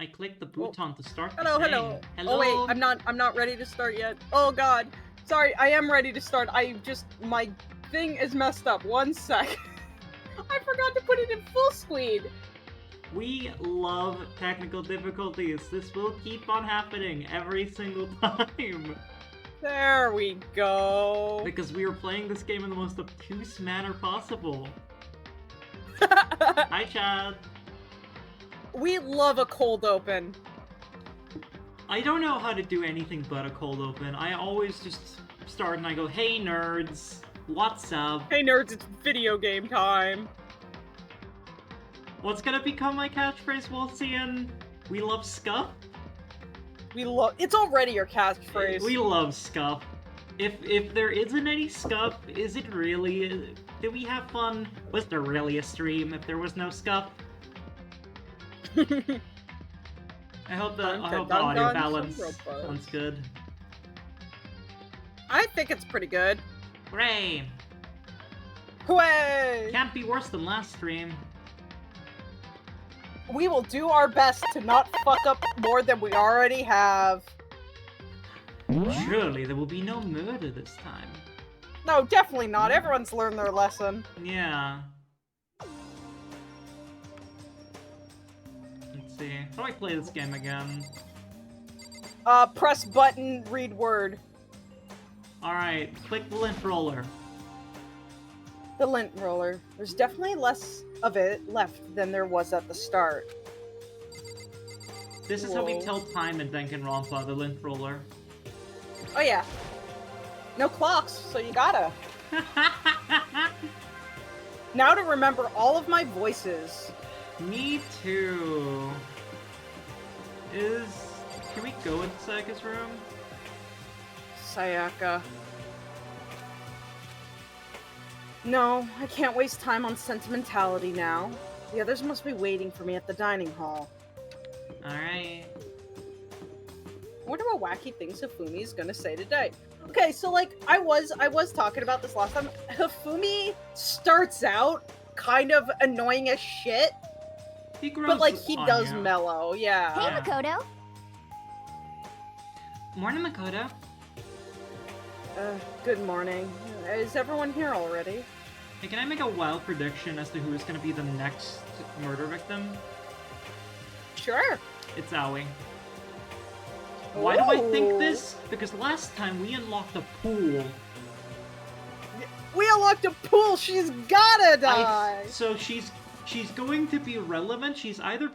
I clicked the button to start the Hello, thing. hello. Hello. Oh wait, I'm not ready to start yet. Oh god. Sorry, I am ready to start. My thing is messed up. 1 sec. I forgot to put it in full screen. We love technical difficulties. This will keep on happening every single time. There we go. Because we are playing this game in the most obtuse manner possible. Hi, Chad. We love a cold open. I don't know how to do anything but a cold open. I always just start and I go, hey nerds, what's up? Hey nerds, it's video game time. What's gonna become my catchphrase, Wolcian? We love scuff? It's already your catchphrase. We love scuff. If there isn't any scuff, is it really? Did we have fun? Was there really a stream if there was no scuff? I hope the audio balance sounds good. I think it's pretty good. Hooray! Hooray! Can't be worse than last stream. We will do our best to not fuck up more than we already have. Surely there will be no murder this time. No, definitely not. Everyone's learned their lesson. Yeah. Let's see. How do I play this game again? Press button, read word. Alright, click the lint roller. The lint roller. There's definitely less of it left than there was at the start. This is how we tell time in Danganronpa, the lint roller. Oh yeah. No clocks, so you gotta. Now to remember all of my voices. Me too. Can we go into Sayaka's room? Sayaka. No, I can't waste time on sentimentality now. The others must be waiting for me at the dining hall. Alright. I wonder what wacky things Hifumi is gonna say today. Okay, so like I was talking about this last time. Hifumi starts out kind of annoying as shit. But like he does mellow, yeah. Hey, Makoto. Morning, Makoto. Good morning. Is everyone here already? Hey, can I make a wild prediction as to who is going to be the next murder victim? Sure. It's Aoi. Why do I think this? Because last time we unlocked a pool. We unlocked a pool! She's gotta die! So she's going to be relevant. She's either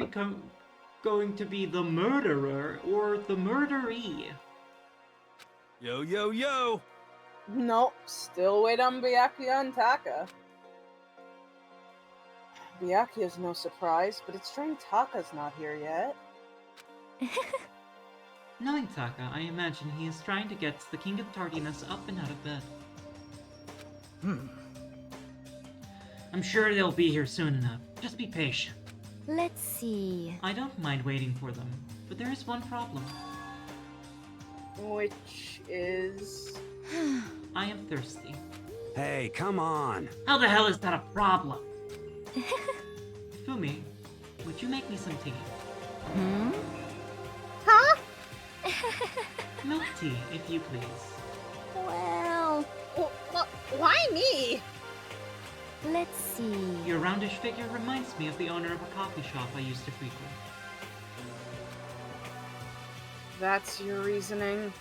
going to be the murderer or the murderee. Yo, yo, yo! Nope, still wait on Byakuya and Taka. Byakuya's no surprise, but it's strange Taka's not here yet. Knowing Taka, I imagine he is trying to get the King of Tardiness up and out of bed. I'm sure they'll be here soon enough. Just be patient. Let's see. I don't mind waiting for them, but there is one problem. Which is... I am thirsty. Hey, come on! How the hell is that a problem? Fumi, would you make me some tea? Huh? Milk tea, if you please. Well, Why me? let's see. Your roundish figure reminds me of the owner of a coffee shop I used to frequent. That's your reasoning?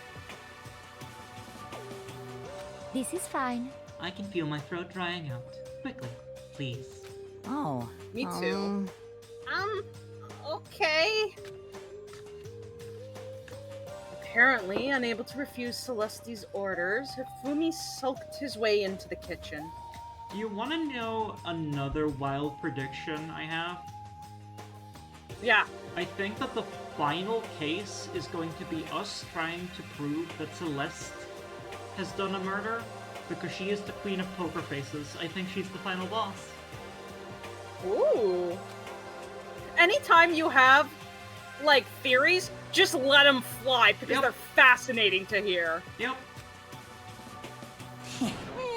This is fine. I can feel my throat drying out. Quickly, please. Oh. Me too. Okay. Apparently, unable to refuse Celeste's orders, Hifumi sulked his way into the kitchen. You want to know another wild prediction I have? Yeah. I think that the final case is going to be us trying to prove that Celeste has done a murder, because she is the queen of poker faces. I think she's the final boss. Ooh. Anytime you have, like, theories, just let them fly, because they're fascinating to hear. Yep.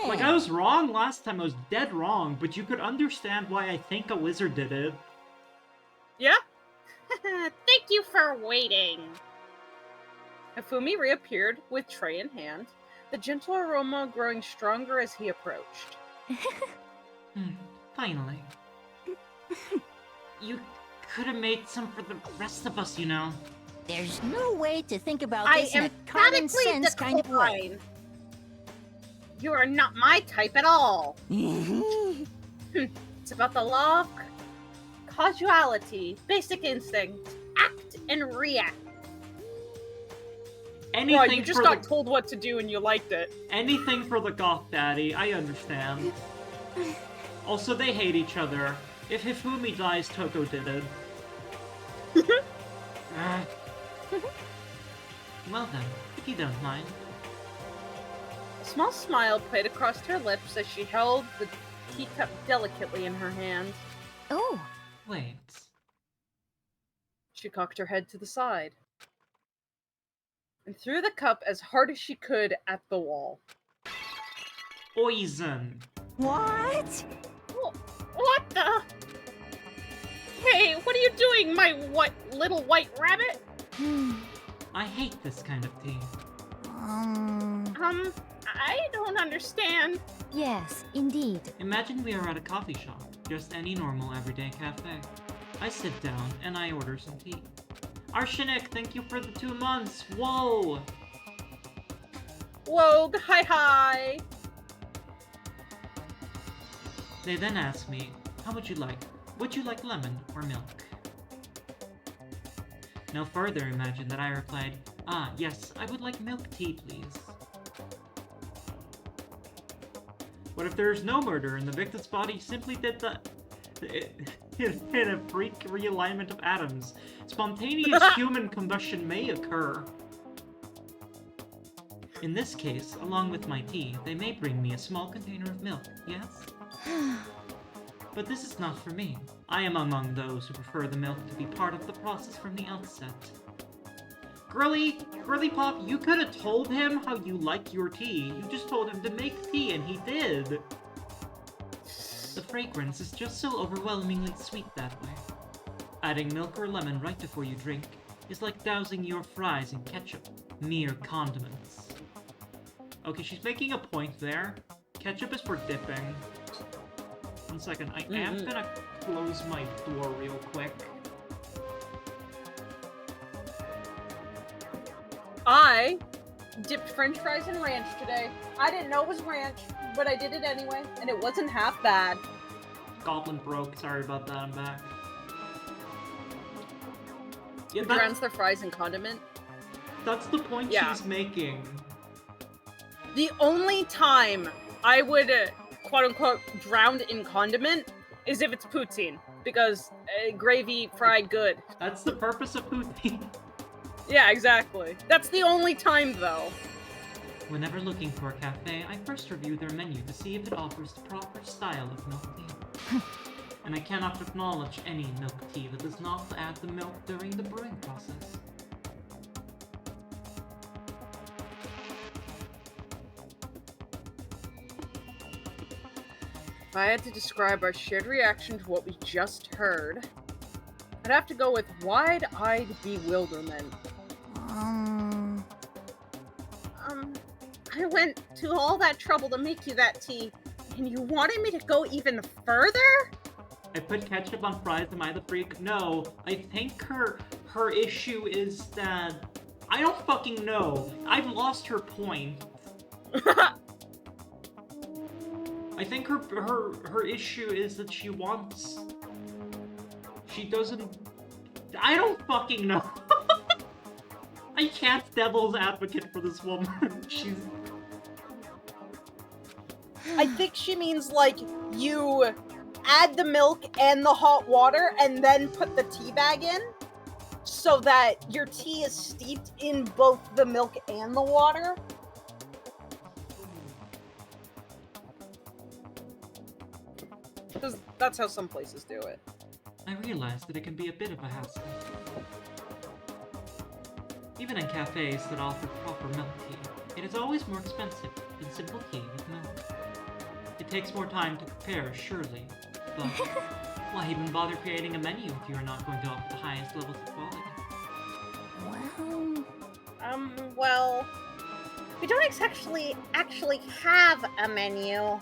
Like, I was wrong last time, I was dead wrong, but you could understand why I think a wizard did it. Yeah? Thank you for waiting. Hifumi reappeared with tray in hand, the gentle aroma growing stronger as he approached. Finally. You could have made some for the rest of us, you know. There's no way to think about I this in a common emphatically sense kind of way. decline. You are not my type at all. It's about the law of causality, basic instinct, act and react. Anything Well, you just for got the told what to do and you liked it. anything for the goth daddy. I understand. Also, they hate each other. If Hifumi dies, Toko did it. Well then, if you don't mind. A small smile played across her lips as she held the teacup delicately in her hand. Oh, Wait. She cocked her head to the side and threw the cup as hard as she could at the wall. Poison. what? What the? Hey, what are you doing, my little white rabbit? I hate this kind of tea. I don't understand. Yes, indeed. Imagine we are at a coffee shop, just any normal everyday cafe. I sit down and I order some tea. Arsenic, thank you for the 2 months. Whoa! Wogue, hi. They then ask me, how would you like? Would you like lemon or milk? No further imagine that I replied, yes, I would like milk tea, please. What if there's no murder and the victim's body simply did the... in a freak realignment of atoms? Spontaneous human combustion may occur. In this case, along with my tea, they may bring me a small container of milk, yes? But this is not for me. I am among those who prefer the milk to be part of the process from the outset. Girly Pop, you could have told him how you like your tea. You just told him to make tea, and he did. The fragrance is just so overwhelmingly sweet that way. Adding milk or lemon right before you drink is like dousing your fries in ketchup. Mere condiments. Okay, she's making a point there. Ketchup is for dipping. 1 second, I am gonna close my door real quick. I dipped french fries in ranch today. I didn't know it was ranch, but I did it anyway, and it wasn't half bad. Goblin broke, sorry about that, I'm back. Yeah, Who drowns their fries in condiment? that's the point she's making. The only time I would, quote-unquote, drown in condiment is if it's poutine, because gravy fried good. That's the purpose of poutine. Yeah, exactly. That's the only time, though. Whenever looking for a cafe, I first review their menu to see if it offers the proper style of milk tea. And I cannot acknowledge any milk tea that does not add the milk during the brewing process. If I had to describe our shared reaction to what we just heard, I'd have to go with wide-eyed bewilderment. I went to all that trouble to make you that tea, and you wanted me to go even further? I put ketchup on fries, am I the freak? No, I think her issue is that... I don't fucking know. I've lost her point. I think her issue is that she wants... She doesn't... I don't fucking know. I can't devil's advocate for this woman. She's... I think she means, like, you add the milk and the hot water and then put the tea bag in so that your tea is steeped in both the milk and the water. Because that's how some places do it. I realize that it can be a bit of a hassle. Even in cafes that offer proper milk tea, it is always more expensive than simple tea with milk. It takes more time to prepare, surely, but Why even bother creating a menu if you are not going to offer the highest levels of quality? Well, Well, we don't actually have a menu.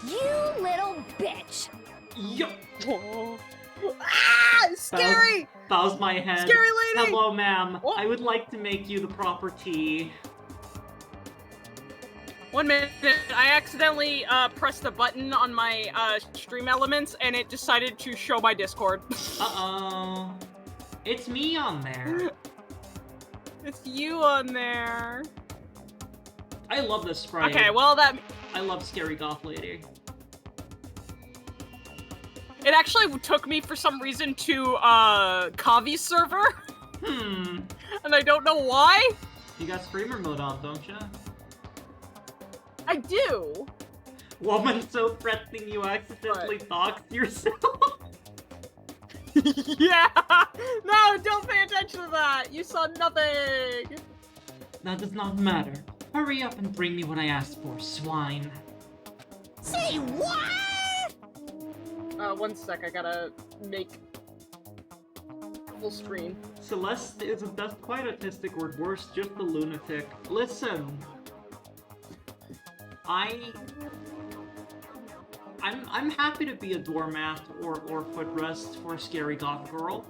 you little bitch. Yup! Ah, scary! Bows my head. Scary lady! Hello, ma'am. Oh. I would like to make you the proper tea. 1 minute. I accidentally pressed a button on my stream elements, and it decided to show my Discord. Uh-oh. It's me on there. It's you on there. I love this sprite. Okay, well that I love Scary Goth Lady. it actually took me for some reason to Kavi's server, Hmm. and I don't know why. You got streamer mode on, don't you? I do. Woman so threatening you accidentally doxed yourself. Yeah. No, don't pay attention to that. You saw nothing. That does not matter. Hurry up and bring me what I asked for, swine. Say what? 1 sec. I gotta make full screen. Celeste isn't just quite autistic or worse, just a lunatic. Listen. I'm happy to be a doormat or footrest for a scary goth girl.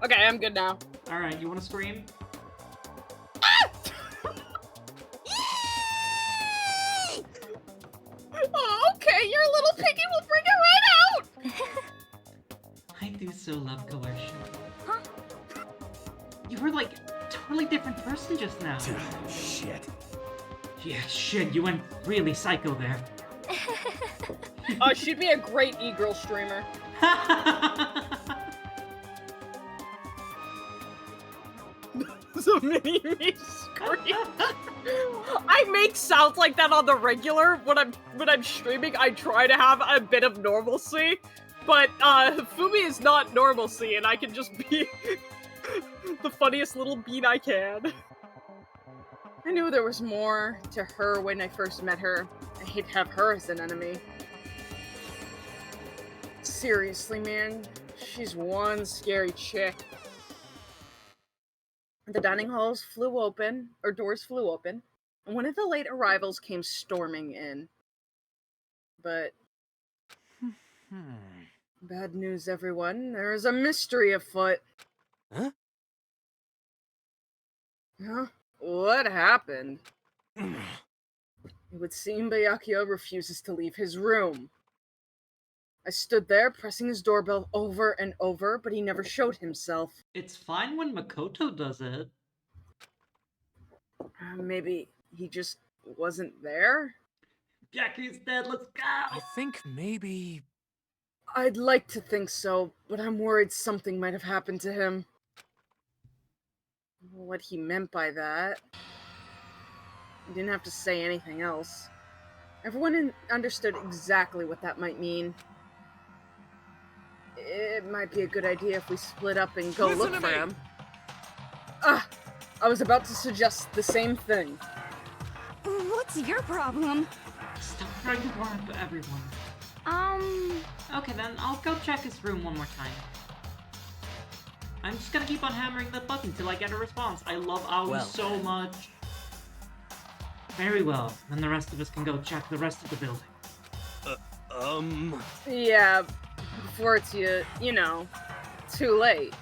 Okay, I'm good now. Alright, you wanna scream? Oh, okay, your little piggy will bring it right out. I do so love coercion. Huh? You were like a totally different person just now. Shit. Yeah, shit, you went really psycho there. Oh, she'd be a great e-girl streamer. So mini me scream. I make sounds like that on the regular when I'm streaming. I try to have a bit of normalcy, but Fumi is not normalcy, and I can just be the funniest little bean I can. I knew there was more to her when I first met her. I hate to have her as an enemy. Seriously, man, she's one scary chick. The dining halls flew open, or doors flew open, and one of the late arrivals came storming in. But bad news, everyone. There is a mystery afoot. Huh? Huh? What happened? It would seem Byakuya refuses to leave his room. I stood there, pressing his doorbell over and over, but he never showed himself. It's fine when Makoto does it. Maybe he just wasn't there? Jackie's dead, let's I go! think maybe... I'd like to think so, but I'm worried something might have happened to him. What he meant by that. He didn't have to say anything else. Everyone understood exactly what that might mean. It might be a good idea if we split up and go look for him. Ah! I was about to suggest the same thing. What's your problem? Stop trying to warn up everyone. Okay then, I'll go check his room one more time. I'm just gonna keep on hammering the button till I get a response. I love Aoi so much. Very well, then the rest of us can go check the rest of the building. Yeah, before it's, you know, too late.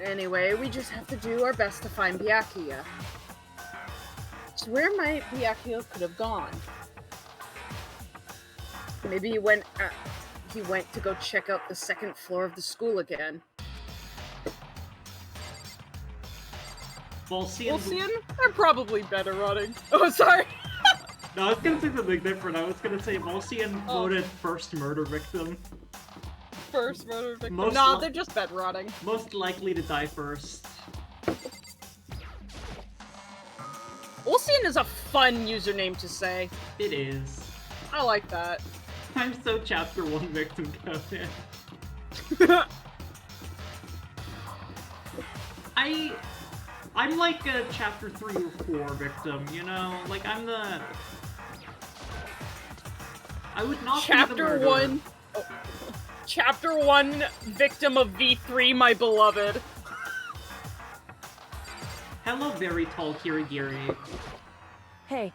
Anyway, we just have to do our best to find Byakuya. So where might Byakuya could have gone? Maybe he went to go check out the second floor of the school again. Volcian? They're probably better running. Oh, sorry. No, I was gonna say something different. I was gonna say Volcian voted first murder victim. First murder victim. Most No, they're just bed rotting. Most likely to die first. Ulcian is a fun username to say. It is. I like that. I'm so chapter 1 victim, Conan. I'm like a chapter 3 or 4 victim, you know? Like, I'm the... I would not be the Chapter murderer. 1... Oh. Chapter 1 victim of V3, my beloved. Hello, very tall Kirigiri. Hey.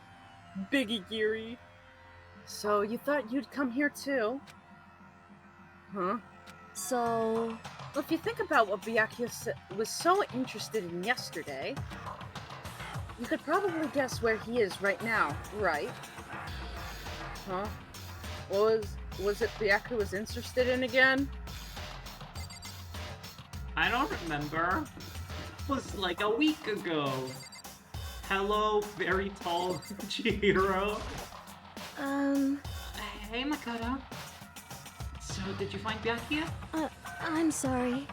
Biggie Geary. So, you thought you'd come here too? Huh? So... Well, if you think about what Byakuya was so interested in yesterday, you could probably guess where he is right now, right? Huh? What was it Byakuya was interested in again? I don't remember. It was like a week ago. Hello, very tall Chihiro. Hey, Makoto. So, did you find Byakuya? I'm sorry.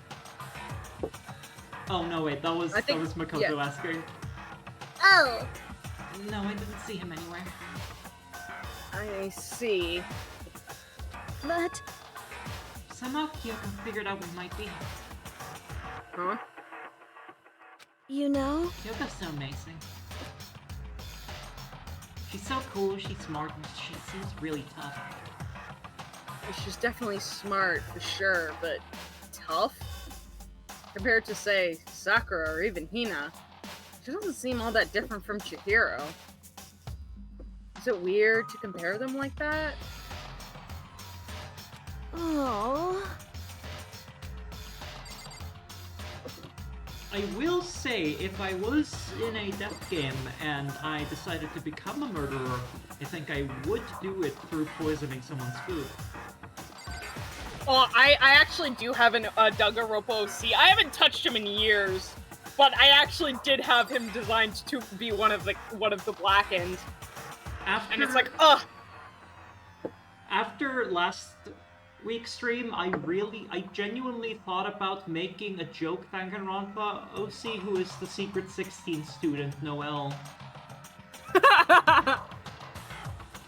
Oh, no, wait, that was Makoto asking. Oh! No, I didn't see him anywhere. I see. But... Somehow Kyoko figured out we might be. Huh? You know? Kyoko's so amazing. She's so cool, she's smart, and she seems really tough. She's definitely smart, for sure, but tough? Compared to, say, Sakura or even Hina, she doesn't seem all that different from Chihiro. Is it weird to compare them like that? Oh. I will say, if I was in a death game and I decided to become a murderer, I think I would do it through poisoning someone's food. Oh, I actually do have a Danganronpa OC. I haven't touched him in years, but I actually did have him designed to be one of the Blackens. And it's like, ugh! After last week's stream, I genuinely thought about making a joke Danganronpa OC who is the secret 16 student, Noelle.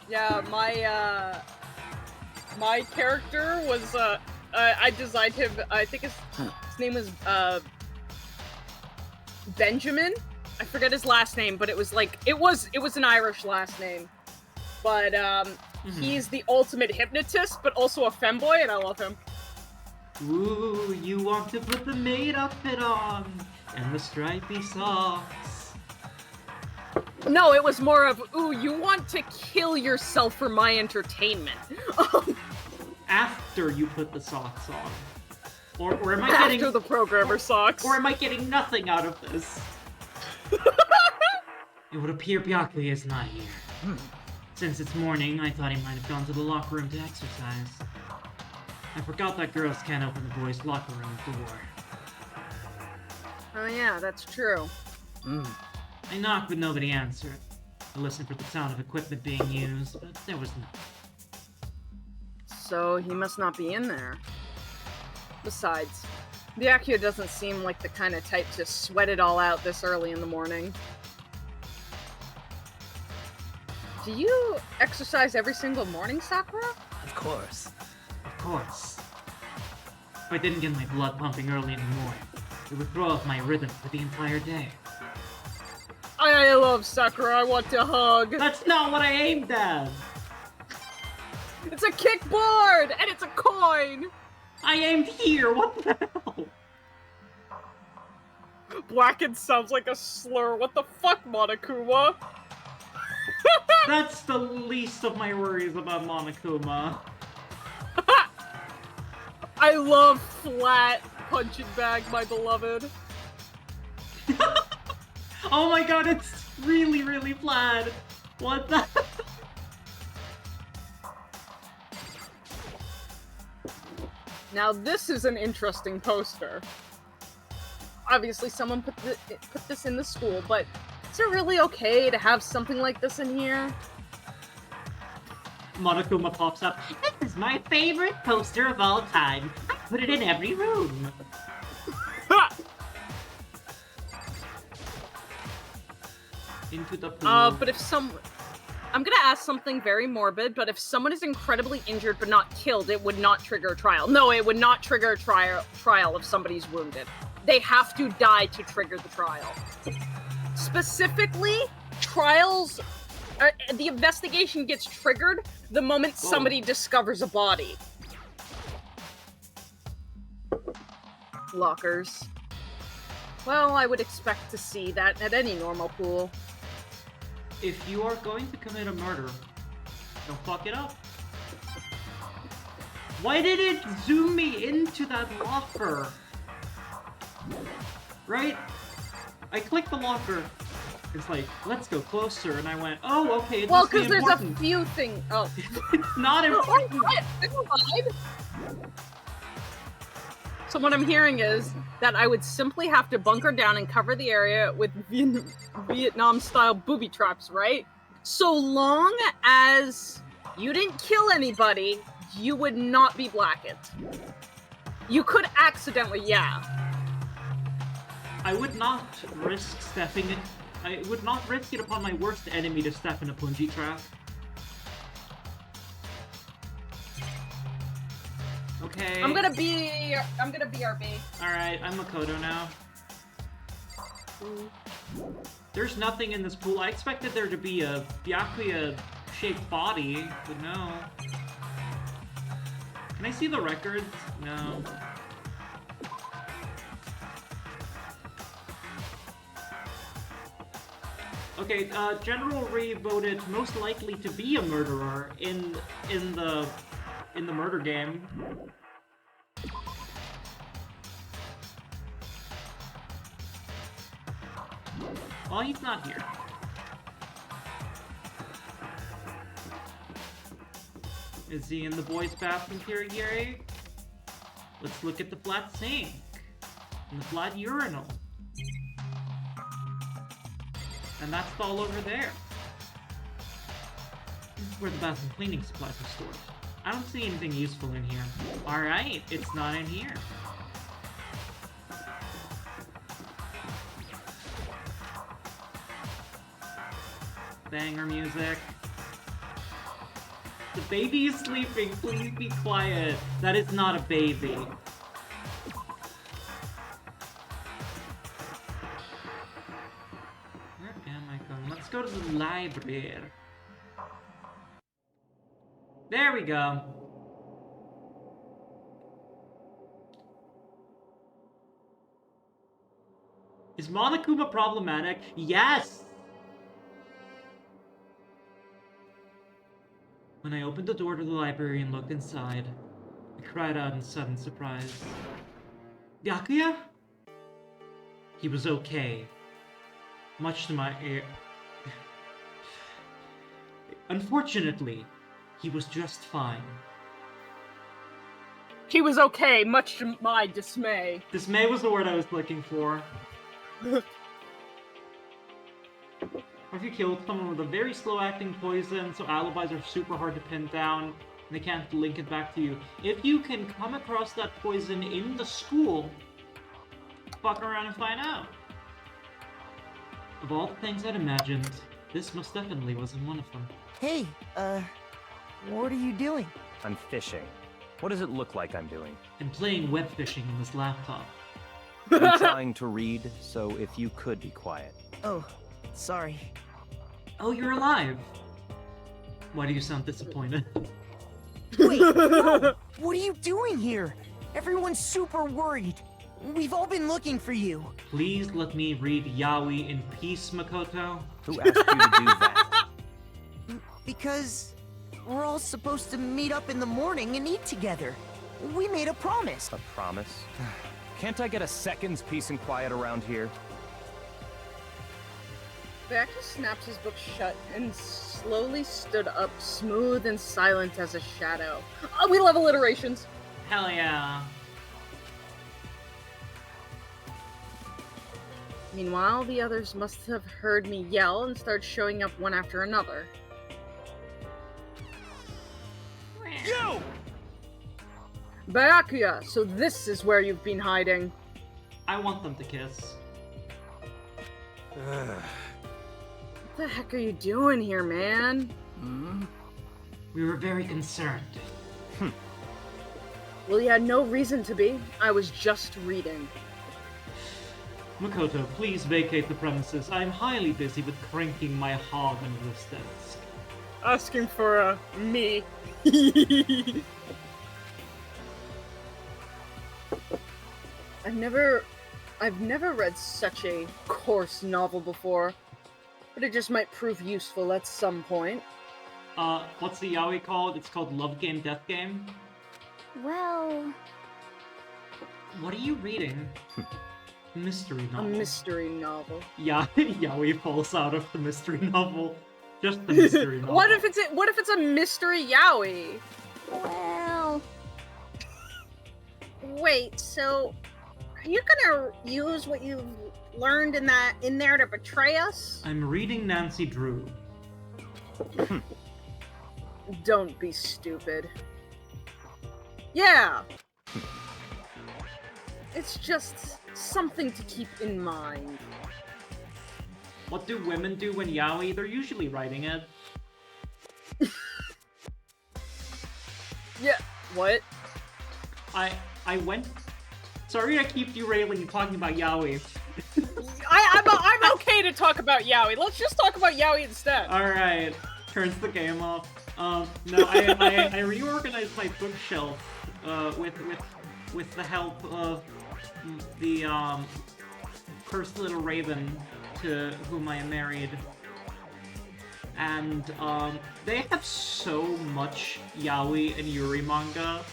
Yeah, my character was, I designed him, I think his name was, Benjamin? I forget his last name, but it was an Irish last name. But, he's the ultimate hypnotist, but also a femboy, and I love him. Ooh, you want to put the maid outfit on, and the stripy socks. No, it was more of, ooh, you want to kill yourself for my entertainment. After you put the socks on. Or am I getting... After the programmer socks. Or am I getting nothing out of this? It would appear Byakuya is not here. Since it's morning, I thought he might have gone to the locker room to exercise. I forgot that girls can't open the boys' locker room door. Oh yeah, that's true. I knocked, but nobody answered. I listened for the sound of equipment being used, but there was nothing. So he must not be in there. Besides, Byakuya doesn't seem like the kind of type to sweat it all out this early in the morning. Do you exercise every single morning, Sakura? Of course. Of course. If I didn't get my blood pumping early in the morning, it would throw off my rhythm for the entire day. I love Sakura, I want to hug. That's not what I aimed at! It's a kickboard! And it's a coin! I aimed here, what the hell? Blackened sounds like a slur, what the fuck, Monokuma? That's the least of my worries about Monokuma. I love flat punching bag, my beloved. Oh my god, it's really, really flat. What the? Now this is an interesting poster. Obviously someone put this in the school, but is it really okay to have something like this in here? Monokuma pops up. This is my favorite poster of all time. I put it in every room. Into the pool. But if I'm gonna ask something very morbid, but if someone is incredibly injured but not killed, it would not trigger a trial. No, it would not trigger a trial if somebody's wounded. they have to die to trigger the trial. Specifically, trials, the investigation gets triggered the moment somebody discovers a body. Lockers. Well, I would expect to see that at any normal pool. If you are going to commit a murder, don't fuck it up. Why did it zoom me into that locker? Right? I clicked the locker. It's like, let's go closer, and I went, oh, okay, it's well, because there's a few things. Oh. It's not important. Never mind. So what I'm hearing is that I would simply have to bunker down and cover the area with Vietnam-style booby traps, right? So long as you didn't kill anybody, you would not be blackened. You could accidentally, yeah. I would not risk stepping it. I would not risk it upon my worst enemy to step in a punji trap. Okay. I'm gonna be RB. Alright, I'm Makoto now. There's nothing in this pool. I expected there to be a Byakuya-shaped body, but no. Can I see the records? No. Okay, General Ree voted most likely to be a murderer in the murder game. Well, he's not here. Is he in the boys' bathroom here, Gary? Let's look at the flat sink and the flat urinal. And that's all over there. This is where the bathroom cleaning supplies are stored. I don't see anything useful in here. Alright, it's not in here. Banger music. The baby is sleeping, please be quiet. That is not a baby. Where am I going? Let's go to the library. There we go. Is Monokuma problematic? Yes! When I opened the door to the library and looked inside, I cried out in sudden surprise. Byakuya? He was okay. Much to my Unfortunately, he was just fine. He was okay, much to my dismay. Dismay was the word I was looking for. Or if you killed someone with a very slow-acting poison, so alibis are super hard to pin down, and they can't link it back to you. If you can come across that poison in the school, fuck around and find out. Of all the things I'd imagined, this most definitely wasn't one of them. Hey, what are you doing? I'm fishing. What does it look like I'm doing? I'm playing web fishing on this laptop. I'm trying to read, so if you could be quiet. Oh, sorry. Oh, you're alive! Why do you sound disappointed? Wait, no! What are you doing here? Everyone's super worried. We've all been looking for you. Please let me read Yaoi in peace, Makoto. Who asked you to do that? Because we're all supposed to meet up in the morning and eat together. We made a promise. A promise? Can't I get a second's peace and quiet around here? Byakuya snapped his book shut and slowly stood up, smooth and silent as a shadow. Oh, we love alliterations! Hell yeah. Meanwhile, the others must have heard me yell and started showing up one after another. You! Byakuya, so this is where you've been hiding. I want them to kiss. What the heck are you doing here, man? We were very concerned. Well, you had no reason to be. I was just reading. Makoto, please vacate the premises. I am highly busy with cranking my hog under this desk. Asking for me. I've never read such a coarse novel before, but it just might prove useful at some point. What's the yaoi called? It's called Love Game, Death Game? Well, What are you reading? Mystery A novel. mystery novel. Yeah, yaoi falls out of the mystery novel. Just the mystery novel. What if it's a mystery yaoi? well, Wait, so are you gonna use what you've learned in there to betray us? I'm reading Nancy Drew. Don't be stupid. Yeah. It's just something to keep in mind. What do women do when yaoi? They're usually writing it. Yeah. What? I went. Sorry, I keep derailing talking about yaoi. I'm okay to talk about yaoi. Let's just talk about yaoi instead. All right, turns the game off. No, I reorganized my bookshelf with the help of the cursed little raven to whom I am married, and they have so much yaoi and yuri manga,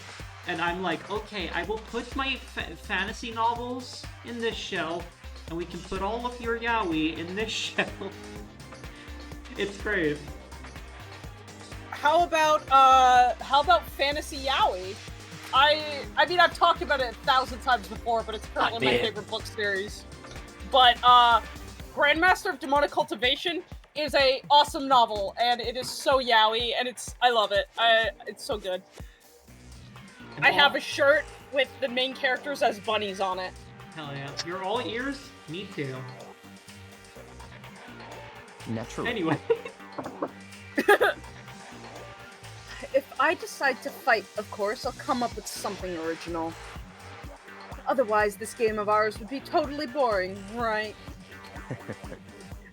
and I'm like, okay, I will put my fantasy novels in this shelf, and we can put all of your yaoi in this shelf. It's great. How about fantasy yaoi? I mean, I've talked about it 1,000 times before, but it's currently my favorite book series. But Grandmaster of Demonic Cultivation is a awesome novel, and it is so yaoi, and I love it. It's so good. I have a shirt with the main characters as bunnies on it. Hell yeah. You're all ears? Me too. Naturally. Anyway. If I decide to fight, of course, I'll come up with something original. Otherwise, this game of ours would be totally boring, right?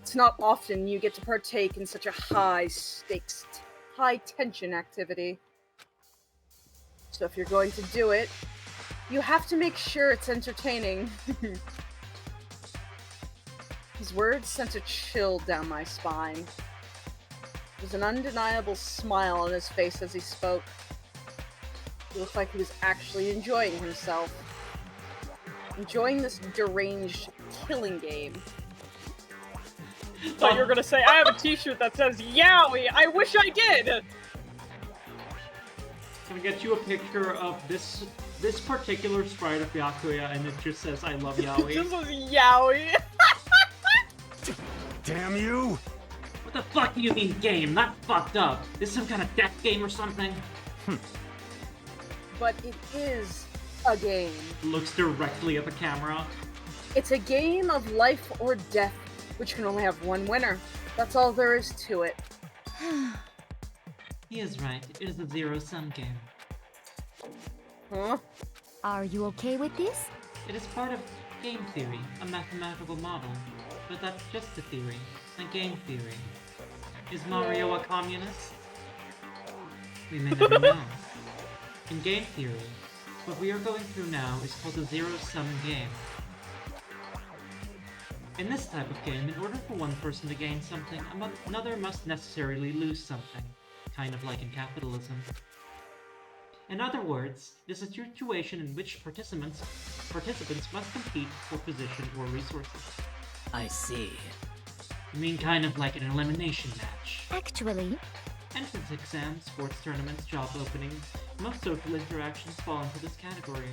It's not often you get to partake in such a high-stakes, high-tension activity. So if you're going to do it, you have to make sure it's entertaining. His words sent a chill down my spine. There was an undeniable smile on his face as he spoke. He looked like he was actually enjoying himself. Enjoying this deranged killing game. Thought you were gonna say, I have a t-shirt that says Yowie! I wish I did! Can I get you a picture of this particular sprite of Byakuya, and it just says, I love yaoi? This was Yowie! Damn you! What the fuck do you mean game? Not fucked up. This is some kind of death game or something? But it is a game. Looks directly at the camera. It's a game of life or death, which can only have one winner. That's all there is to it. He is right. It is a zero-sum game. Huh? are you okay with this? It is part of game theory, a mathematical model. But that's just a theory, a game theory. Is Mario a communist? We may never know. In game theory, what we are going through now is called a zero-sum game. In this type of game, in order for one person to gain something, another must necessarily lose something, kind of like in capitalism. In other words, it is a situation in which participants must compete for position or resources. I see. You mean kind of like an elimination match? Actually, Entrance exams, sports tournaments, job openings, most social interactions fall into this category.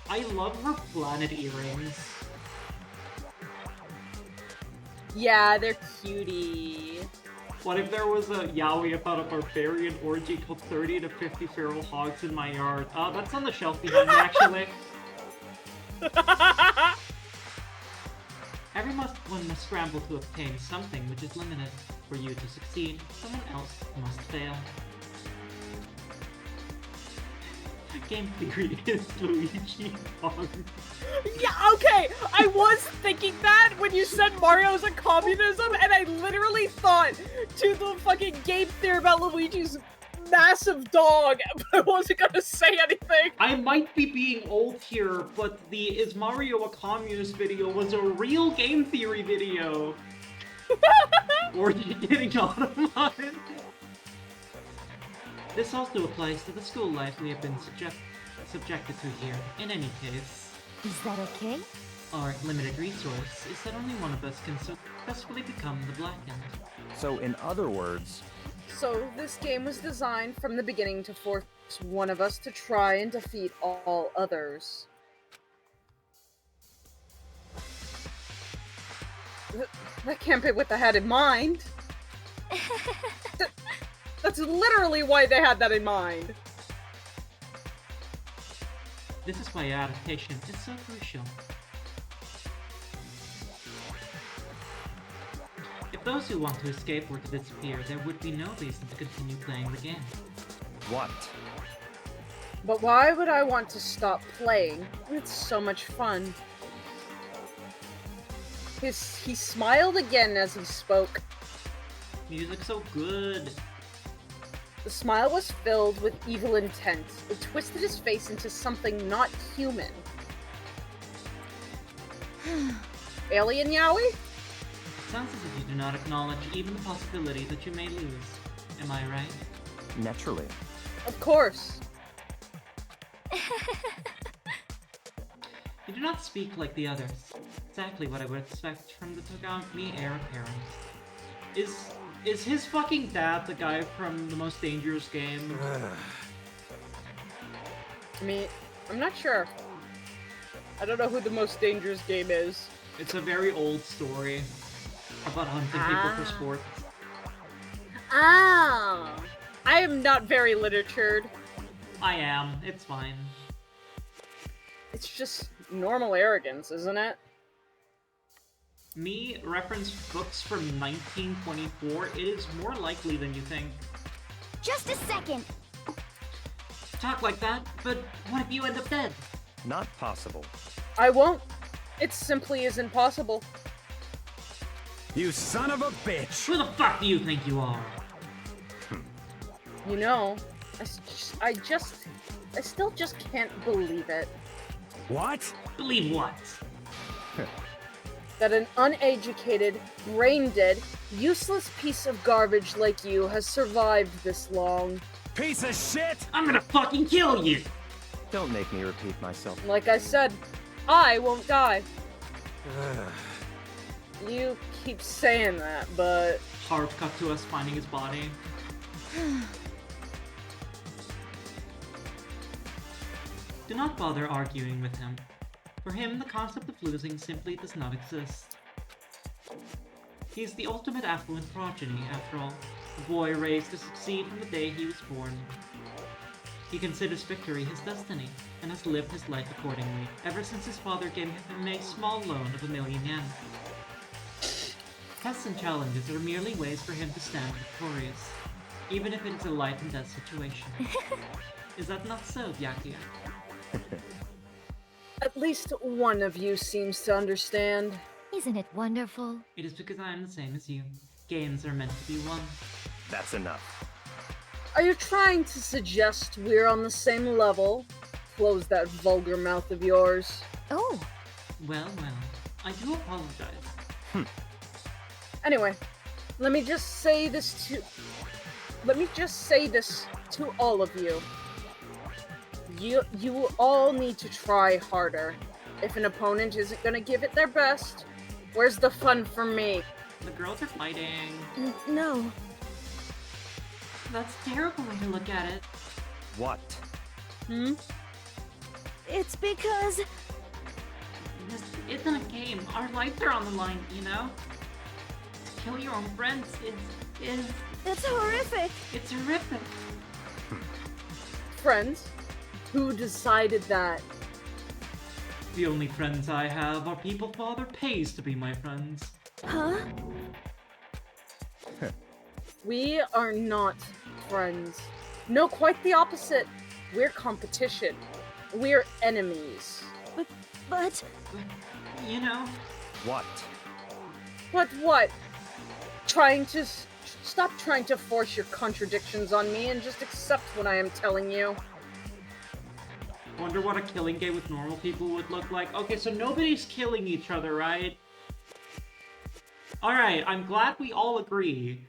I love her planet earrings. Yeah, they're cutie. What if there was a yaoi about a barbarian orgy called 30 to 50 feral hogs in my yard? That's on the shelf behind me, actually. Everyone must scramble to obtain something which is limited. For you to succeed, someone else must fail. Game theory is Luigi Pong. Yeah, okay. I was thinking that when you said Mario's a communism, and I literally thought to the fucking game theory about Luigi's massive dog, but I wasn't gonna say anything. I might be being old here, but the Is Mario a Communist video was a real game theory video. Or are you getting automated? This also applies to the school life we have been subjected to here. In any case, Is that okay? our limited resource is that only one of us can successfully become the Blackened. So, in other words, So, this game was designed from the beginning to force one of us to try and defeat all others. That can't be what they had in mind. That's literally why they had that in mind. This is why adaptation is so crucial. If those who want to escape were to disappear, there would be no reason to continue playing the game. what? But why would I want to stop playing? It's so much fun. He smiled again as he spoke. Music's so good. The smile was filled with evil intent. It twisted his face into something not human. Alien Yowie? It sounds as if you do not acknowledge even the possibility that you may lose. Am I right? Naturally. Of course. You do not speak like the others. Exactly what I would expect from the Togami heir apparent. Is his fucking dad the guy from the Most Dangerous Game? I mean, I'm not sure. I don't know who the Most Dangerous Game is. It's a very old story about hunting people for sport. Ah! I am not very literatured. I am. It's fine. It's just normal arrogance, isn't it? Me reference books from 1924. It is more likely than you think. Just a second. Talk like that, but what if you end up dead? Not possible. I won't. It simply isn't possible. You son of a bitch! Who the fuck do you think you are? You know, I still just can't believe it. What? Believe what? That an uneducated, brain-dead, useless piece of garbage like you has survived this long. Piece of shit! I'm gonna fucking kill you! Don't make me repeat myself. Like I said, I won't die. You keep saying that, but... Hard cut to us finding his body. Do not bother arguing with him. For him, the concept of losing simply does not exist. He is the ultimate affluent progeny, after all, a boy raised to succeed from the day he was born. He considers victory his destiny, and has lived his life accordingly, ever since his father gave him a small loan of 1,000,000 yen. Tests and challenges are merely ways for him to stand victorious, even if it is a life and death situation. Is that not so, Byakuya? At least one of you seems to understand. Isn't it wonderful? It is because I am the same as you. Games are meant to be won. That's enough. Are you trying to suggest we're on the same level? Close that vulgar mouth of yours. Oh, Well, I do apologize. Anyway, let me just say this to all of you. You all need to try harder. If an opponent isn't gonna give it their best, where's the fun for me? The girls are fighting. no. That's a terrible way to look at it. What? It's because This isn't a game. Our lives are on the line, you know? To kill your own friends it's horrific. it's horrific. Friends? Who decided that? The only friends I have are people father pays to be my friends. Huh? We are not friends. No, quite the opposite. We're competition. We're enemies. But You know, What? What? Stop trying to force your contradictions on me and just accept what I am telling you. wonder what a killing game with normal people would look like. Okay, so nobody's killing each other, right? Alright, I'm glad we all agree.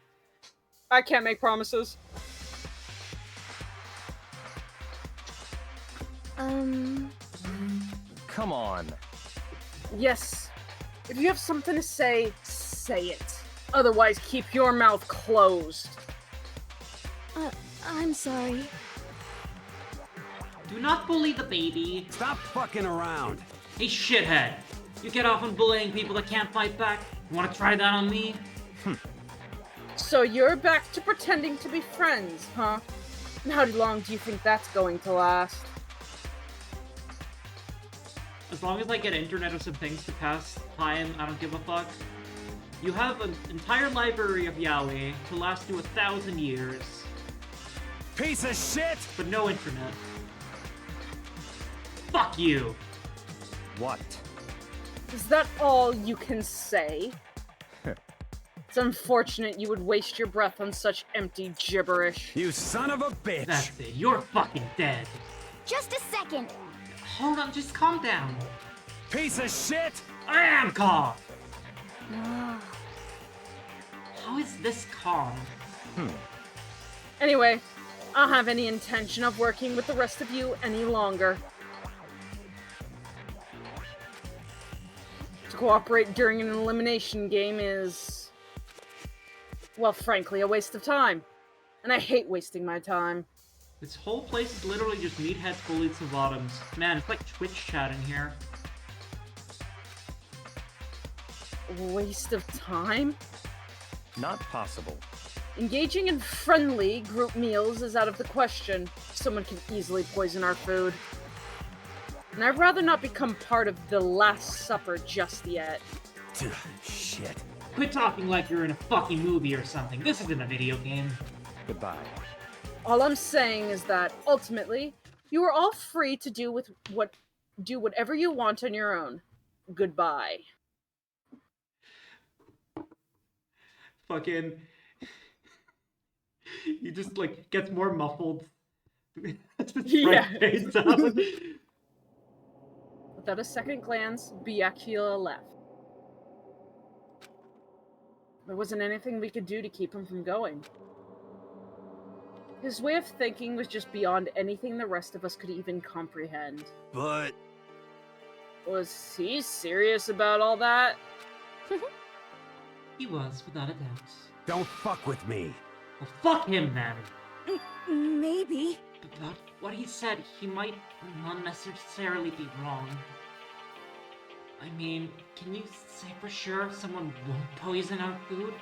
I can't make promises. Come on. Yes. If you have something to say, say it. Otherwise, keep your mouth closed. I'm sorry. Do not bully the baby. Stop fucking around. Hey, shithead. You get off on bullying people that can't fight back? You wanna try that on me? So you're back to pretending to be friends, huh? And how long do you think that's going to last? As long as I get internet or some things to pass time, I don't give a fuck. You have an entire library of yaoi to last you 1,000 years, Piece of shit! but no internet. Fuck you! What? Is that all you can say? It's unfortunate you would waste your breath on such empty gibberish. You son of a bitch! That's it, you're fucking dead. Just a second. Hold on, just calm down. Piece of shit! I am calm! How is this calm? Anyway, I don't have any intention of working with the rest of you any longer. To cooperate during an elimination game is, well, frankly, a waste of time. And I hate wasting my time. This whole place is literally just meatheads, bullies, and bottoms. Man, it's like Twitch chat in here. Waste of time? Not possible. Engaging in friendly group meals is out of the question. Someone can easily poison our food. And I'd rather not become part of the Last Supper just yet. Shit. Quit talking like you're in a fucking movie or something. This isn't a video game. Goodbye. All I'm saying is that, ultimately, you are all free to do whatever you want on your own. Goodbye. Fucking... He just, like, gets more muffled. Yeah. Face up. Without a second glance, Byakuya left. There wasn't anything we could do to keep him from going. His way of thinking was just beyond anything the rest of us could even comprehend. But... Was he serious about all that? He was, without a doubt. Don't fuck with me. Well, fuck him, then. Maybe. But what he said, he might not necessarily be wrong. I mean, can you say for sure someone won't poison our food?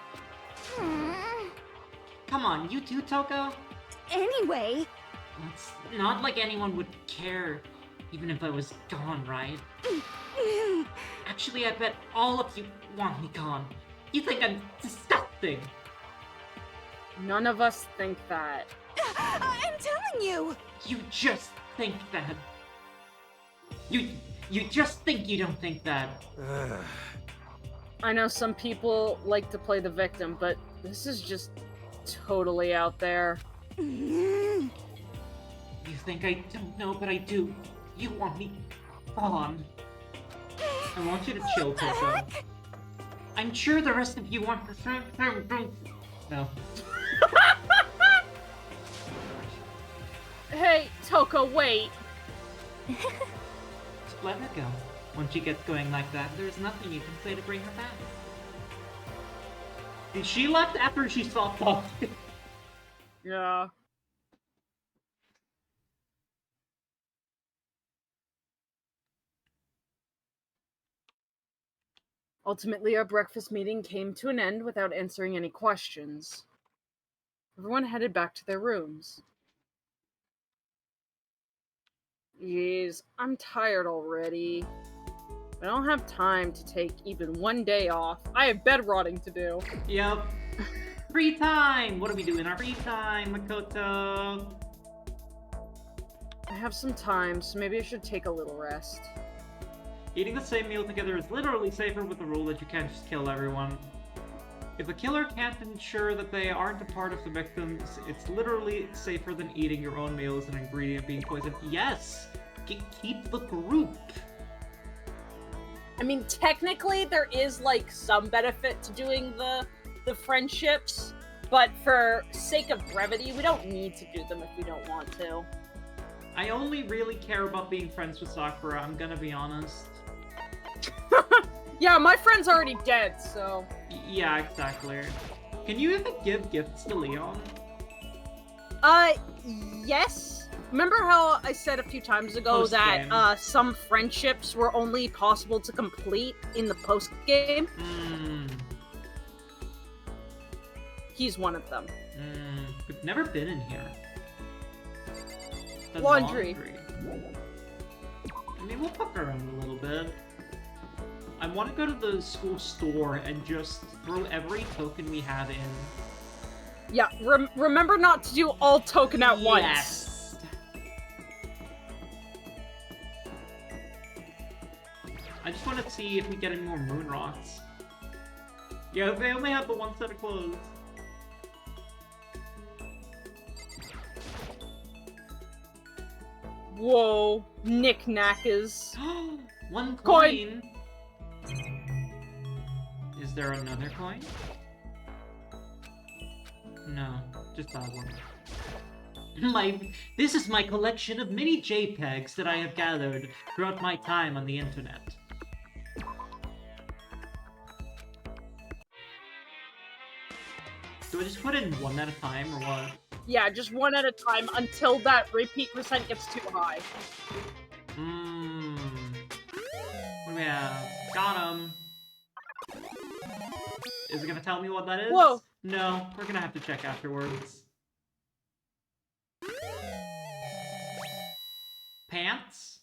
Come on, you too, Toko? Anyway. It's not like anyone would care, even if I was gone, right? Actually, I bet all of you want me gone. You think I'm disgusting. None of us think that. I'm telling you. You just think that. You just think you don't think that. I know some people like to play the victim, but this is just totally out there. You think I don't know, but I do. You want me gone. I want you to chill, Toko. I'm sure the rest of you want to... No. Hey, Toko, wait. Just let her go. Once she gets going like that, there's nothing you can say to bring her back. And she left after she saw Toko. Yeah. Ultimately, our breakfast meeting came to an end without answering any questions. Everyone headed back to their rooms. Jeez, I'm tired already. I don't have time to take even one day off. I have bed rotting to do. Yep. Free time! What do we do in our free time, Makoto? I have some time, so maybe I should take a little rest. Eating the same meal together is literally safer with the rule that you can't just kill everyone. If a killer can't ensure that they aren't a part of the victims, it's literally safer than eating your own meal as an ingredient being poisoned. Yes! Keep the group! I mean, technically, there is, like, some benefit to doing the friendships, but for sake of brevity, we don't need to do them if we don't want to. I only really care about being friends with Sakura, I'm gonna be honest. Yeah, my friend's already dead, so... Yeah, exactly. Can you even give gifts to Leon? Yes. Remember how I said a few times ago that some friendships were only possible to complete in the post-game? He's one of them. We've never been in here. The Laundry. I mean, we'll fuck around a little bit. I want to go to the school store and just throw every token we have in. Yeah, remember not to do all token at once. Yes. I just want to see if we get any more moon rocks. Yeah, they only have the one set of clothes. Whoa, knick-knackers. One coin. Is there another coin? No, just that one. This is my collection of mini JPEGs that I have gathered throughout my time on the internet. Do I just put in one at a time, or what? Yeah, just one at a time until that repeat percent gets too high. What do we have? Got him! Is it gonna tell me what that is? Whoa! No, we're gonna have to check afterwards. Pants?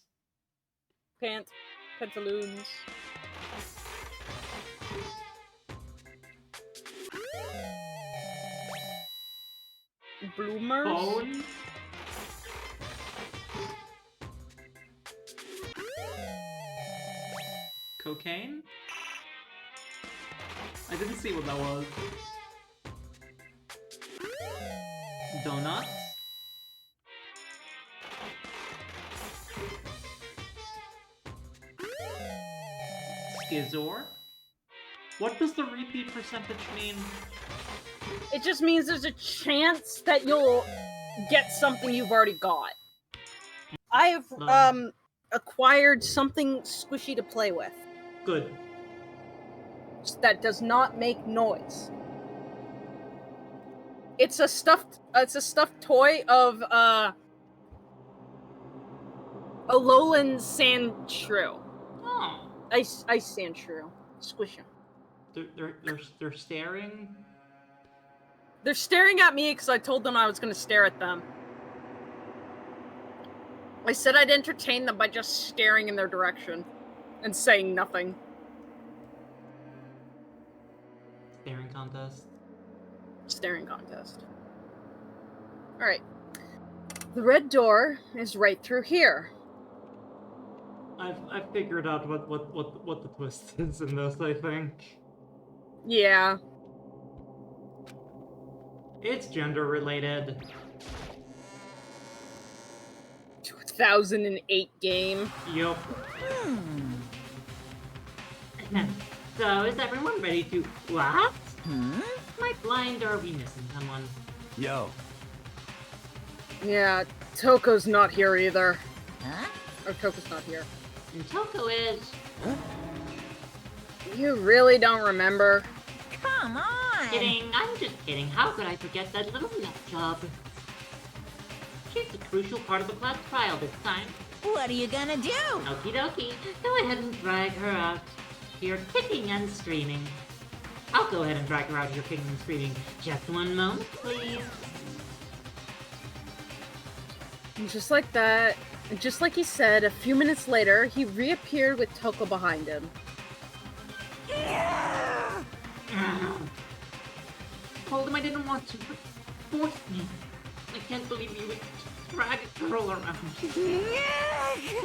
Pantaloons. Bloomers? Phone? Cocaine? I didn't see what that was. Donuts? Skizor? What does the repeat percentage mean? It just means there's a chance that you'll get something you've already got. I've, acquired something squishy to play with. Good. That does not make noise. It's a stuffed toy of, Alolan Sandshrew. Oh. Ice Sandshrew. Squish him. They're staring? They're staring at me because I told them I was going to stare at them. I said I'd entertain them by just staring in their direction and saying nothing. Staring contest. Staring contest. Alright. The red door is right through here. I've figured out what the twist is in this, I think. Yeah. It's gender related. 2008 game. Yup. So, is everyone ready to... What? Am I blind or are we missing someone? Yo. Yeah, Toko's not here either. Huh? Or Toko's not here. And Toko is... You really don't remember? Come on! Kidding, I'm just kidding. How could I forget that little nut job? She's a crucial part of the class trial this time. What are you gonna do? Okie dokie, go ahead and drag her out here kicking and screaming. I'll go ahead and drag her out here kicking and screaming. Just one moment, please. And just like that, and just like he said, a few minutes later, he reappeared with Toko behind him. Told him I didn't want to, but forced me. Like can't believe you would drag a girl around.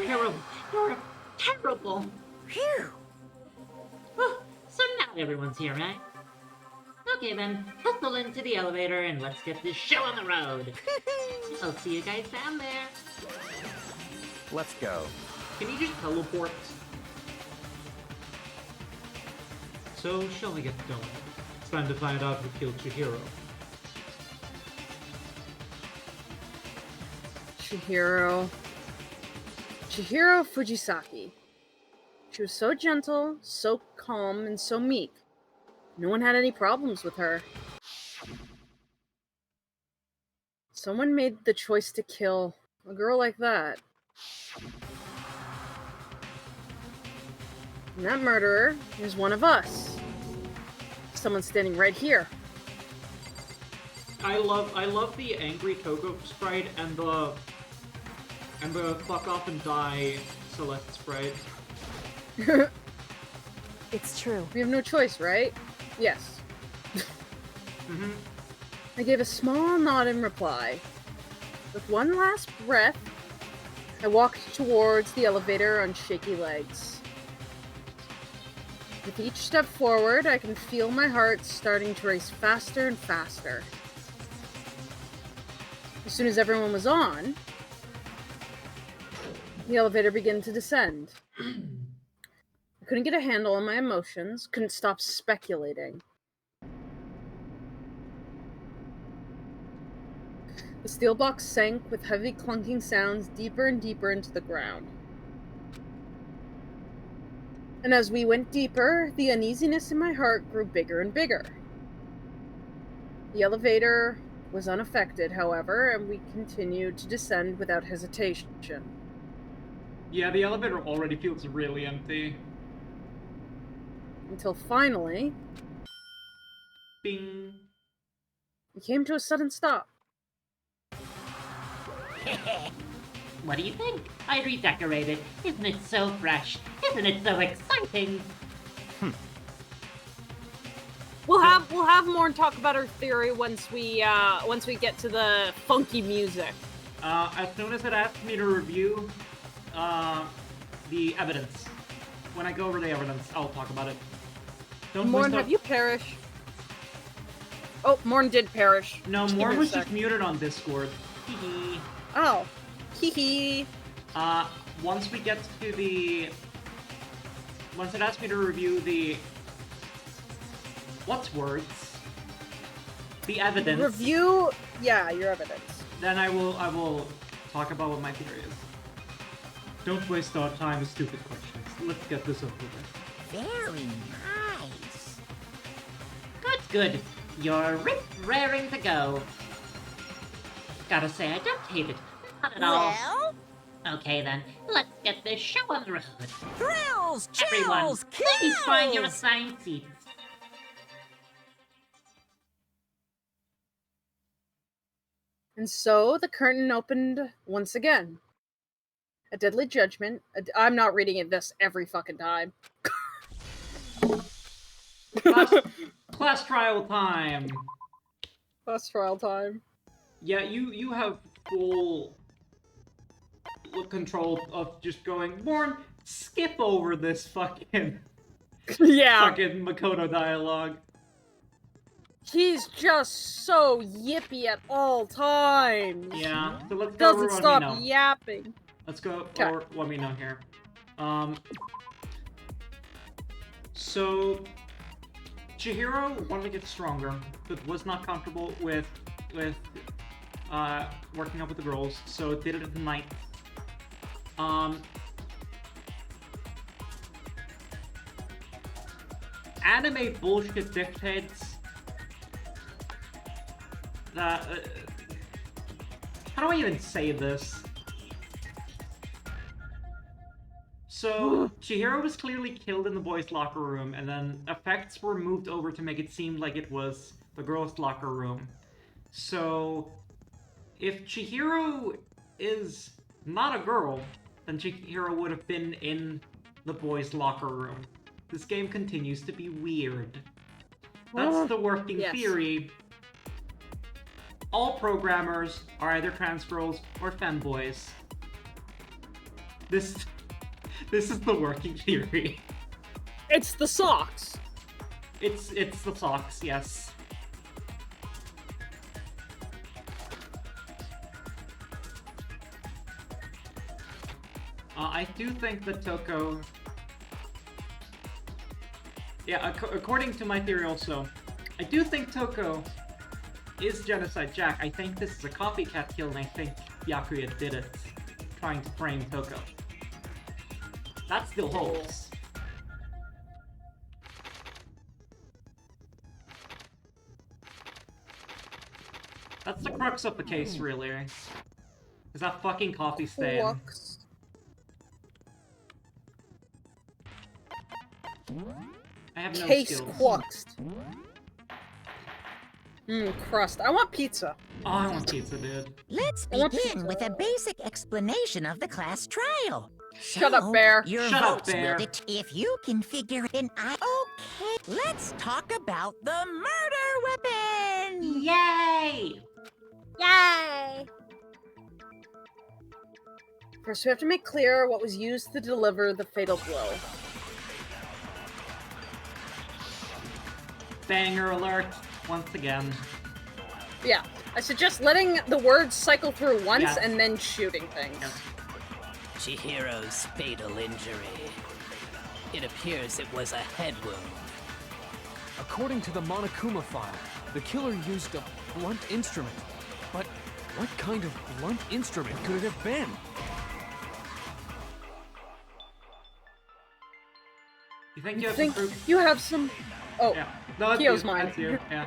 Terrible. You're terrible. Phew. So now everyone's here, right? Okay then, hustle into the elevator and let's get this show on the road. I'll see you guys down there. Let's go. Can you just teleport? So, shall we get going? It's time to find out who killed Chihiro. Chihiro Fujisaki. She was so gentle, so calm, and so meek. No one had any problems with her. Someone made the choice to kill a girl like that. And that murderer is one of us. Someone standing right here. I love the angry Coco sprite and the fuck off and die select sprite. It's true. We have no choice, right? Yes. Mm-hmm. I gave a small nod in reply. With one last breath, I walked towards the elevator on shaky legs. With each step forward, I can feel my heart starting to race faster and faster. As soon as everyone was on, the elevator began to descend. I couldn't get a handle on my emotions, couldn't stop speculating. The steel box sank with heavy clunking sounds deeper and deeper into the ground. And as we went deeper, the uneasiness in my heart grew bigger and bigger. The elevator was unaffected, however, and we continued to descend without hesitation. Yeah, the elevator already feels really empty. Until finally, Bing. we came to a sudden stop. What do you think? I redecorated. Isn't it so fresh? Isn't it so exciting? We'll have more and talk about our theory once we get to the funky music. As soon as it asks me to review the evidence, when I go over the evidence, I'll talk about it. Don't Morn, waste have you perished? Oh, Morn did perish. No, Just give Morn me a was sec. just muted on Discord. Hee Oh, hee hee. once we get to the... Once it asks me to review the... What's words? The evidence. Review, yeah, your evidence. Then I will talk about what my theory is. Don't waste our time with stupid questions. Let's get this over with. Very nice. Good, good. You're raring to go. Gotta say, I don't hate it. Not at all. Well, Okay then, let's get this show on the road. thrills, Everyone, chills, please find your kills. assigned seats. And so the curtain opened once again. A deadly judgment. I'm not reading it this every fucking time. Class trial time! Last trial time. Yeah, you have full control of just going, Morn, skip over this fucking Yeah. Makoto dialogue. He's just so yippy at all times. Yeah, so let's go over Doesn't what stop we know. yapping. Let's go Okay. over what we know here. So Chihiro wanted to get stronger, but was not comfortable with working up with the girls, so did it at night. Anime bullshit dictates that. How do I even say this? So, Chihiro was clearly killed in the boys' locker room, and then effects were moved over to make it seem like it was the girls' locker room. So, if Chihiro is not a girl, then Chihiro would have been in the boys' locker room. This game continues to be weird. That's the working Yes. theory. all programmers are either trans girls or femboys. This is the working theory. It's the socks. It's the socks, yes. I do think that Toko... Yeah, according to my theory also, I do think Toko is Genocide Jack. I think this is a copycat kill, and I think Byakuya did it, trying to frame Toko. That still holds. That's the crux of the case, really. Is that fucking coffee stain. Crux. I have no Case skills. quaxed. Crust. I want pizza. Oh, I want pizza, dude. Let's I want begin pizza. with a basic explanation of the class trial. Shut up, Bear. Your Shut up, votes Bear. will if you can figure it out. Okay, let's talk about the murder weapon. Yay! Yay! First, we have to make clear what was used to deliver the fatal blow. Banger alert, once again. Yeah, I suggest letting the words cycle through once Yes. and then shooting things. Yes. Chihiro's fatal injury. It appears it was a head wound. According to the Monokuma file, the killer used a blunt instrument. But what kind of blunt instrument could it have been? You think you You have think some proof? you have some... Oh, Yeah. No, that's Kyo's you. mine. That's you. Yeah.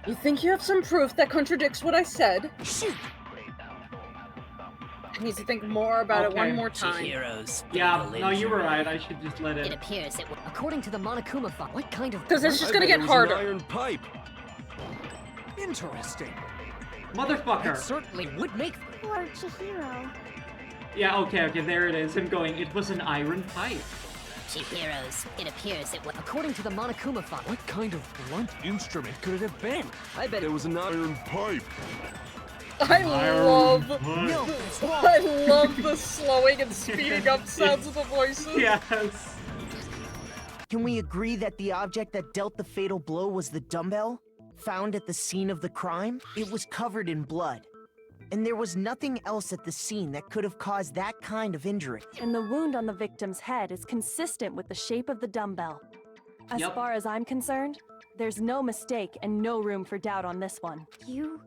you think you have some proof that contradicts what I said? Shoot. I need to think more about it Okay. one more time. Chihiro's Yeah, fatal no, you were injury. right. I should just let It it. appears it. According to the Monokuma file, what kind of? Because it's just I gonna bet get it was an harder. iron pipe. Interesting. Motherfucker! It certainly would make. Or Chihiro. Yeah, okay, there it is. Him going, it was an iron pipe. Chihiro's. It appears it was. According to the Monokuma file, What kind of blunt instrument could it have been? I bet It was an iron pipe. I love... No, it's wrong. I love the slowing and speeding up sounds of the voices. Yes. Can we agree that the object that dealt the fatal blow was the dumbbell? Found at the scene of the crime? It was covered in blood. And there was nothing else at the scene that could have caused that kind of injury. And the wound on the victim's head is consistent with the shape of the dumbbell. As Yep. far as I'm concerned, there's no mistake and no room for doubt on this one. You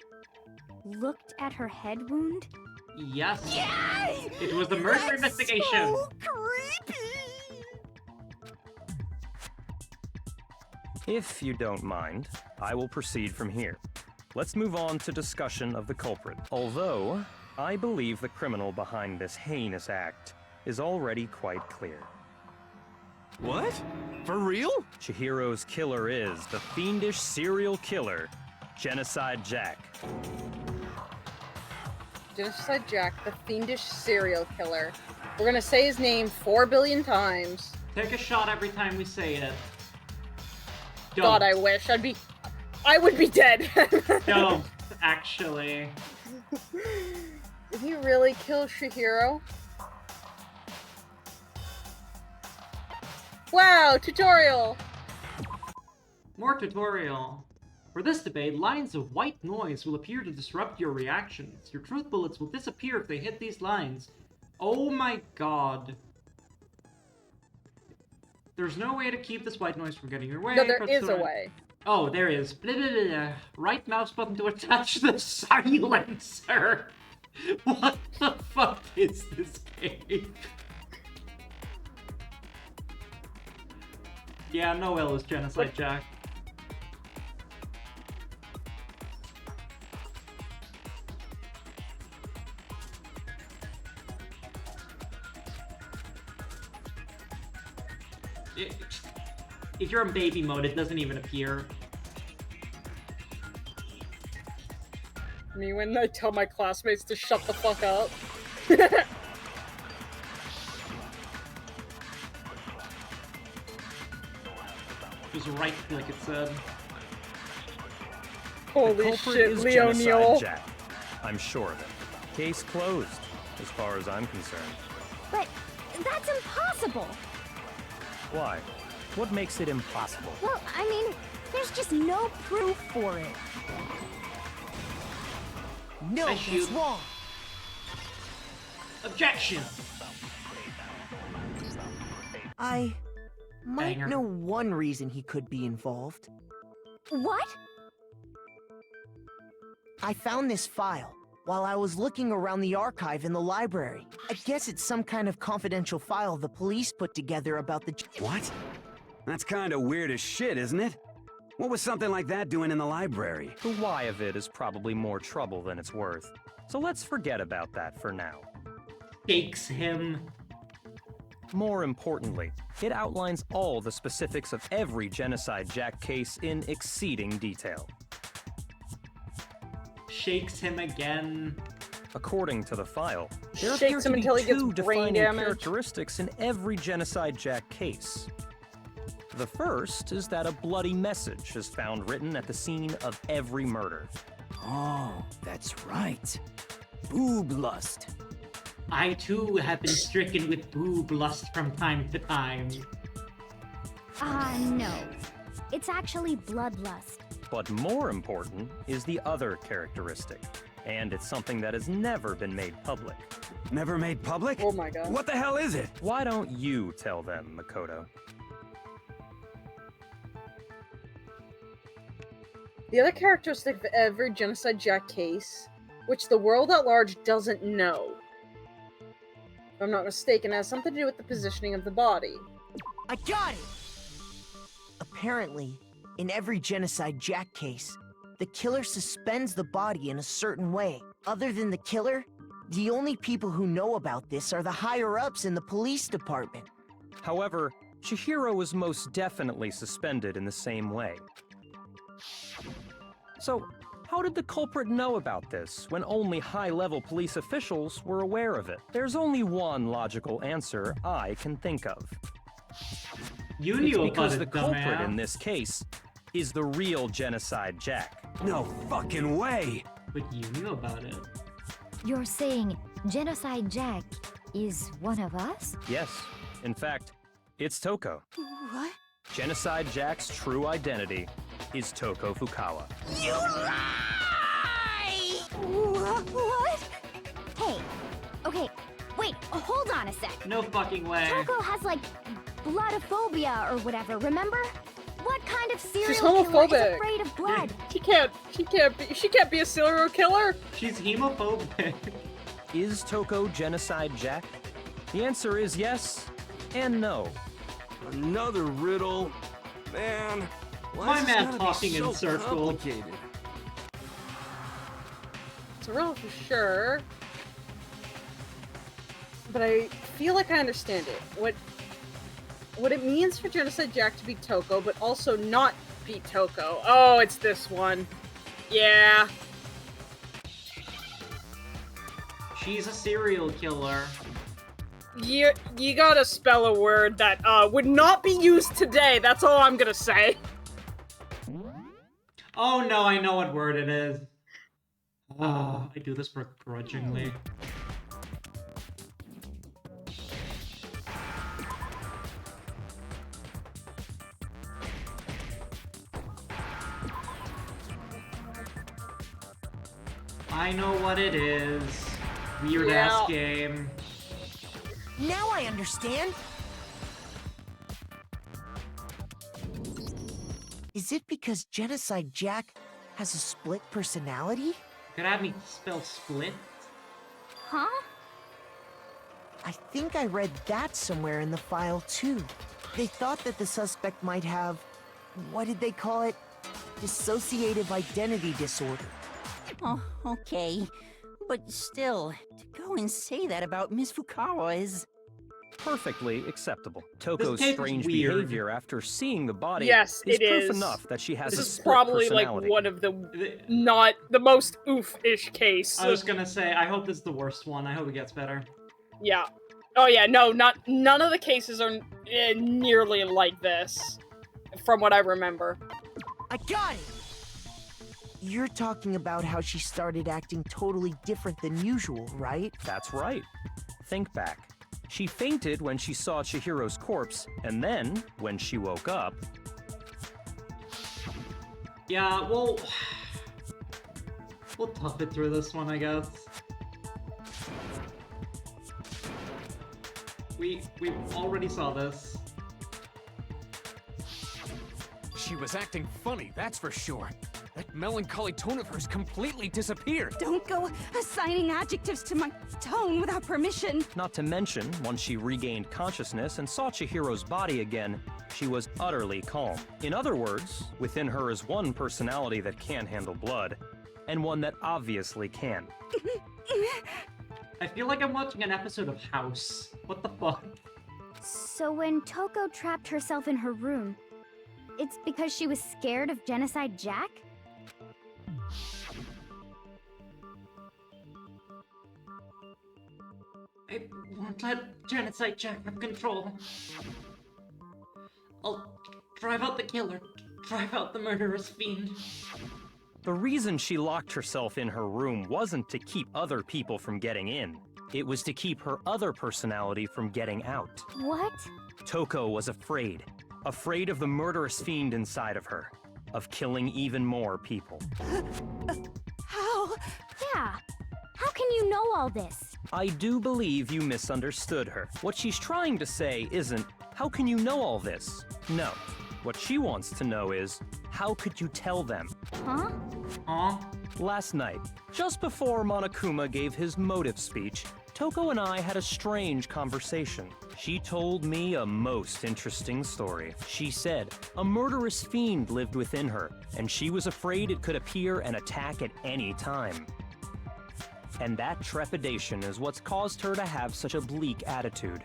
looked at her head wound? Yes. It was a murder investigation. If you don't mind, I will proceed from here. Let's move on to discussion of the culprit. Although, I believe the criminal behind this heinous act is already quite clear. What? For real? Chihiro's killer is the fiendish serial killer, Genocide Jack. Genocide Jack, the fiendish serial killer. We're gonna say his name 4 billion times. Take a shot every time we say it. Don't. God, I wish. I would be dead. Don't, actually. Did he really kill Chihiro? Wow, tutorial! More tutorial. For this debate, lines of white noise will appear to disrupt your reactions. Your truth bullets will disappear if they hit these lines. Oh my god. There's no way to keep this white noise from getting your way. No, there press is the a way. Oh, there is. Blah, blah, blah, blah. Right mouse button to attach the silencer. What the fuck is this game? Yeah, Noel is Genocide Jack. If you're in baby mode, it doesn't even appear. Me when I tell my classmates to shut the fuck up. Just right like it said. Holy the culprit shit, is Leo Genocide Neal. Jack. I'm sure of it. Case closed, as far as I'm concerned. But that's impossible. Why? What makes it impossible? Well, I mean, there's just no proof for it. No, I that's shoot. wrong. Objection! I might Banger. know one reason he could be involved. What? I found this file while I was looking around the archive in the library. I guess it's some kind of confidential file the police put together about the... What? That's kinda weird as shit, isn't it? What was something like that doing in the library? The why of it is probably more trouble than it's worth. So let's forget about that for now. Shakes him. More importantly, it outlines all the specifics of every Genocide Jack case in exceeding detail. Shakes him again. According to the file, there appear Shakes to him be until he gets two brain defining damage. characteristics in every Genocide Jack case. The first is that a bloody message is found written at the scene of every murder. Oh, that's right. Boob lust. I too have been stricken with boob lust from time to time. No. It's actually bloodlust. But more important is the other characteristic, and it's something that has never been made public. Never made public? Oh my god. What the hell is it? Why don't you tell them, Makoto? The other characteristic of every Genocide Jack case, which the world at large doesn't know, if I'm not mistaken, has something to do with the positioning of the body. I got it! Apparently, in every Genocide Jack case, the killer suspends the body in a certain way. Other than the killer, the only people who know about this are the higher-ups in the police department. However, Chihiro was most definitely suspended in the same way. So, how did the culprit know about this when only high-level police officials were aware of it? There's only one logical answer I can think of. You It's knew about because it, the culprit dumbass. in this case is the real Genocide Jack. No fucking way! But you knew about it. You're saying Genocide Jack is one of us? Yes, in fact, it's Toko. What? Genocide Jack's true identity is Toko Fukawa. You lie! What? Hey, okay, wait, hold on a sec. No fucking way. Toko has, like, bloodophobia or whatever, remember? What kind of serial She's killer is homophobic. afraid of blood? She can't be a serial killer. She's hemophobic. Is Toko Genocide Jack? The answer is yes and no. Another riddle? Man, My why's man this gotta talking be in so circle. complicated? It's a riddle for sure. But I feel like I understand it. What it means for Genocide Jack to be Toko, but also not be Toko. Oh, it's this one. Yeah. She's a serial killer. You gotta spell a word that would not be used today. That's all I'm gonna say. Oh no, I know what word it is. Oh, I do this begrudgingly. I know what it is. Weird ass game. Now I understand! Is it because Genocide Jack has a split personality? Could have me spell split? Huh? I think I read that somewhere in the file, too. They thought that the suspect might have... what did they call it? Dissociative identity disorder. Oh, okay. But still, to go and say that about Miss Fukawa is... Perfectly acceptable. Toko's case is strange weird. behavior after seeing the body Yes, is it proof is. enough that she has This a is split probably like personality. one of the not the most oof-ish case. I was gonna say, I hope this is the worst one. I hope it gets better. Yeah. Oh yeah, no, none of the cases are nearly like this, from what I remember. I got it! You're talking about how she started acting totally different than usual, right? That's right. Think back. She fainted when she saw Chihiro's corpse, and then, when she woke up... Yeah, well... We'll tough it through this one, I guess. We already saw this. She was acting funny, that's for sure. That melancholy tone of hers completely disappeared. Don't go assigning adjectives to my tone without permission. Not to mention, once she regained consciousness and saw Chihiro's body again, she was utterly calm. In other words, within her is one personality that can handle blood, and one that obviously can. I feel like I'm watching an episode of House. What the fuck? So when Toko trapped herself in her room, it's because she was scared of Genocide Jack? I won't let Genocide Jack have control. I'll drive out the killer, drive out the murderous fiend. The reason she locked herself in her room wasn't to keep other people from getting in. It was to keep her other personality from getting out. What? Toko was afraid. Afraid of the murderous fiend inside of her. Of killing even more people. How? Yeah. How can you know all this? I do believe you misunderstood her. What she's trying to say isn't, how can you know all this? No. What she wants to know is, how could you tell them? Huh? Huh? Last night, just before Monokuma gave his motive speech, Toko and I had a strange conversation. She told me a most interesting story. She said a murderous fiend lived within her, and she was afraid it could appear and attack at any time. And that trepidation is what's caused her to have such a bleak attitude.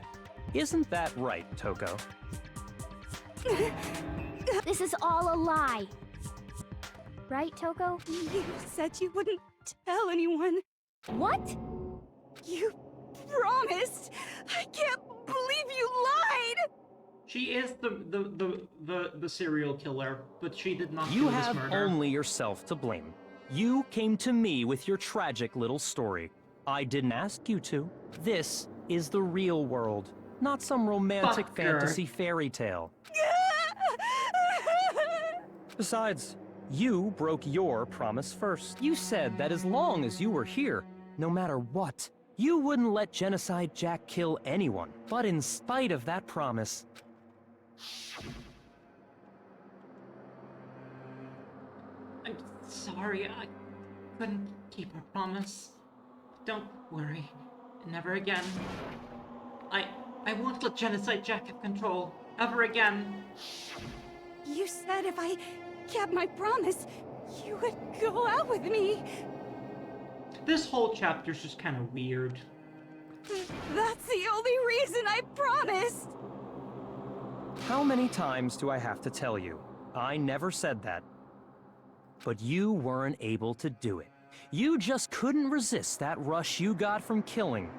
Isn't that right, Toko? This is all a lie. Right, Toko? You said you wouldn't tell anyone. What? You promised! I can't believe you lied! She is the serial killer, but she did not You do this have murder. only yourself to blame. You came to me with your tragic little story. I didn't ask you to. This is the real world, not some romantic Fuck her. fantasy fairy tale. Besides, you broke your promise first. You said that as long as you were here, no matter what, you wouldn't let Genocide Jack kill anyone. But in spite of that promise, I'm sorry, I couldn't keep our promise. Don't worry, never again. I won't let Genocide Jack have control, ever again. You said if I kept my promise, you would go out with me. This whole chapter's just kind of weird. That's the only reason I promised. how many times do I have to tell you? I never said that. But you weren't able to do it. You just couldn't resist that rush you got from killing,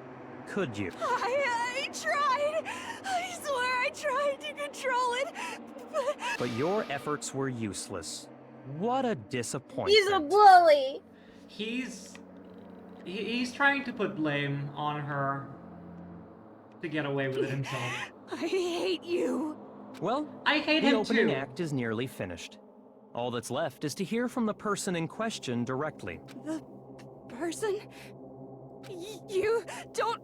could you? I tried! I swear I tried to control it, But your efforts were useless. What a disappointment. He's a bully! He's trying to put blame on her to get away with it himself. I hate you! Well, I hate the him opening too. act is nearly finished. All that's left is to hear from the person in question directly. The person? You don't...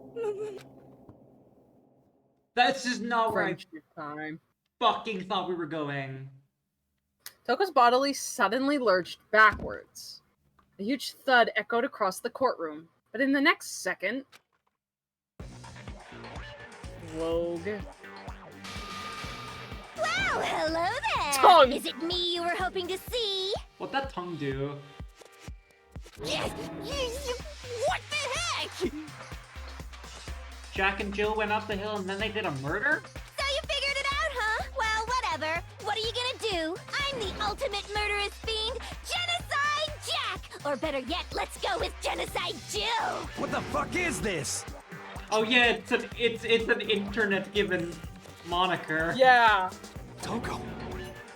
That's just not where I Friendship time. fucking thought we were going. Toko's body suddenly lurched backwards. A huge thud echoed across the courtroom, but in the next second... Rogue. Well, hello there! Tongue. Is it me you were hoping to see? What'd that tongue do? Yes! What the heck? Jack and Jill went up the hill and then they did a murder? So you figured it out, huh? Well, whatever. What are you gonna do? I'm the ultimate murderous fiend, Genocide Jack! Or better yet, let's go with Genocide Jill! What the fuck is this? Oh yeah, it's an internet given moniker. Yeah. Toko,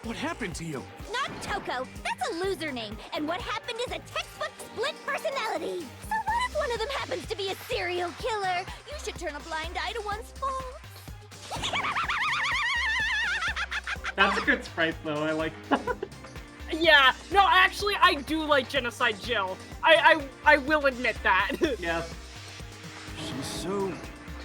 What happened to you? Not Toko. That's a loser name. And what happened is a textbook split personality. So what if one of them happens to be a serial killer? You should turn a blind eye to one's faults. That's a good sprite, though. I like that. Yeah, no, actually, I do like Genocide Jill. I will admit that. Yes. She's so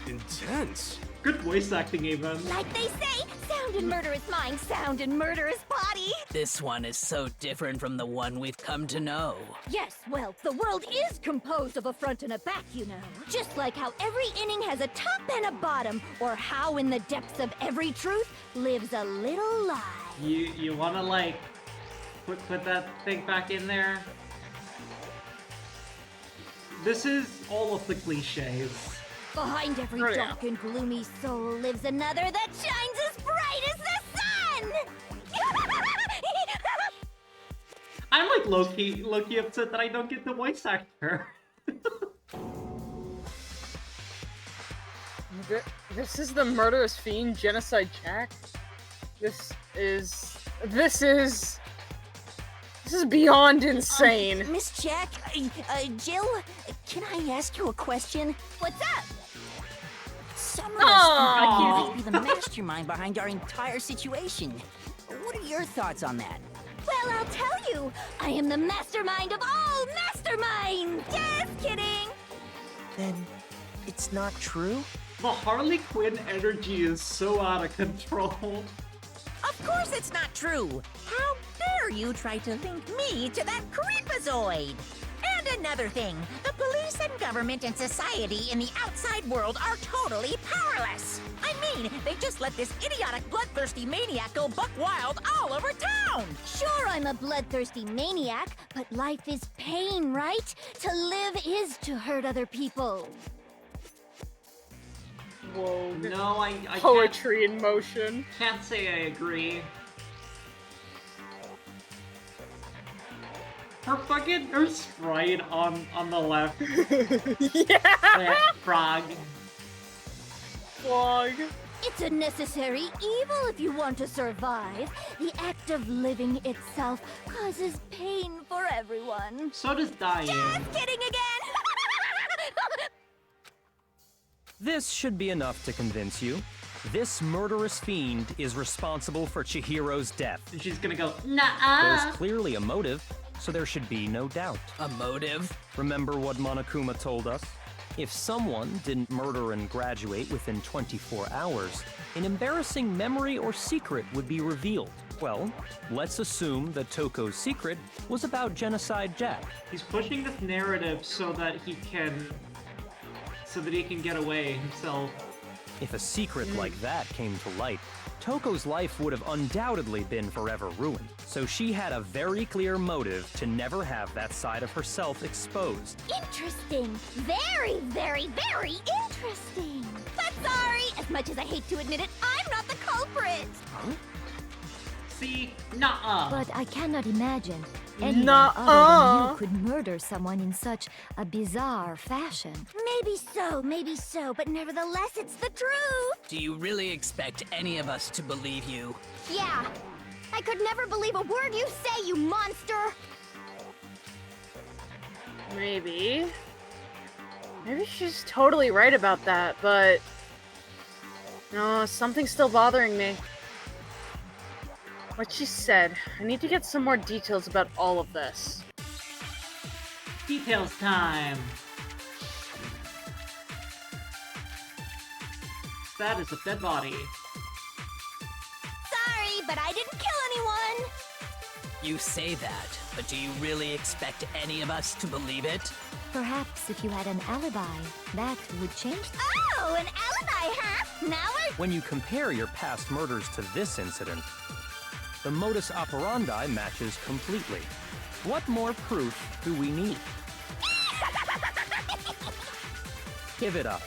intense. Good voice acting, even. Like they say, sound in murderous mind, sound in murderous body. This one is so different from the one we've come to know. Yes, well, the world is composed of a front and a back, you know. Just like how every inning has a top and a bottom, or how in the depths of every truth lives a little lie. You wanna, like, put that thing back in there? This is all of the cliches. Behind every dark and gloomy soul lives another that shines as bright as the sun! I'm like low-key upset that I don't get the voice actor. This is the murderous fiend, Genocide Jack. This is beyond insane. Miss Jack, Jill, can I ask you a question? What's up? Summer appears to be the mastermind behind our entire situation. What are your thoughts on that? Well, I'll tell you. I am the mastermind of all masterminds! Just kidding! Then it's not true? The Harley Quinn energy is so out of control. Of course it's not true. How dare you try to link me to that creepazoid? And another thing, the police and government and society in the outside world are totally powerless. I mean, they just let this idiotic bloodthirsty maniac go buck wild all over town. Sure, I'm a bloodthirsty maniac, but life is pain, right? To live is to hurt other people. Whoa. No, I Poetry in motion. Can't say I agree. Her sprite on the left. Yeah. Frog. Frog. It's a necessary evil if you want to survive. The act of living itself causes pain for everyone. So does dying. Just kidding again! This should be enough to convince you. This murderous fiend is responsible for Chihiro's death. And she's gonna go, nah. There's clearly a motive, so there should be no doubt. A motive? Remember what Monokuma told us? If someone didn't murder and graduate within 24 hours, an embarrassing memory or secret would be revealed. Well, let's assume that Toko's secret was about Genocide Jack. He's pushing this narrative so that he can get away himself. If a secret like that came to light, Toko's life would have undoubtedly been forever ruined. So she had a very clear motive to never have that side of herself exposed. Interesting. Very, very, very interesting. But sorry, as much as I hate to admit it, I'm not the culprit. Huh? See? Nuh-uh. But I cannot imagine anyone Nuh-uh. other than you could murder someone in such a bizarre fashion. Maybe so, but nevertheless, it's the truth. Do you really expect any of us to believe you? Yeah. I could never believe a word you say, you monster. Maybe she's totally right about that, but no, something's still bothering me. What she said. I need to get some more details about all of this. Details time. That is a dead body. Sorry, but I didn't kill anyone. You say that, but do you really expect any of us to believe it? Perhaps if you had an alibi, that would change. Oh, an alibi, huh? Now When you compare your past murders to this incident, the modus operandi matches completely. What more proof do we need? Give it up.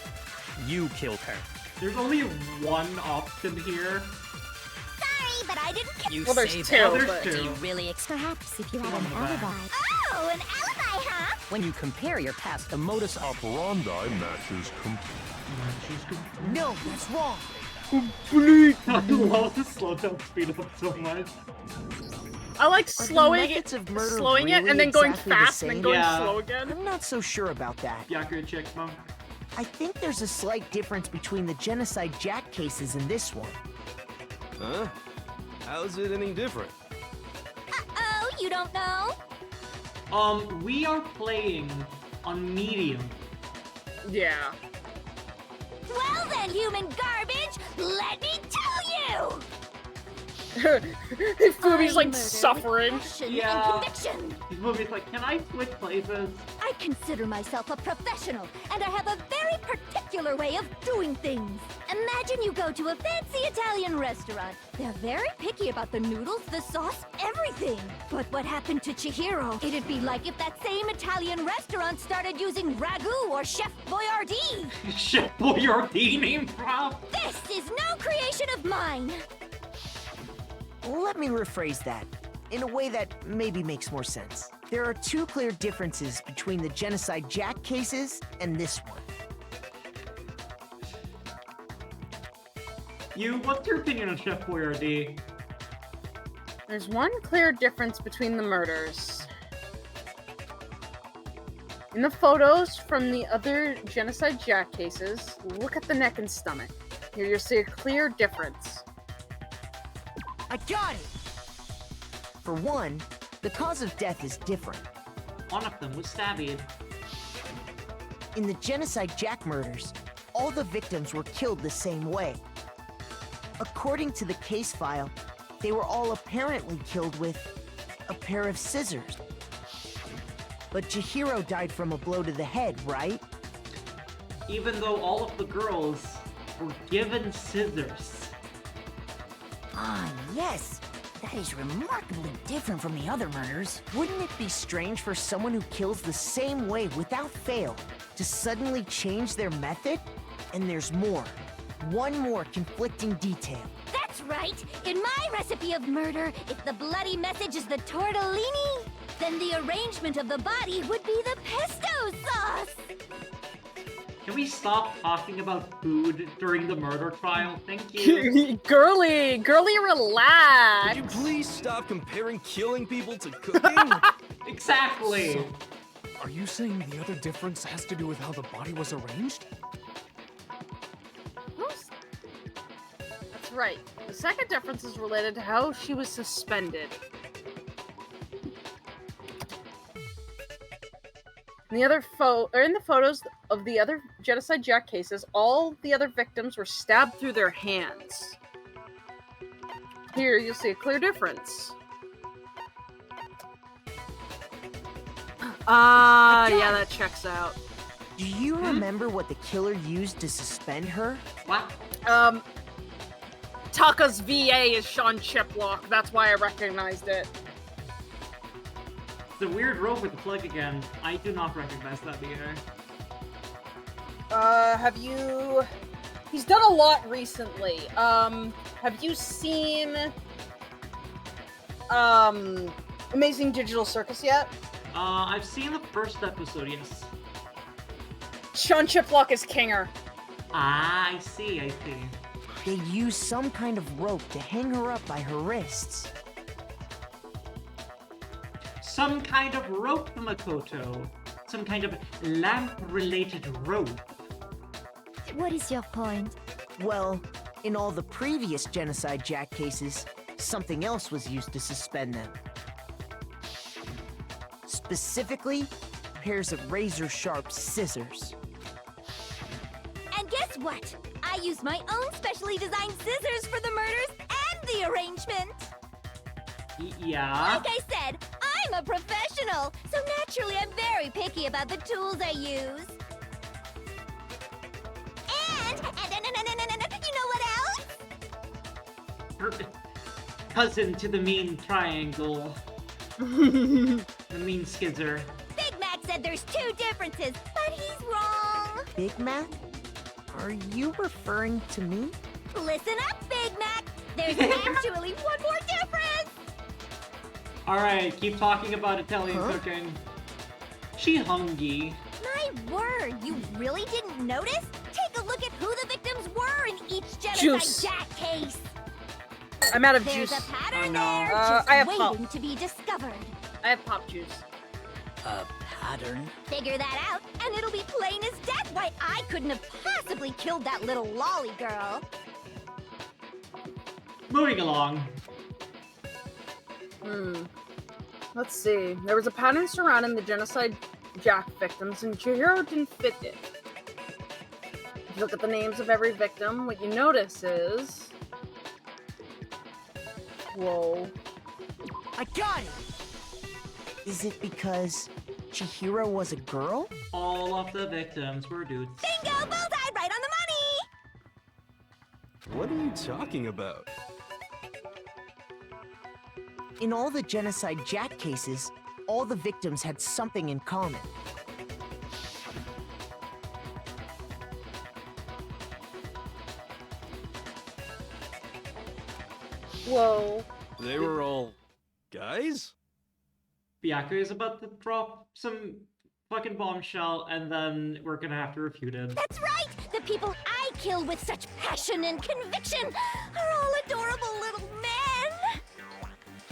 You killed her. There's only one option here. Sorry, but I didn't kill. You Well, there's say two, that, but- but do you really Perhaps if you had an Oh, man. alibi. Oh, an alibi, huh? When you compare your past, the modus operandi matches completely. No, that's wrong. complete. I love the slow down speed up so much. I like Are the slowing methods of murder it really and then going exactly the fast and then going Yeah. slow again. I'm not so sure about that. Yakuza chick monk. I think there's a slight difference between the Genocide Jack cases and this one. Huh? How's it any different? Oh, you don't know? We are playing on medium. Yeah. Well then, human garbage, let me tell you! Fumi's I like murder suffering. with passion Yeah. and conviction. These movies like, can I switch places? I consider myself a professional, and I have a very particular way of doing things. Imagine you go to a fancy Italian restaurant. They're very picky about the noodles, the sauce, everything. But what happened to Chihiro? It'd be like if that same Italian restaurant started using ragu or Chef Boyardee. Chef Boyardee name drop. This is no creation of mine. Let me rephrase that in a way that maybe makes more sense. There are two clear differences between the Genocide Jack cases and this one. What's your opinion on Chef Boyardee? There's one clear difference between the murders. In the photos from the other Genocide Jack cases, look at the neck and stomach. Here you'll see a clear difference. I got it! For one, the cause of death is different. One of them was stabbed. In the Genocide Jack murders, all the victims were killed the same way. According to the case file, they were all apparently killed with a pair of scissors. But Chihiro died from a blow to the head, right? Even though all of the girls were given scissors. Ah, yes. That is remarkably different from the other murders. Wouldn't it be strange for someone who kills the same way without fail to suddenly change their method? And there's more. One more conflicting detail. That's right. In my recipe of murder, if the bloody message is the tortellini, then the arrangement of the body would be the pesto sauce. Can we stop talking about food during the murder trial? Thank you. Girly, relax. Could you please stop comparing killing people to cooking? Exactly. So, are you saying the other difference has to do with how the body was arranged? That's right. The second difference is related to how she was suspended. In the photos of the other Genocide Jack cases, all the other victims were stabbed through their hands. Here, you'll see a clear difference. Yeah, that checks out. Do you remember what the killer used to suspend her? What? Taka's VA is Sean Chiplock. That's why I recognized it. The weird rope with the plug again. I do not recognize that either. Have you... He's done a lot recently. Have you seen... Amazing Digital Circus yet? I've seen the first episode, yes. Sean Chiplock is Kinger. Ah, I see. They used some kind of rope to hang her up by her wrists. Some kind of rope, Makoto. Some kind of lamp-related rope. What is your point? Well, in all the previous Genocide Jack cases, something else was used to suspend them. Specifically, pairs of razor-sharp scissors. And guess what? I used my own specially designed scissors for the murders and the arrangement. Yeah? Like I said, I'm a professional, so naturally I'm very picky about the tools I use. And you know what else? Cousin to the mean triangle. The mean skizzer. Big Mac said there's two differences, but he's wrong. Big Mac? Are you referring to me? Listen up, Big Mac. There's actually one more difference. Alright, keep talking about Italian cooking. She hungry. My word, you really didn't notice? Take a look look at who the victims were in each genocide Juice. Jack case. I'm out of There's juice. a pattern Oh, no. there, just I have waiting pop. to be discovered. I have pop juice. A pattern? Figure that out, and it'll be plain as death why I couldn't have possibly killed that little lolly girl. Moving along. Let's see. There was a pattern surrounding the genocide Jack victims, and Chihiro didn't fit it. If you look at the names of every victim, what you notice is... Whoa. I got it! Is it because Chihiro was a girl? All of the victims were dudes. Bingo! Bullseye! Right on the money! What are you talking about? In all the genocide Jack cases, all the victims had something in common. Whoa. They were all guys? Byaku is about to drop some fucking bombshell, and then we're gonna have to refute it. That's right! The people I kill with such passion and conviction are all adorable little men!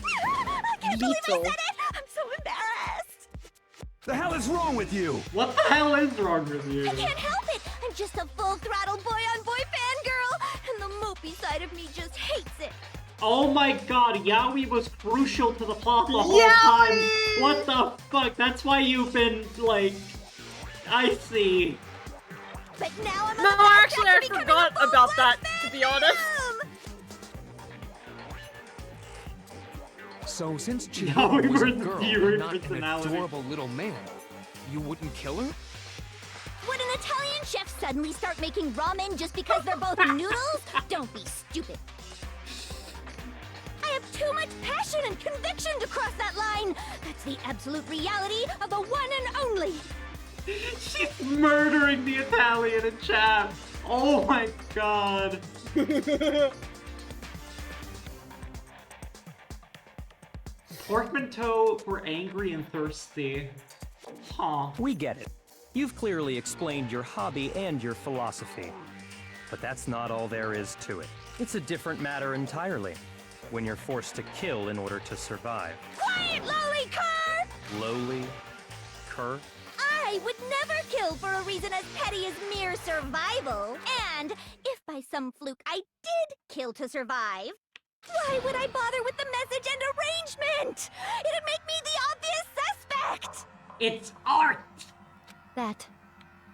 I can't believe I said it! I'm so embarrassed! The hell is wrong with you? What the hell is wrong with you? I can't help it! I'm just a full-throttle boy-on-boy fangirl, and the mopey side of me just hates it. Oh my god, Yaoi was crucial to the plot the whole time. What the fuck? That's why you've been, like... I see. But now I'm No, actually, I forgot about that, to be honest. So since Yeah, Chihiro we was were a the girl, viewer and not an personality. adorable little man, you wouldn't kill her? Would an Italian chef suddenly start making ramen just because they're both noodles? Don't be stupid. I have too much passion and conviction to cross that line. That's the absolute reality of the one and only. She's murdering the Italian in chat. Oh my god. Portmanteau for angry and thirsty. Huh. We get it. You've clearly explained your hobby and your philosophy. But that's not all there is to it. It's a different matter entirely. When you're forced to kill in order to survive. Quiet, lowly cur! Lowly? Cur? I would never kill for a reason as petty as mere survival. And if by some fluke I did kill to survive, why would I bother with the message and arrangement? It'd make me the obvious suspect! It's art! That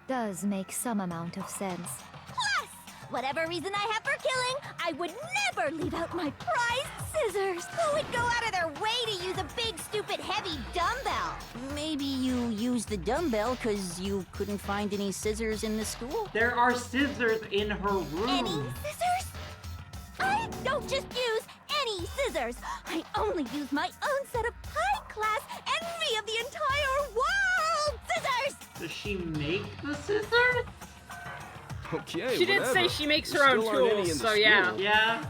does make some amount of sense. Plus, whatever reason I have for killing, I would never leave out my prized scissors. Who would go out of their way to use a big, stupid, heavy dumbbell? Maybe you used the dumbbell because you couldn't find any scissors in the school? There are scissors in her room. Any scissors? I don't just use any scissors. I only use my own set of high-class envy of the entire world scissors! Does she make the scissors? Okay, She did whatever. say she makes her There own still aren't any tools, in the so yeah. school. Yeah.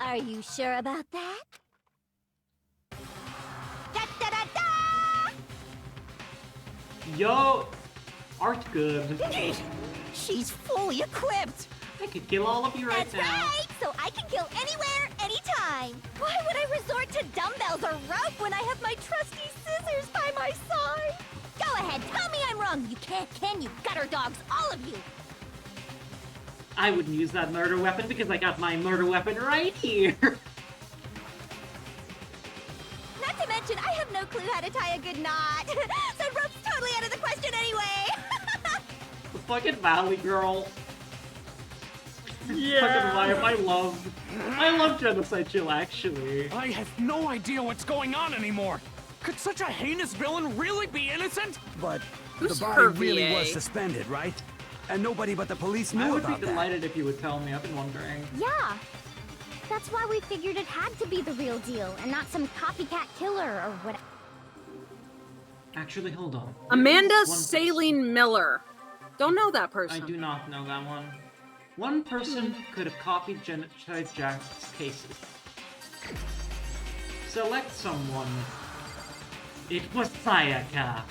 Are you sure about that? Yo, art good. She's fully equipped! I could kill all of you right That's now. right! So I can kill anywhere, anytime! Why would I resort to dumbbells or rope when I have my trusty scissors by my side? Go ahead, tell me I'm wrong! You can't, can you, gutter dogs, all of you! I wouldn't use that murder weapon because I got my murder weapon right here. Not to mention, I have no clue how to tie a good knot! So rope's totally out of the question anyway! The fucking Valley Girl. Yeah. Fucking life. I love Genocide Chill, actually. I have no idea what's going on anymore. Could such a heinous villain really be innocent? But Who's the her body really VA? was suspended, right? And nobody but the police I knew would be about that. delighted if you would tell me. I've been wondering. Yeah. That's why we figured it had to be the real deal, and not some copycat killer or whatever. Actually, hold on. Amanda One Saline Miller. Don't know that person. I do not know that one. One person could have copied Genocide Jack's cases. Select someone. It was Sayaka.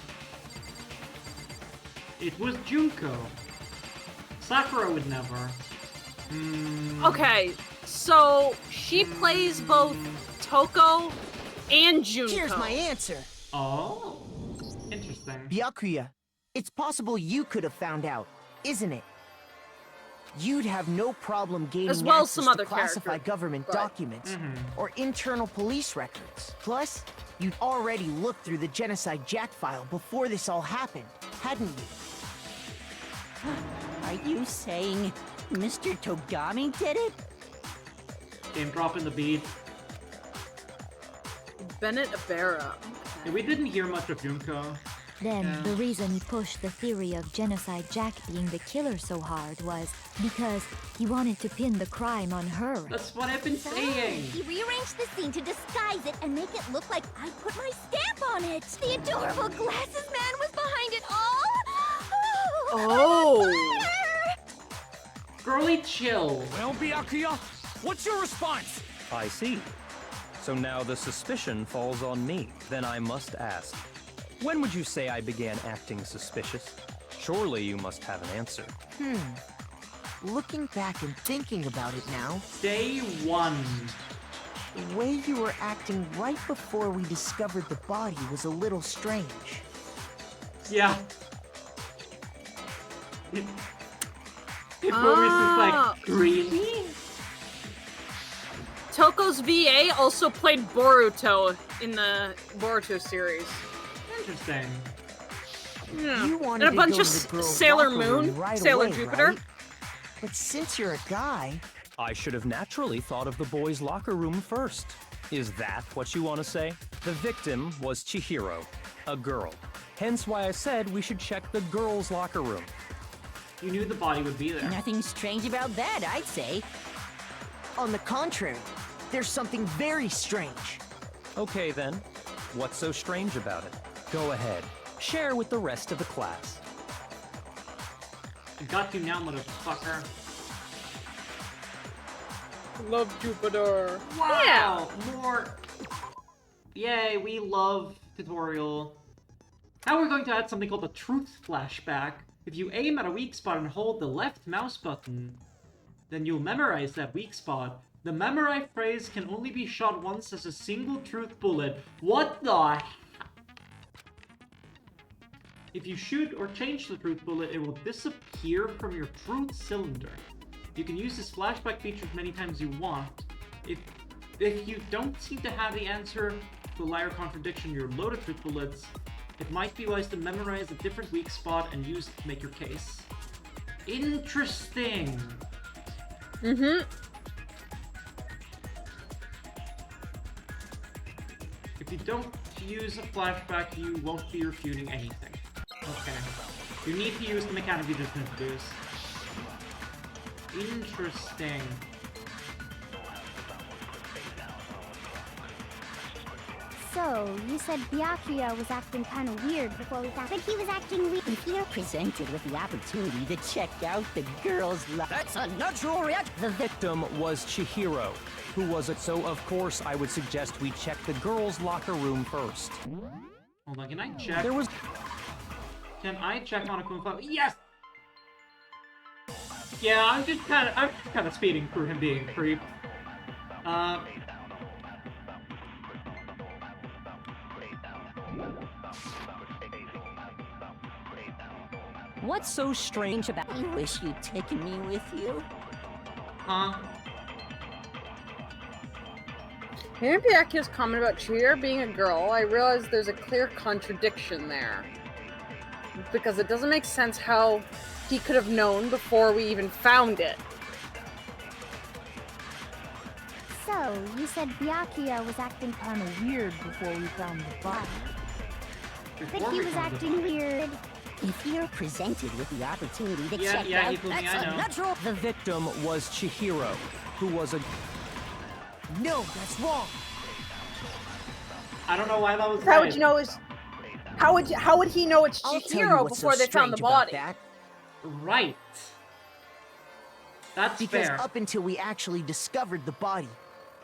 It was Junko. Sakura would never. Okay, so she plays both Toko and Junko. Here's my answer. Oh, interesting. Byakuya, it's possible you could have found out, isn't it? You'd have no problem gaining as well as access some to other classified government documents or internal police records. Plus, you'd already looked through the Genocide Jack file before this all happened, hadn't you? Are you saying Mr. Togami did it? Game dropping the beat. Bennett Abera. Yeah, we didn't hear much of Junko. Then, the reason he pushed the theory of Genocide Jack being the killer so hard was because he wanted to pin the crime on her. That's what I've been saying. He rearranged the scene to disguise it and make it look like I put my stamp on it. The adorable glasses man was behind it all. Oh. Girly, chill. Well, Byakuya, what's your response? I see. So now the suspicion falls on me. Then I must ask, when would you say I began acting suspicious? Surely you must have an answer. Looking back and thinking about it now... Day one. The way you were acting right before we discovered the body was a little strange. Yeah. It was just like, really? Toko's VA also played Boruto in the Boruto series. Interesting. Yeah. You wanted And a bunch to of go to the girls' Sailor locker room Moon, right Sailor away, Jupiter. right? But since you're a guy... I should have naturally thought of the boys' locker room first. Is that what you want to say? The victim was Chihiro, a girl. Hence why I said we should check the girls' locker room. You knew the body would be there. Nothing strange about that, I'd say. On the contrary, there's something very strange. Okay then, what's so strange about it? Go ahead, share with the rest of the class. I got you now, motherfucker. Love Jupiter. Wow! More. Yay, we love tutorial. Now we're going to add something called the truth flashback. If you aim at a weak spot and hold the left mouse button, then you'll memorize that weak spot. The memorized phrase can only be shot once as a single truth bullet. What the If you shoot or change the truth bullet, it will disappear from your truth cylinder. You can use this flashback feature as many times as you want. If you don't seem to have the answer to the liar contradiction in your loaded truth bullets, it might be wise to memorize a different weak spot and use it to make your case. Interesting. If you don't use a flashback, you won't be refuting anything. Okay. You need to use the mechanic you just introduced. Interesting. So, you said Byakuya was acting kind of weird before we found... But he was acting weird. If you're presented with the opportunity to check out the girls' that's a natural reaction. The victim was Chihiro, who was it. So of course I would suggest we check the girls' locker room first. Hold on, can I check? There was... Can I check on a Kumfa? Yes! Yeah, I'm just kind of speeding through him being a creep. What's so strange about... I wish you'd taken me with you. Huh? Hearing Byakuya's comment about Chihiro being a girl, I realized there's a clear contradiction there. Because it doesn't make sense how he could have known before we even found it. So, you said Byakuya was acting kind of weird before we found the body. But he was acting weird. If you're presented with the opportunity to check yeah, out, that's a natural... The victim was Chihiro, who was a... No, that's wrong. I don't know why that was How would you know is... How would he know it's Chihiro before they found the body? Right. That's because fair. Up until we actually discovered the body,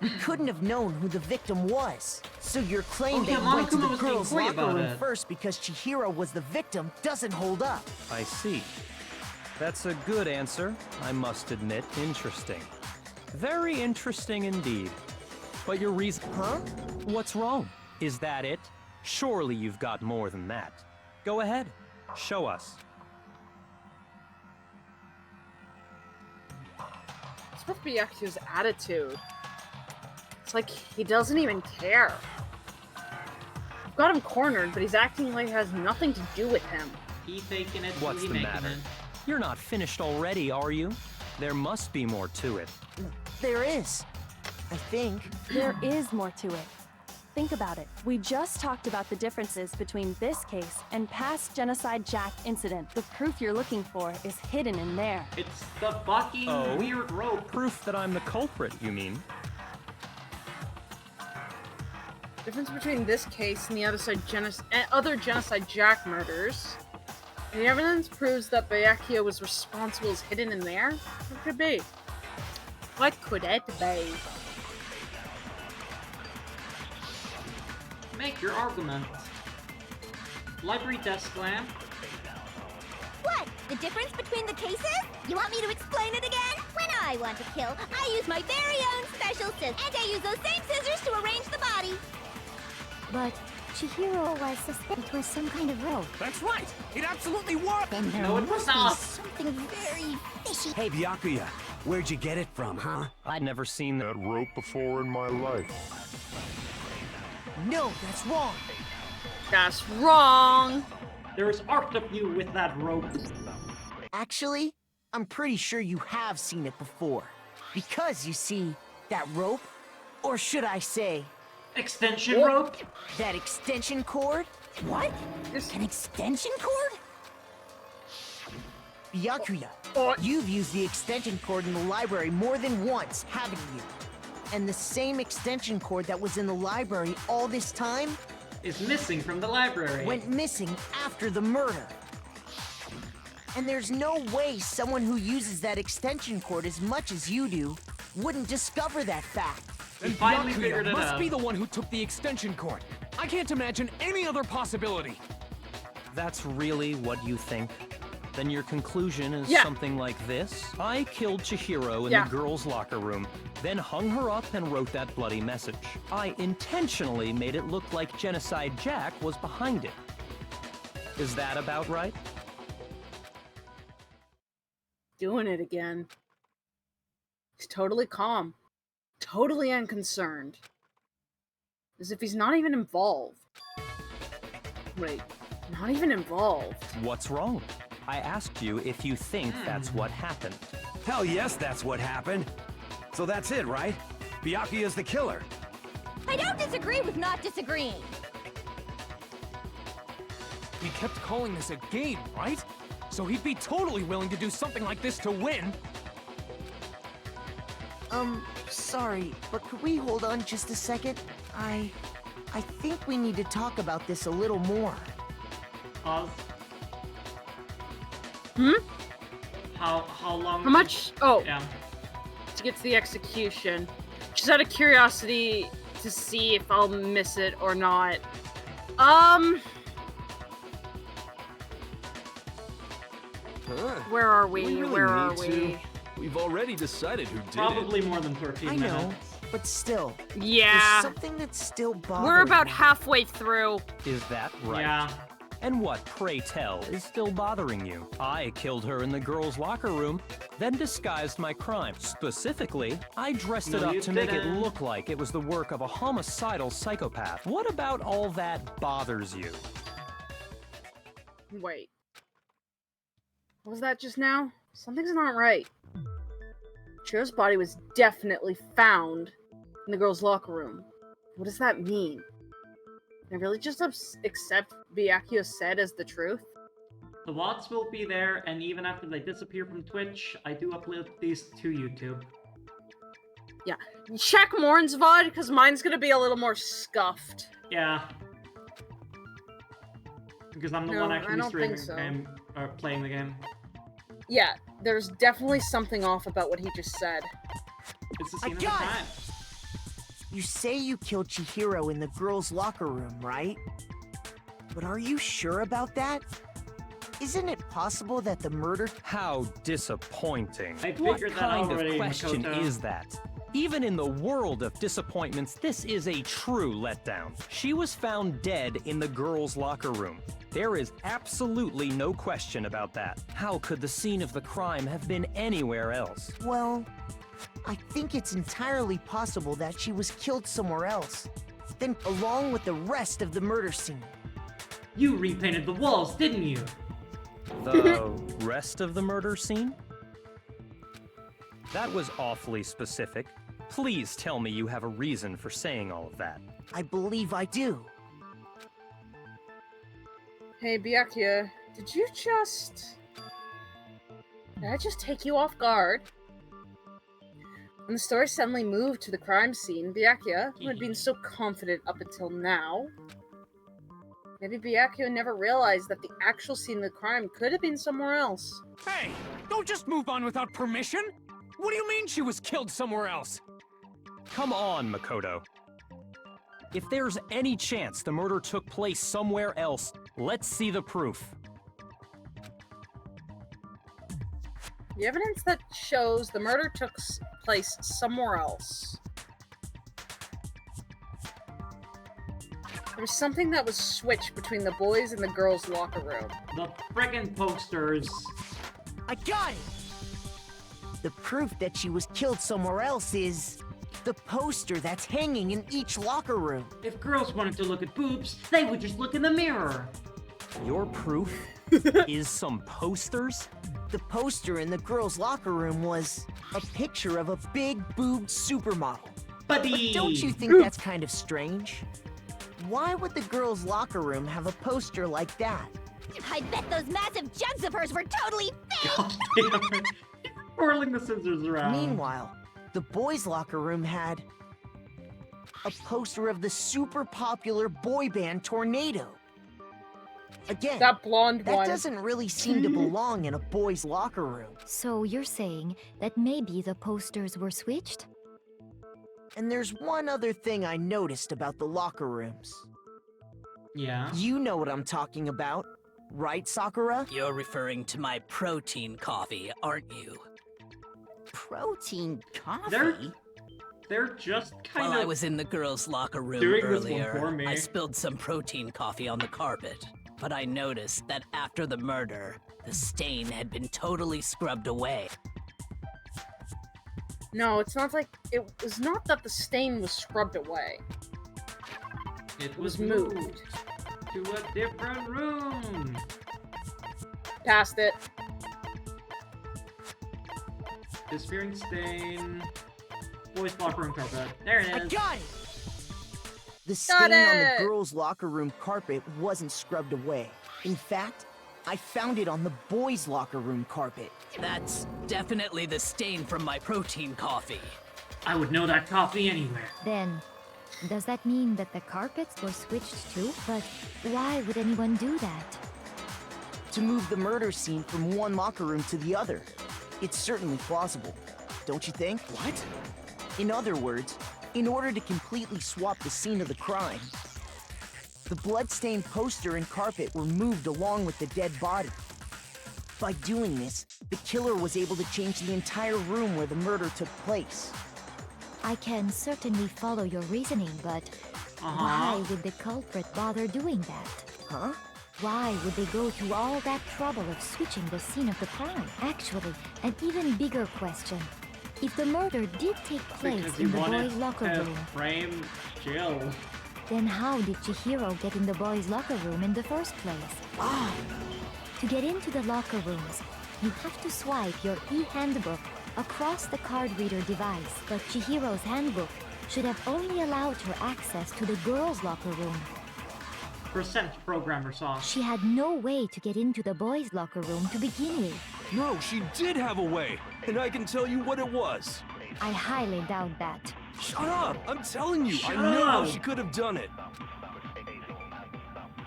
we couldn't have known who the victim was. So your claim that he went to the girls' locker room first because Chihiro was the victim doesn't hold up. I see. That's a good answer, I must admit. Interesting. Very interesting indeed. But your reason... Huh? What's wrong? Is that it? Surely you've got more than that. Go ahead. Show us. It's with Byakuya's attitude. It's like he doesn't even care. I've got him cornered, but he's acting like it has nothing to do with him. He faking it, What's the matter? You're not finished already, are you? There must be more to it. There is. I think. There is more to it. Think about it. We just talked about the differences between this case and past Genocide Jack incident. The proof you're looking for is hidden in there. It's the fucking weird rope. Proof that I'm the culprit, you mean? The difference between this case and the other Genocide Jack murders. The evidence proves that Byakuya was responsible is hidden in there? What could it be? What could it be? Make your argument. Library desk lamp. What? The difference between the cases? You want me to explain it again? When I want to kill, I use my very own special scissors. And I use those same scissors to arrange the body. But Chihiro was suspected it was some kind of rope. That's right! It absolutely worked! Then there No, it must was be not. something very fishy. Hey, Byakuya, where'd you get it from, huh? I'd never seen that rope before in my life. No, that's wrong. That's wrong. There is art of you with that rope. Actually, I'm pretty sure you have seen it before. Because, you see, that rope, or should I say... Extension rope? That extension cord? What? An extension cord? Byakuya, you've used the extension cord in the library more than once, haven't you? And the same extension cord that was in the library all this time is missing from the library. Went missing after the murder. And there's no way someone who uses that extension cord as much as you do wouldn't discover that fact. And finally figured it must out. be the one who took the extension cord. I can't imagine any other possibility. That's really what you think? Then your conclusion is something like this? I killed Chihiro in the girls' locker room, then hung her up and wrote that bloody message. I intentionally made it look like Genocide Jack was behind it. Is that about right? Doing it again. He's totally calm. Totally unconcerned. As if he's not even involved. Wait, not even involved? What's wrong? I asked you if you think that's what happened. Hell yes, that's what happened. So that's it, right? Byakuya's the killer. I don't disagree with not disagreeing. He kept calling this a game, right? So he'd be totally willing to do something like this to win. Sorry, but could we hold on just a second? I think we need to talk about this a little more. Oz? How long? How much? Oh, yeah. To get to the execution. Just out of curiosity to see if I'll miss it or not. Where are we? Do really Where are need we? to? We've already decided who did Probably it. more than 13 I minutes. know, but still. Yeah. There's something that's still bothering We're about me. halfway through. Is that right? Yeah. And what, pray tell, is still bothering you? I killed her in the girls' locker room, then disguised my crime. Specifically, I dressed it No, up you to make it didn't. look like it was the work of a homicidal psychopath. What about all that bothers you? Wait. What was that just now? Something's not right. Chihiro's body was definitely found in the girls' locker room. What does that mean? Can I really just accept Byakuya said as the truth? The VODs will be there, and even after they disappear from Twitch, I do upload these to YouTube. Yeah. Check Morn's VOD, because mine's gonna be a little more scuffed. Yeah. Because I'm the No, one I actually don't streaming think so. the game, or playing the game. Yeah, there's definitely something off about what he just said. It's the I scene of the got it! crime. You say you killed Chihiro in the girls' locker room, right? But are you sure about that? Isn't it possible that the murder... How disappointing. I What figured that kind already, of question Makoto. is that? Even in the world of disappointments, this is a true letdown. She was found dead in the girls' locker room. There is absolutely no question about that. How could the scene of the crime have been anywhere else? Well, I think it's entirely possible that she was killed somewhere else. Then along with the rest of the murder scene. You repainted the walls, didn't you? The rest of the murder scene? That was awfully specific. Please tell me you have a reason for saying all of that. I believe I do. Hey, Byakuya, did you just... Did I just take you off guard? When the story suddenly moved to the crime scene, Byakuya, who had been so confident up until now... Maybe Byakuya never realized that the actual scene of the crime could have been somewhere else. Hey, don't just move on without permission! What do you mean she was killed somewhere else? Come on, Makoto. If there's any chance the murder took place somewhere else, let's see the proof. The evidence that shows the murder took place somewhere else. There was something that was switched between the boys and the girls' locker room. The friggin' posters. I got it! The proof that she was killed somewhere else is... the poster that's hanging in each locker room. If girls wanted to look at boobs, they would just look in the mirror. Your proof is some posters? The poster in the girls' locker room was a picture of a big boobed supermodel. Buddy! But don't you think that's kind of strange? Why would the girls' locker room have a poster like that? I bet those massive jugs of hers were totally fake! God damn it. Whirling the scissors around. Meanwhile, the boys' locker room had a poster of the super popular boy band Tornado. Again, that blonde that one. doesn't really seem to belong in a boys' locker room. So you're saying that maybe the posters were switched? And there's one other thing I noticed about the locker rooms. Yeah? You know what I'm talking about, right, Sakura? You're referring to my protein coffee, aren't you? Protein coffee? They're just kind While of... I was in the girls' locker room doing this one earlier, for me. I spilled some protein coffee on the carpet. But I noticed that after the murder, the stain had been totally scrubbed away. No, it's not like... It was not that the stain was scrubbed away. It was moved to a different room. Past it. Disappearing stain. Boys' locker room carpet. There it is. I got it! The Got stain on the it! girls' locker room carpet wasn't scrubbed away. In fact, I found it on the boys' locker room carpet. That's definitely the stain from my protein coffee. I would know that coffee anywhere. Then, does that mean that the carpets were switched too? But why would anyone do that? To move the murder scene from one locker room to the other. It's certainly plausible, don't you think? What? In other words, in order to completely swap the scene of the crime, the bloodstained poster and carpet were moved along with the dead body. By doing this, the killer was able to change the entire room where the murder took place. I can certainly follow your reasoning, but why would the culprit bother doing that? Huh? Why would they go to all that trouble of switching the scene of the crime? Actually, an even bigger question. If the murder did take place Because in you the wanted boys' locker to room, frame Jill. then how did Chihiro get in the boys' locker room in the first place? To get into the locker rooms, you have to swipe your e-handbook across the card reader device, but Chihiro's handbook should have only allowed her access to the girls' locker room. Percent programmer sauce. She had no way to get into the boys' locker room to begin with. No, she did have a way, and I can tell you what it was. I highly doubt that. Shut up! I'm telling you, Shut I know up. she could have done it.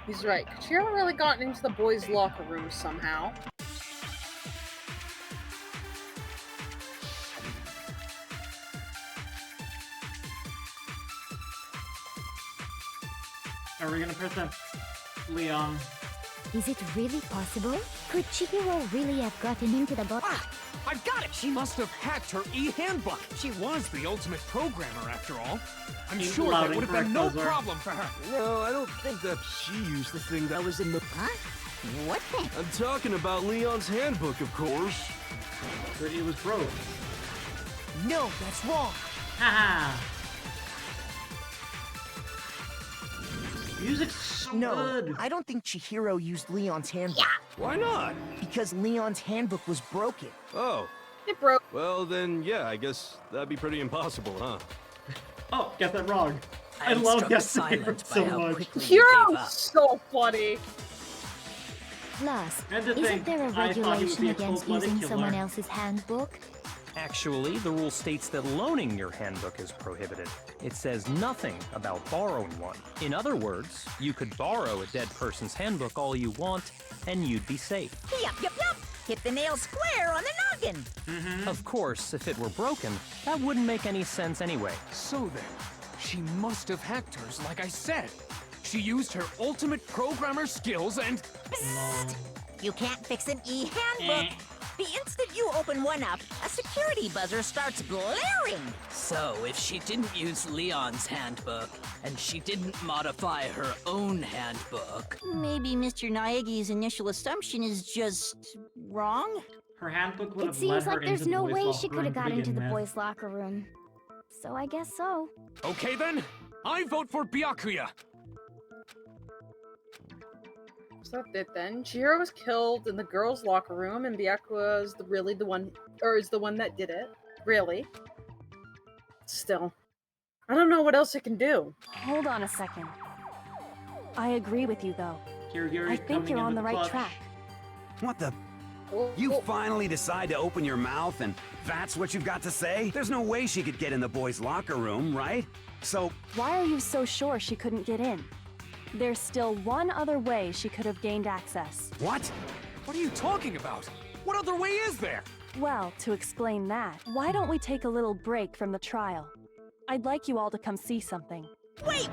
He's right. She hadn't really gotten into the boys' locker room somehow. Are we gonna present Leon? Is it really possible? Could Chihiro really have gotten into the book? Ah! I've got it! She must have hacked her e-handbook. She was the ultimate programmer, after all. I'm sure that would have been no problem for her. No, I don't think that she used the thing that was in the... Huh? What thing? I'm talking about Leon's handbook, of course. But it was broke. No, that's wrong. Haha. Music's so good. I don't think Chihiro used Leon's handbook. Why not? Because Leon's handbook was broken. Oh. It broke. Well, then, yeah, I guess that'd be pretty impossible, huh? Oh, got that wrong. I I'm love struck Yes silent so by how much. quickly you gave Hero's up. so funny. Plus, And to isn't think, there a I thought he would regulation be a against cold-blooded using killer. someone else's handbook? Actually, the rule states that loaning your handbook is prohibited. It says nothing about borrowing one. In other words, you could borrow a dead person's handbook all you want, and you'd be safe. Yup, yup, yup. Hit the nail square on the noggin. Of course, if it were broken, that wouldn't make any sense anyway. So then, she must have hacked hers, like I said. She used her ultimate programmer skills and... Psst. You can't fix an e-handbook. The instant you open one up, a security buzzer starts blaring. So, if she didn't use Leon's handbook, and she didn't modify her own handbook... Maybe Mr. Naegi's initial assumption is just wrong? Her handbook would It have seems led her like there's into the no boys' way locker she could room have to got into begin the with. boys' locker room. So I guess so. Okay then, I vote for Byakuya. Is that it then? Chihiro was killed in the girls' locker room, and Byakuya is really the one, or is the one that did it. Really? Still. I don't know what else it can do. Hold on a second. I agree with you, though. Kirigiri's I think coming you're in on with the right clutch. track. What the? You finally decide to open your mouth and that's what you've got to say? There's no way she could get in the boys' locker room, right? So... Why are you so sure she couldn't get in? There's still one other way she could have gained access. What? What are you talking about? What other way is there? Well, to explain that, why don't we take a little break from the trial? I'd like you all to come see something. Wait.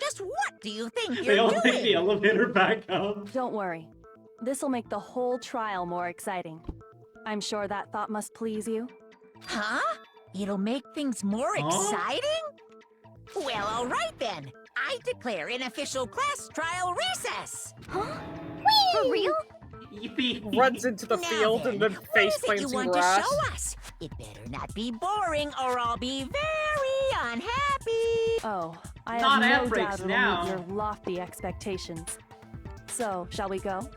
Just what do you think They you're all doing? take the elevator back up. Don't worry. This'll make the whole trial more exciting. I'm sure that thought must please you. Huh? It'll make things more exciting? Well, all right then. I declare an official class trial recess. Huh? For real? Yippee. Runs into the Now field then, and then what face is it plants you in want grass. to show us? It better not be boring, or I'll be very unhappy. Oh, I Not ad have no breaks doubt it'll now. meet your lofty expectations. So, shall we go?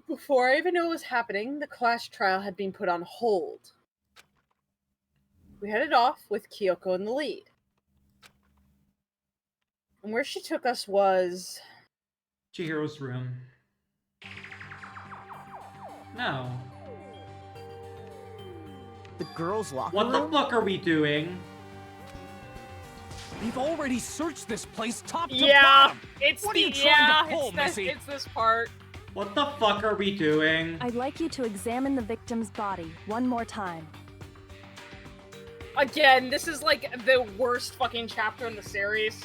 Before I even knew what was happening, the class trial had been put on hold. We headed off with Kyoko in the lead. And where she took us was... Chihiro's room. No. The girls' locker What the room? fuck are we doing? We've already searched this place top to Yeah, bottom. it's What the are you trying to pull, it's Missy? it's this part. What the fuck are we doing? I'd like you to examine the victim's body one more time. Again, this is like the worst fucking chapter in the series,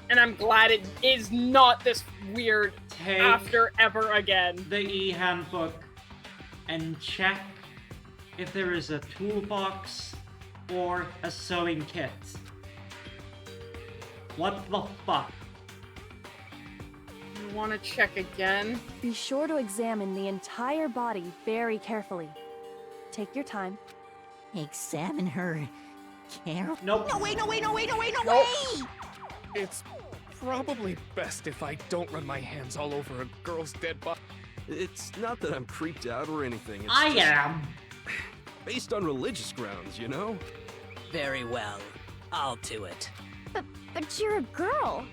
and I'm glad it is not this weird Take after ever again. the e-handbook and check if there is a toolbox or a sewing kit. What the fuck? You want to check again? Be sure to examine the entire body very carefully. Take your time. Examine her carefully. Nope. No way. It's probably best if I don't run my hands all over a girl's dead body. It's not that I'm creeped out or anything. It's I just am. based on religious grounds, you know? Very well. I'll do it. But you're a girl.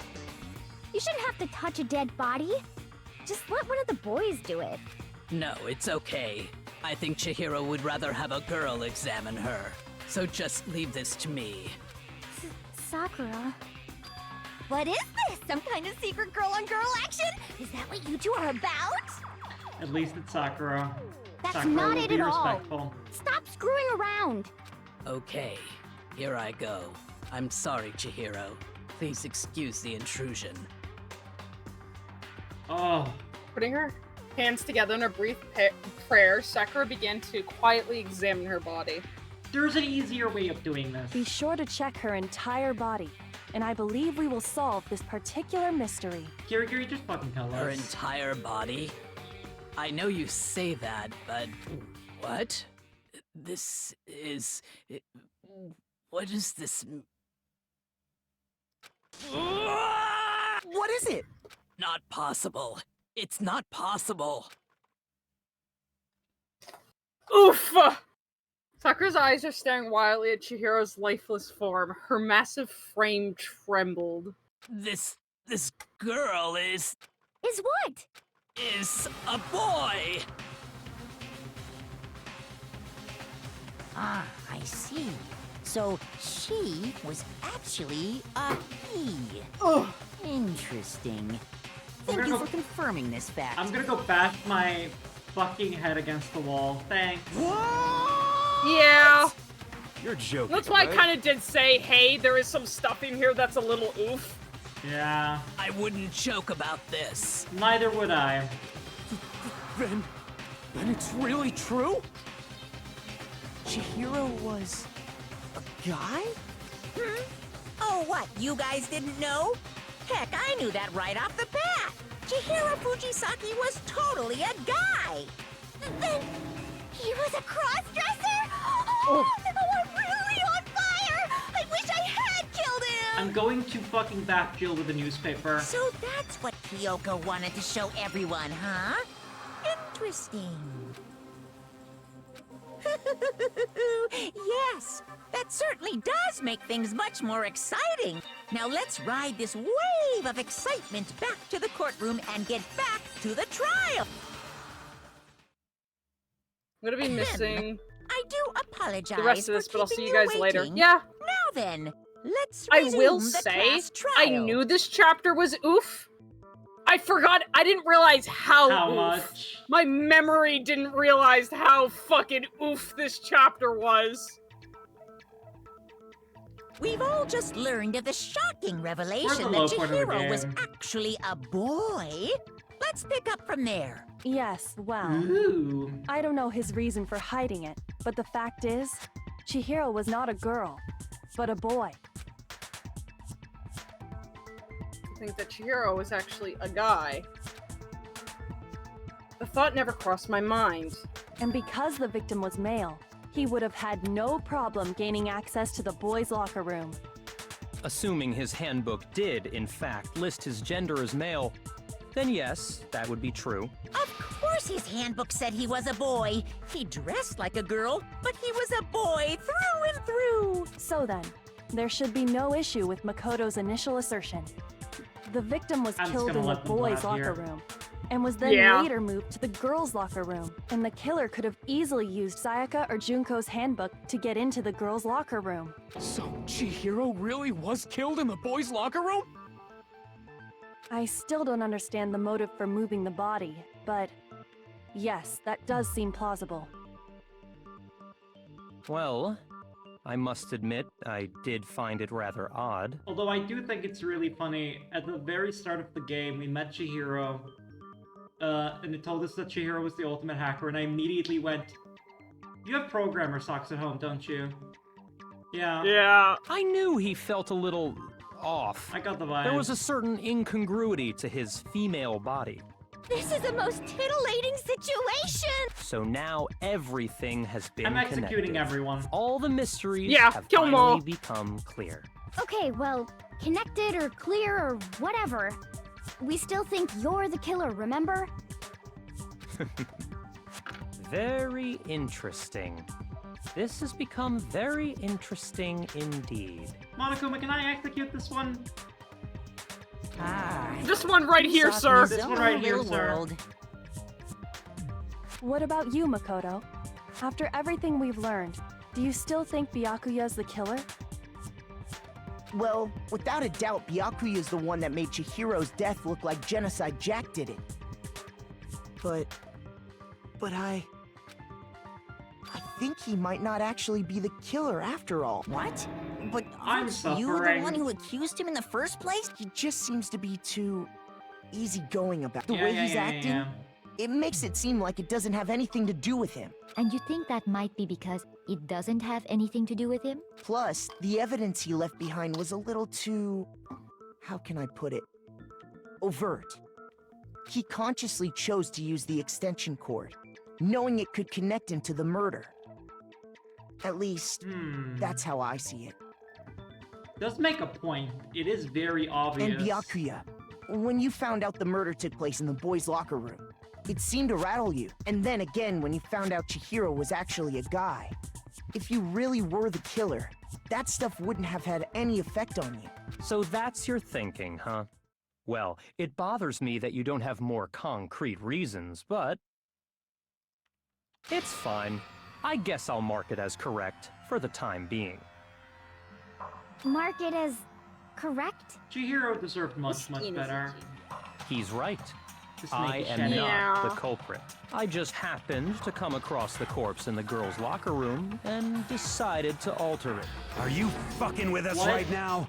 You shouldn't have to touch a dead body. Just let one of the boys do it. No, it's okay. I think Chihiro would rather have a girl examine her. So just leave this to me. Sakura. What is this? Some kind of secret girl-on-girl action? Is that what you two are about? At least it's Sakura. That's Sakura not will it be at all. respectful. Stop screwing around. Okay, here I go. I'm sorry, Chihiro. Please excuse the intrusion. Oh. Putting her hands together in a brief prayer, Sakura began to quietly examine her body. There's an easier way of doing this. Be sure to check her entire body, and I believe we will solve this particular mystery. Kiri, just fucking tell us. Her entire body? I know you say that, but what? This is... What is this? What is it? Not possible. It's not possible. Oof! Sakura's eyes are staring wildly at Chihiro's lifeless form. Her massive frame trembled. This girl is what? Is a boy! Ah, I see. So she was actually a he. Ugh. Interesting. Thank you for confirming this fact. I'm gonna go bash my fucking head against the wall. Thanks. Yeah. You're joking. That's why right? I kind of did say, hey, there is some stuff in here that's a little oof. Yeah. I wouldn't joke about this. Neither would I. Then it's really true? Chihiro was a guy? Oh, what? You guys didn't know? Heck, I knew that right off the bat. Chihiro Fujisaki was totally a guy. Then he was a cross-dresser? Oh, I'm really on fire! I wish I had killed him! I'm going to fucking back Jill with a newspaper. So that's what Kyoko wanted to show everyone, huh? Interesting. Yes, that certainly does make things much more exciting. Now let's ride this wave of excitement back to the courtroom and get back to the trial. I'm gonna be missing I do apologize the rest of this, for but I'll see keeping you guys later. waiting. Yeah. Now then, let's I resume will the say, class trial. I knew this chapter was oof. I forgot, I didn't realize how oof. Much? My memory didn't realize how fucking oof this chapter was. We've all just learned of the shocking revelation the that low point of the Chihiro was game. actually a boy. Let's pick up from there. Yes, well, Ooh. I don't know his reason for hiding it, but the fact is, Chihiro was not a girl, but a boy. I think that Chihiro was actually a guy. The thought never crossed my mind. And because the victim was male, he would have had no problem gaining access to the boys' locker room. Assuming his handbook did, in fact, list his gender as male, then yes, that would be true. Of course his handbook said he was a boy. He dressed like a girl, but he was a boy through and through. So then, there should be no issue with Makoto's initial assertion. The victim was I'm just killed gonna in the let them boys' blab locker here. room, and was then later moved to the girls' locker room. And the killer could have easily used Sayaka or Junko's handbook to get into the girls' locker room. So Chihiro really was killed in the boys' locker room? I still don't understand the motive for moving the body, but yes, that does seem plausible. Well, I must admit, I did find it rather odd. Although I do think it's really funny, at the very start of the game, we met Chihiro, and it told us that Chihiro was the ultimate hacker, and I immediately went, you have programmer socks at home, don't you? Yeah. Yeah. I knew he felt a little off. I got the vibe. There was a certain incongruity to his female body. This is the most titillating situation! So now everything has been I'm executing connected. everyone. All the mysteries Yeah, have kill 'em finally all. become clear. Okay, well, connected or clear or whatever. We still think you're the killer, remember? Very interesting. This has become very interesting indeed. Monokuma, can I execute this one? This one right here, sir. This one right here, sir. What about you, Makoto? After everything we've learned, do you still think Byakuya's the killer? Well, without a doubt, Byakuya's the one that made Chihiro's death look like Genocide Jack did it. But I think he might not actually be the killer after all. What? But I'm You the suffering. one who accused him in the first place? He just seems to be too easygoing about the Yeah, way yeah, he's yeah, acting. yeah. It makes it seem like it doesn't have anything to do with him. And you think that might be because it doesn't have anything to do with him? Plus, the evidence he left behind was a little too... how can I put it? Overt. He consciously chose to use the extension cord, knowing it could connect him to the murder. At least, that's how I see it. Does make a point. It is very obvious. And Byakuya, when you found out the murder took place in the boys' locker room, it seemed to rattle you. And then again, when you found out Chihiro was actually a guy. If you really were the killer, that stuff wouldn't have had any effect on you. So that's your thinking, huh? Well, it bothers me that you don't have more concrete reasons, but... it's fine. I guess I'll mark it as correct, for the time being. Mark it as correct? Chihiro deserved much better. He's right. Just I make it am shiny. not the culprit. I just happened to come across the corpse in the girls' locker room and decided to alter it. Are you fucking with us right now?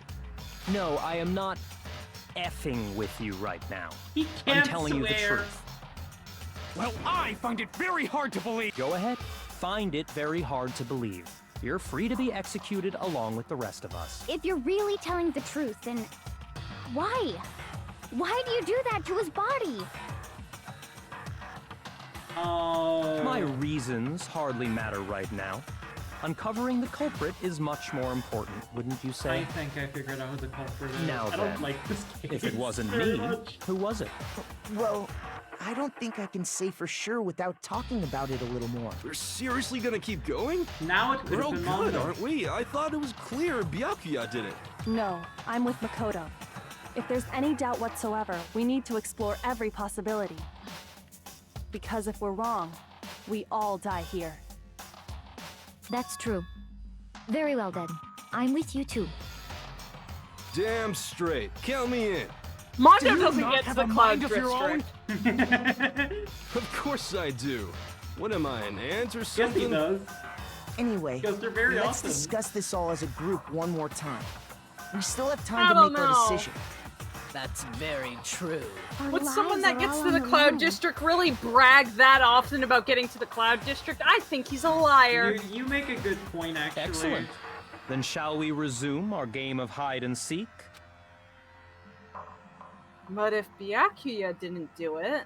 No, I am not effing with you right now. He I'm can't telling you the swear. truth. Well, I find it very hard to believe. Go ahead. Find it very hard to believe. You're free to be executed along with the rest of us. If you're really telling the truth, then why? Why do you do that to his body? Oh. My reasons hardly matter right now. Uncovering the culprit is much more important, wouldn't you say? I think I figured out who the culprit is. Now I then, don't like this case. if it wasn't very me, much. who was it? Well, I don't think I can say for sure without talking about it a little more. We're seriously gonna keep going? Now it could We're have all been good, longer. aren't we? I thought it was clear Byakuya did it. No, I'm with Makoto. If there's any doubt whatsoever, we need to explore every possibility. Because if we're wrong, we all die here. That's true. Very well then. I'm with you too. Damn straight. Count me in. Mondo Do you doesn't not get to have the a cloud mind of your own? district. Of course I do. What am I, an ant or Yes, something? he does. Anyway, Because they're very let's awesome. discuss this all as a group one more time. We still have I time to don't make our know. decision. That's very true. Our Would someone lives that are gets all to on the cloud line. district really brag that often about getting to the cloud district? I think he's a liar. You make a good point, actually. Excellent. Then shall we resume our game of hide and seek? But if Byakuya didn't do it,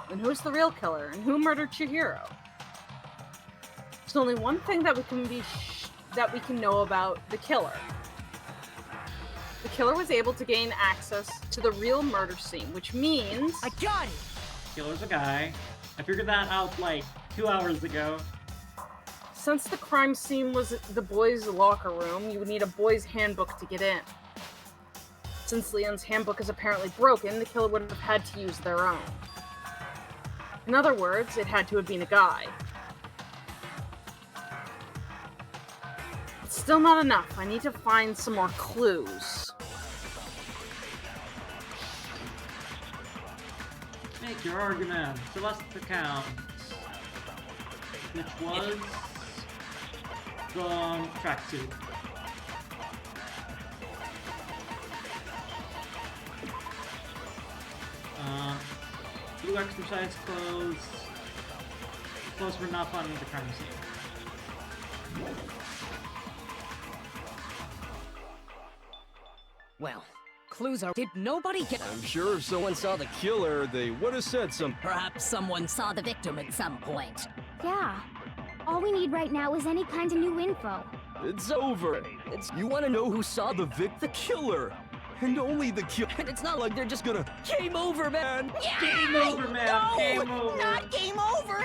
then who's the real killer and who murdered Chihiro? There's only one thing that we can know about the killer. The killer was able to gain access to the real murder scene, which means I got it! Killer's a guy. I figured that out like 2 hours ago. since the crime scene was the boys' locker room, you would need a boys' handbook to get in. Since Leon's handbook is apparently broken, the killer would have had to use their own. In other words, it had to have been a guy. It's still not enough. I need to find some more clues. Make your argument. Celeste account. Which was the tracksuit. Blue exercise clothes. Clothes were not found in the crime scene. Well, clues are... Did nobody get... I'm sure if someone saw the killer, they would have said something. Perhaps someone saw the victim at some point. Yeah. All we need right now is any kind of new info. It's over. You want to know who saw the killer. And only the killer. And it's not like they're just gonna... Game over, man! Yeah! Game over, man! No, Game over! not game over!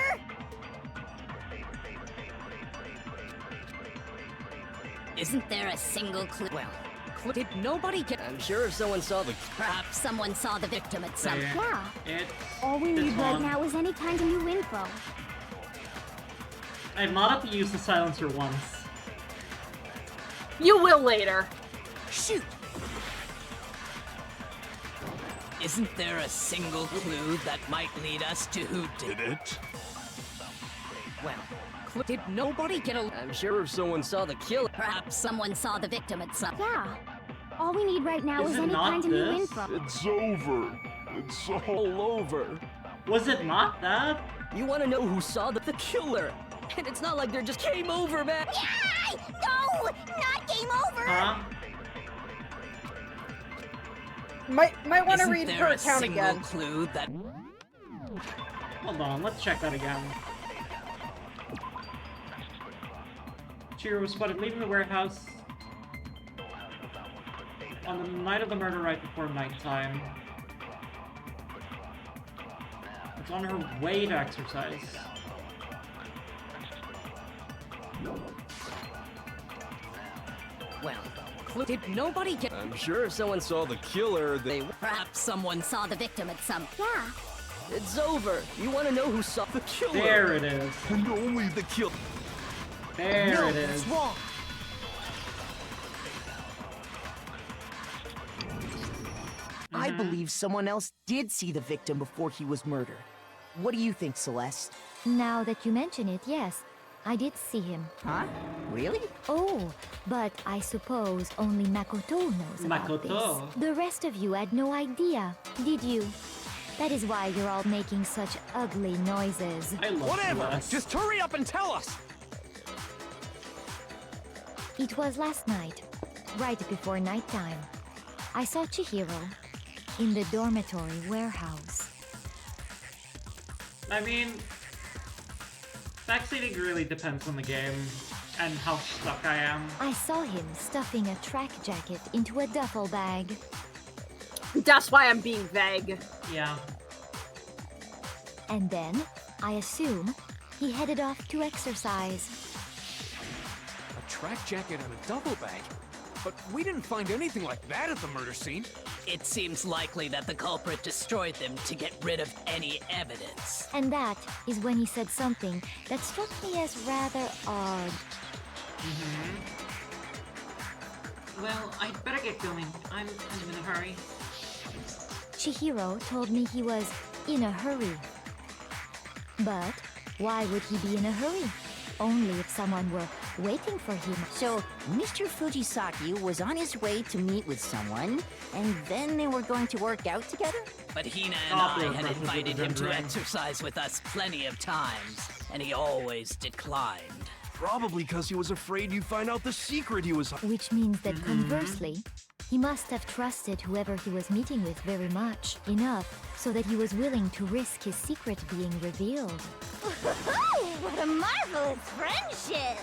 Isn't there a single clue? Well, did nobody get... I'm sure if someone saw the... Perhaps someone saw the victim at some... Yeah. It's All we this need right one. now is any kind of new info. I have not had to use the silencer once. You will later. Shoot! Isn't there a single clue that might lead us to who did it? Well, Did nobody get a... I'm sure someone saw the killer. Perhaps someone saw the victim at some... Yeah. All we need right now is any kind of new info. It's over. It's all over. Was it not that? You want to know who saw the killer? And it's not like they're just game over, man. Yay! No! Not game over! Huh? Might want to Isn't read there her a account single again. clue that... Hold on, let's check that again. Chihiro was spotted leaving the warehouse on the night of the murder right before nighttime. It's on her way to exercise. Well, did nobody get... I'm sure someone saw the killer. Perhaps someone saw the victim at some... Yeah. It's over. You want to know who saw the killer? There it is. And only the killer. There no, it is. What's wrong? I believe someone else did see the victim before he was murdered. What do you think, Celeste? Now that you mention it, yes. I did see him. Huh? Really? Oh, but I suppose only Makoto knows about Makoto. this. The rest of you had no idea, did you? That is why you're all making such ugly noises. I love Whatever! Celeste. Just hurry up and tell us! It was last night, right before nighttime. I saw Chihiro in the dormitory warehouse. I mean, backseating really depends on the game and how stuck I am. I saw him stuffing a track jacket into a duffel bag. That's why I'm being vague. Yeah. And then, I assume, he headed off to exercise. A track jacket and a duffel bag? But we didn't find anything like that at the murder scene. It seems likely that the culprit destroyed them to get rid of any evidence. And that is when he said something that struck me as rather odd. Well, I'd better get going. I'm kind of in a hurry. Chihiro told me he was in a hurry. But why would he be in a hurry? Only if someone were waiting for him. So, Mr. Fujisaki was on his way to meet with someone, and then they were going to work out together? But Hina and I had invited him to exercise with us plenty of times, and he always declined. Probably because he was afraid you'd find out the secret he was... Which means that conversely, he must have trusted whoever he was meeting with very much, enough so that he was willing to risk his secret being revealed. What a marvelous friendship!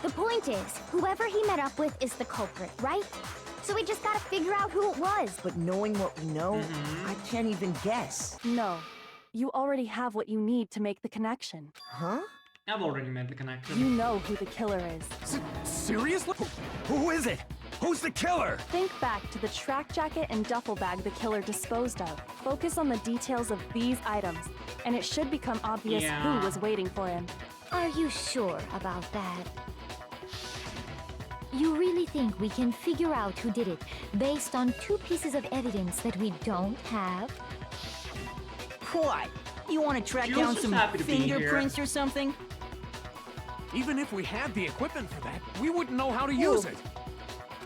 The point is, whoever he met up with is the culprit, right? So we just gotta figure out who it was. But knowing what we know, I can't even guess. No. You already have what you need to make the connection. Huh? I've already made the connection. You know who the killer is. Seriously? Who is it? Who's the killer? Think back to the track jacket and duffel bag the killer disposed of. Focus on the details of these items, and it should become obvious who was waiting for him. Are you sure about that? You really think we can figure out who did it based on 2 pieces of evidence that we don't have? What? You want to track down some fingerprints or something? Even if we had the equipment for that, we wouldn't know how to use it.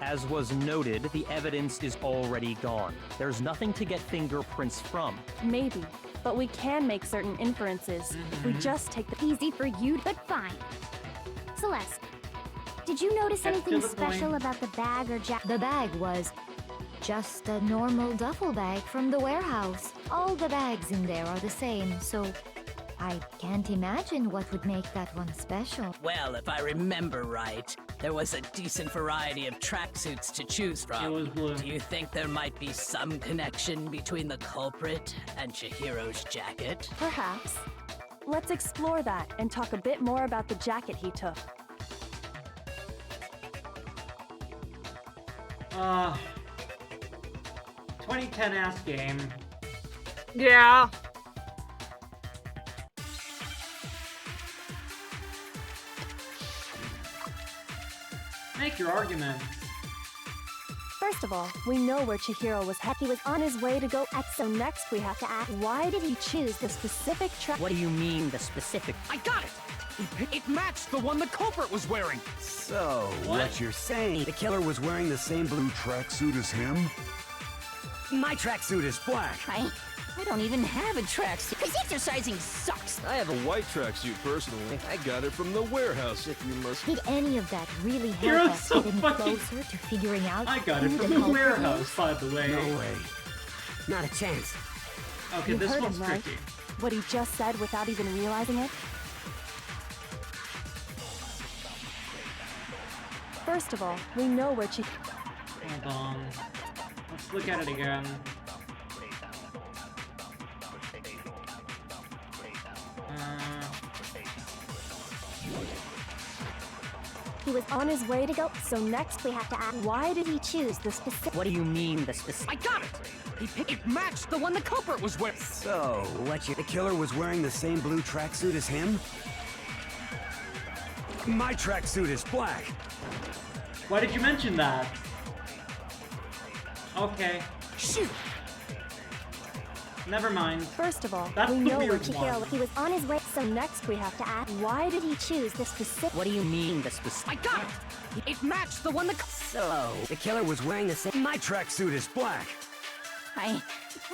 As was noted, the evidence is already gone. There's nothing to get fingerprints from. Maybe, but we can make certain inferences if we just take the... Easy for you, but fine. Celeste, did you notice anything special about the bag or jacket? The bag was just a normal duffel bag from the warehouse. All the bags in there are the same, so I can't imagine what would make that one special. Well, if I remember right, there was a decent variety of tracksuits to choose from. It was blue. Do you think there might be some connection between the culprit and Chihiro's jacket? Perhaps. Let's explore that and talk a bit more about the jacket he took. 2010 ass game. Yeah. Make your argument. First of all, we know where Chihiro was He was on his way to go X, so next we have to ask, why did he choose the specific track? What do you mean, the specific? I got it! It matched the one the culprit was wearing! So, what you're saying, the killer was wearing the same blue tracksuit as him? My tracksuit is black. I don't even have a tracksuit, because exercising sucks. I have a white tracksuit personally. I got it from the warehouse, if you must. Did any of that really help You're us so get any fucking- closer to figuring out I got it who from the the culprit warehouse, is? by the way. No way. Not a chance. Okay, You this heard one's him, right? tricky. What he just said without even realizing it? First of all, we know where Hold on. Let's look at it again. He was on his way to go, so next we have to ask, why did he choose the specific? What do you mean, the specific? I got it! It matched the one the culprit was wearing! So, the killer was wearing the same blue tracksuit as him? My tracksuit is black. Why did you mention that? Okay. Shoot! Never mind. First of all, That's we the know where weird Chihiro one. He was on his way, so next we have to ask, why did he choose the specific? What do you mean, the specific? I got it! It matched the one the So, the killer was wearing the same. My tracksuit is black. I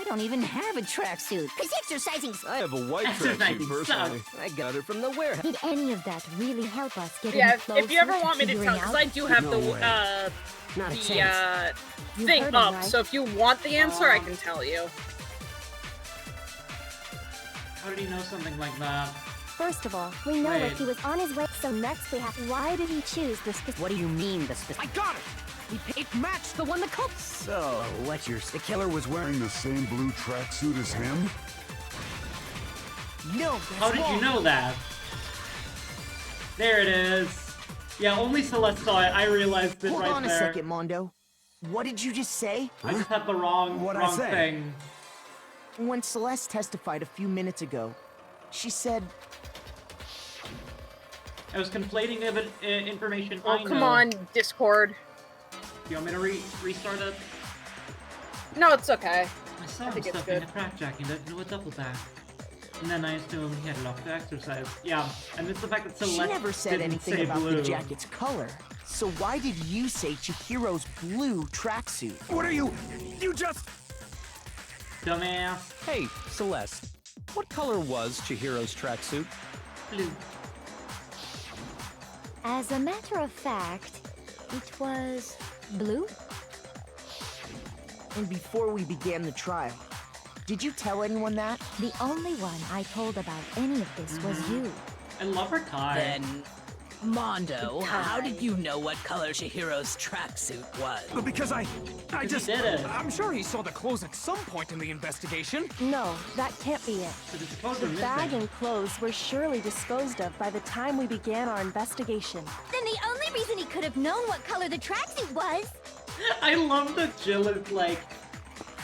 don't even have a tracksuit, because exercising sucks. I have a white Exercising tracksuit personally. I got it from the warehouse. Did any of that really help us get Yeah, any closer if you ever to want me to figuring tell, because out? I do have No way. Not a chance. You thing heard him, up, right? so if you want the answer, I can tell you. How did he know something like that? First of all, we know Wait. that he was on his way, so next we have, why did he choose the specific? What do you mean, the specific? I got it! It matched the one the culprit. So, the killer was wearing the same blue tracksuit as him? No, How did you know that? There it is. Yeah, only Celeste saw it. I realized it Hold right on a there. second, Mondo. What did you just say? I just had the wrong say? thing. When Celeste testified a few minutes ago, she said, I was conflating information. Oh, I come know. on, Discord. You want me to restart it? No, it's okay. I saw I him think it's stuffing good. a crackjack into a double back. And then I assumed he had left to exercise. Yeah, and it's the fact that Celeste she never said didn't anything say about blue. the jacket's color. So why did you say Chihiro's blue tracksuit? What are you? You just... Dumbass. Hey, Celeste. What color was Chihiro's tracksuit? Blue. As a matter of fact, it was blue. And before we began the trial, did you tell anyone that? The only one I told about any of this was you. I love her Kai. Then, Mondo, how did you know what color Chihiro's tracksuit was? Because I just... did it. I'm sure he saw the clothes at some point in the investigation. No, that can't be it. But his clothes The are bag missing. and clothes were surely disposed of by the time we began our investigation. Then the only reason he could have known what color the tracksuit was. I love that Jill is like,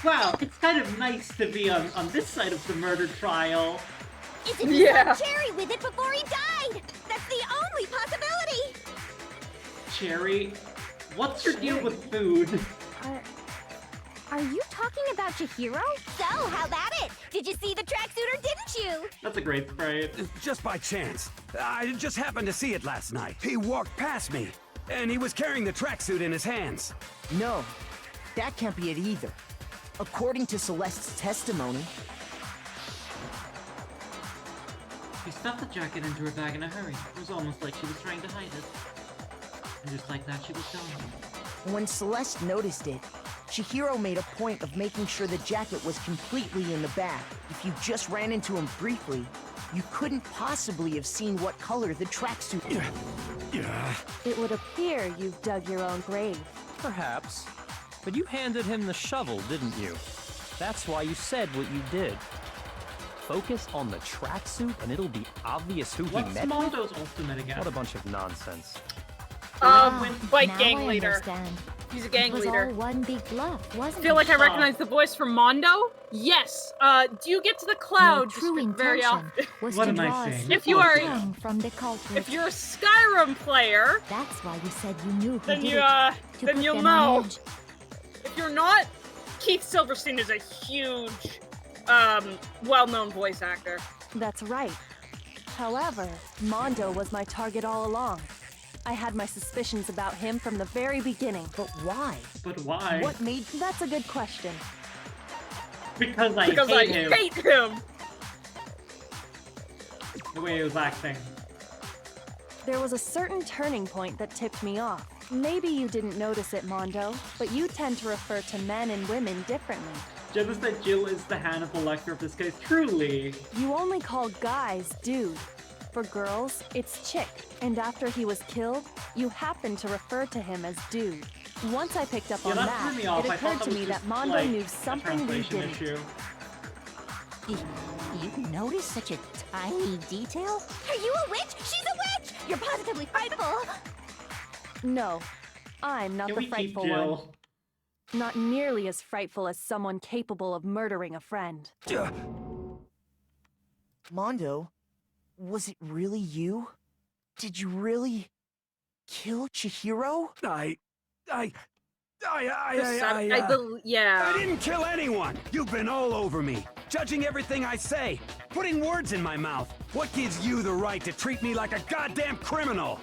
wow, it's kind of nice to be on this side of the murder trial. Isn't he saw Cherry with it before he died? That's the only possibility. Cherry, what's your deal with food? Are you talking about Chihiro? So, how about it? Did you see the tracksuit or didn't you? That's a great sprite. Just by chance. I just happened to see it last night. He walked past me, and he was carrying the tracksuit in his hands. No, that can't be it either. According to Celeste's testimony, She stuffed the jacket into her bag in a hurry. It was almost like she was trying to hide it. And just like that, she was gone. when Celeste noticed it, Chihiro made a point of making sure the jacket was completely in the bag. If you just ran into him briefly, you couldn't possibly have seen what color the tracksuit was. It would appear you've dug your own grave. Perhaps. But you handed him the shovel, didn't you? That's why you said what you did. Focus on the tracksuit and it'll be obvious who What's he met Mondo's ultimate again? What a bunch of nonsense. Bike now gang I leader. understand. He's a gang it was leader. all one big bluff, I wasn't feel it? like I recognize the voice from Mondo. Yes. Do you get to the cloud true very intention often? was What to am I draw a saying? If you are, tongue from the culprit. if you're a Skyrim player, That's why you said you knew who then did you it. To then put you'll them on know. edge. if you're not, Keith Silverstein is a huge, well-known voice actor. That's right. However, Mondo was my target all along. I had my suspicions about him from the very beginning. But why? But why? What made... That's a good question. Because I hate him. The way he was acting. There was a certain turning point that tipped me off. Maybe you didn't notice it, Mondo, but you tend to refer to men and women differently. Jenna said Jill is the Hannibal Lecter of this case. Truly. You only call guys dude. For girls, it's chick. And after he was killed, you happen to refer to him as dude. Once I picked up on that, it occurred to me that Mondo knew something we didn't. Issue. You noticed such a tiny detail? Are you a witch? She's a witch! You're positively frightful! No, I'm not the frightful one. Not nearly as frightful as someone capable of murdering a friend. Mondo, was it really you? Did you really kill Chihiro? Yeah. I didn't kill anyone! You've been all over me, judging everything I say, putting words in my mouth. What gives you the right to treat me like a goddamn criminal?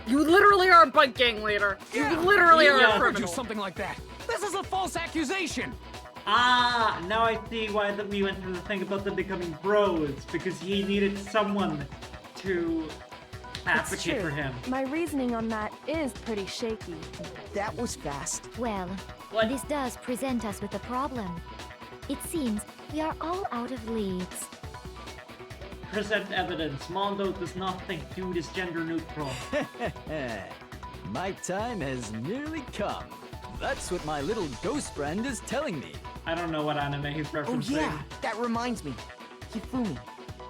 You literally are a bug gang leader. You literally are a criminal. Do something like that. This is a false accusation. Ah, now I see why we went through the thing about them becoming bros, because he needed someone to advocate for him. My reasoning on that is pretty shaky. That was fast. Well, this does present us with a problem. It seems we are all out of leads. Present evidence. Mondo does not think dude is gender neutral. My time has nearly come. That's what my little ghost friend is telling me. I don't know what anime he's referencing. Oh yeah, that reminds me. Hifumi,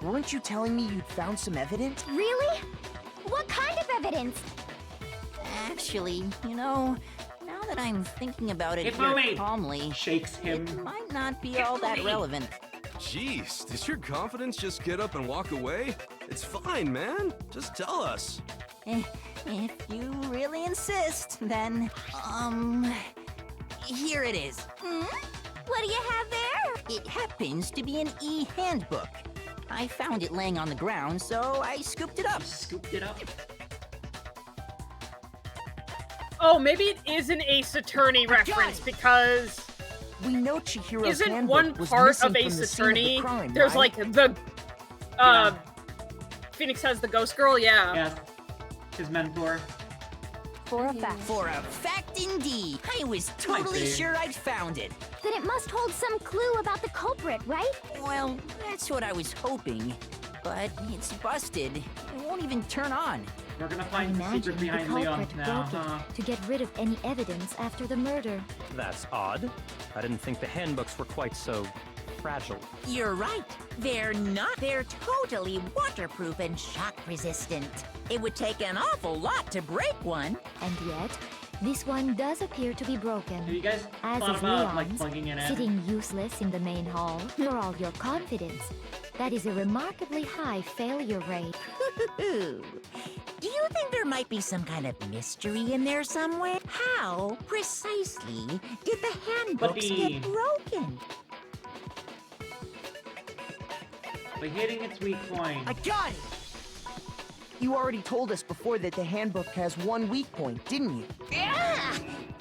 weren't you telling me you'd found some evidence? Really? What kind of evidence? Actually, you know, now that I'm thinking about it Hifumi calmly, shakes him. It might not be all that relevant. Jeez, does your confidence just get up and walk away? It's fine, man. Just tell us. If you really insist, then, here it is. What do you have there? It happens to be an e-handbook. I found it laying on the ground, so I scooped it up. Scooped it up? Oh, maybe it is an Ace Attorney reference because we know Chihiro's isn't one part of Ace Attorney. There's like the Phoenix has the ghost girl, yeah. Yes. His mentor. For a fact. For a fact indeed. I was totally sure I'd found it. Then it must hold some clue about the culprit, right? Well, that's what I was hoping. But it's busted. It won't even turn on. We're gonna find the secret behind Leon now, huh? To get rid of any evidence after the murder. That's odd. I didn't think the handbooks were quite so fragile. You're right. They're not. They're totally waterproof and shock resistant. It would take an awful lot to break one. And yet, this one does appear to be broken. Have you guys as thought is about Leon's, plugging it in? sitting useless in the main hall. For all your confidence, that is a remarkably high failure rate. Do you think there might be some kind of mystery in there somewhere? How precisely did the handbooks get broken? By hitting its weak point. I got it! You already told us before that the handbook has one weak point, didn't you? Yeah!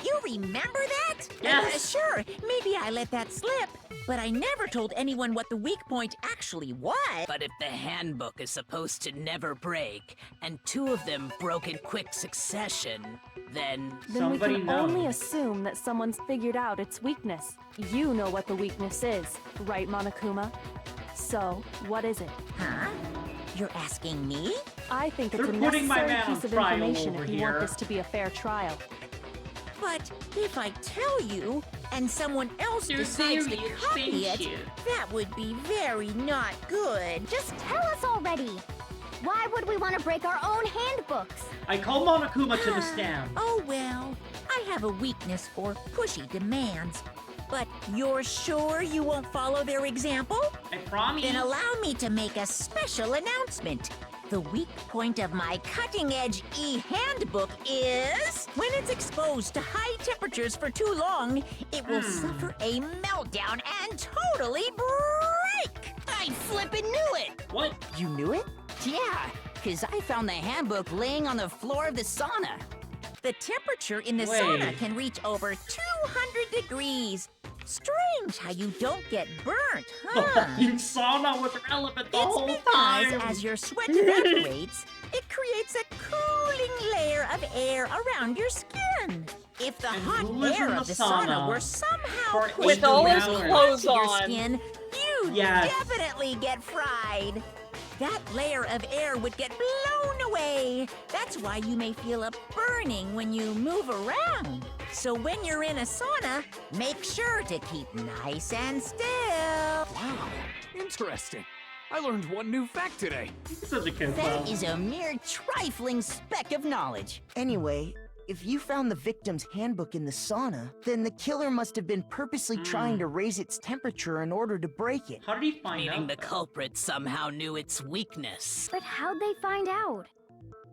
You remember that? Yes! Sure, maybe I let that slip. But I never told anyone what the weak point actually was. But if the handbook is supposed to never break, and two of them broke in quick succession, then we can only assume that someone's figured out its weakness. You know what the weakness is, right, Monokuma? So, what is it? Huh? You're asking me? I think it's They're a putting my necessary man on piece of trial information over if you here. want this to be a fair trial. But if I tell you, and someone else decides to copy it, that would be very not good. Just tell us already. Why would we want to break our own handbooks? I call Monokuma to the stand. Oh well, I have a weakness for pushy demands. But you're sure you won't follow their example? I promise. Then allow me to make a special announcement. The weak point of my cutting-edge e-handbook is... When it's exposed to high temperatures for too long, it will suffer a meltdown and totally break! I flippin' knew it! What? You knew it? Yeah, because I found the handbook laying on the floor of the sauna. The temperature in the sauna can reach over 200 degrees. Strange how you don't get burnt, huh? Your sauna was relevant the whole Because time. as your sweat evaporates, it creates a cooling layer of air around your skin. If the hot live air in of the the sauna sauna were somehow for pushed With all his directly clothes onto your on. skin, you'd definitely get fried. That layer of air would get blown away. That's why you may feel a burning when you move around. So when you're in a sauna, make sure to keep nice and still. Wow, interesting. I learned one new fact today. Such a kid. That is a mere trifling speck of knowledge. Anyway, if you found the victim's handbook in the sauna, then the killer must have been purposely trying to raise its temperature in order to break it. How did he find Meaning out? the culprit somehow knew its weakness. But how'd they find out?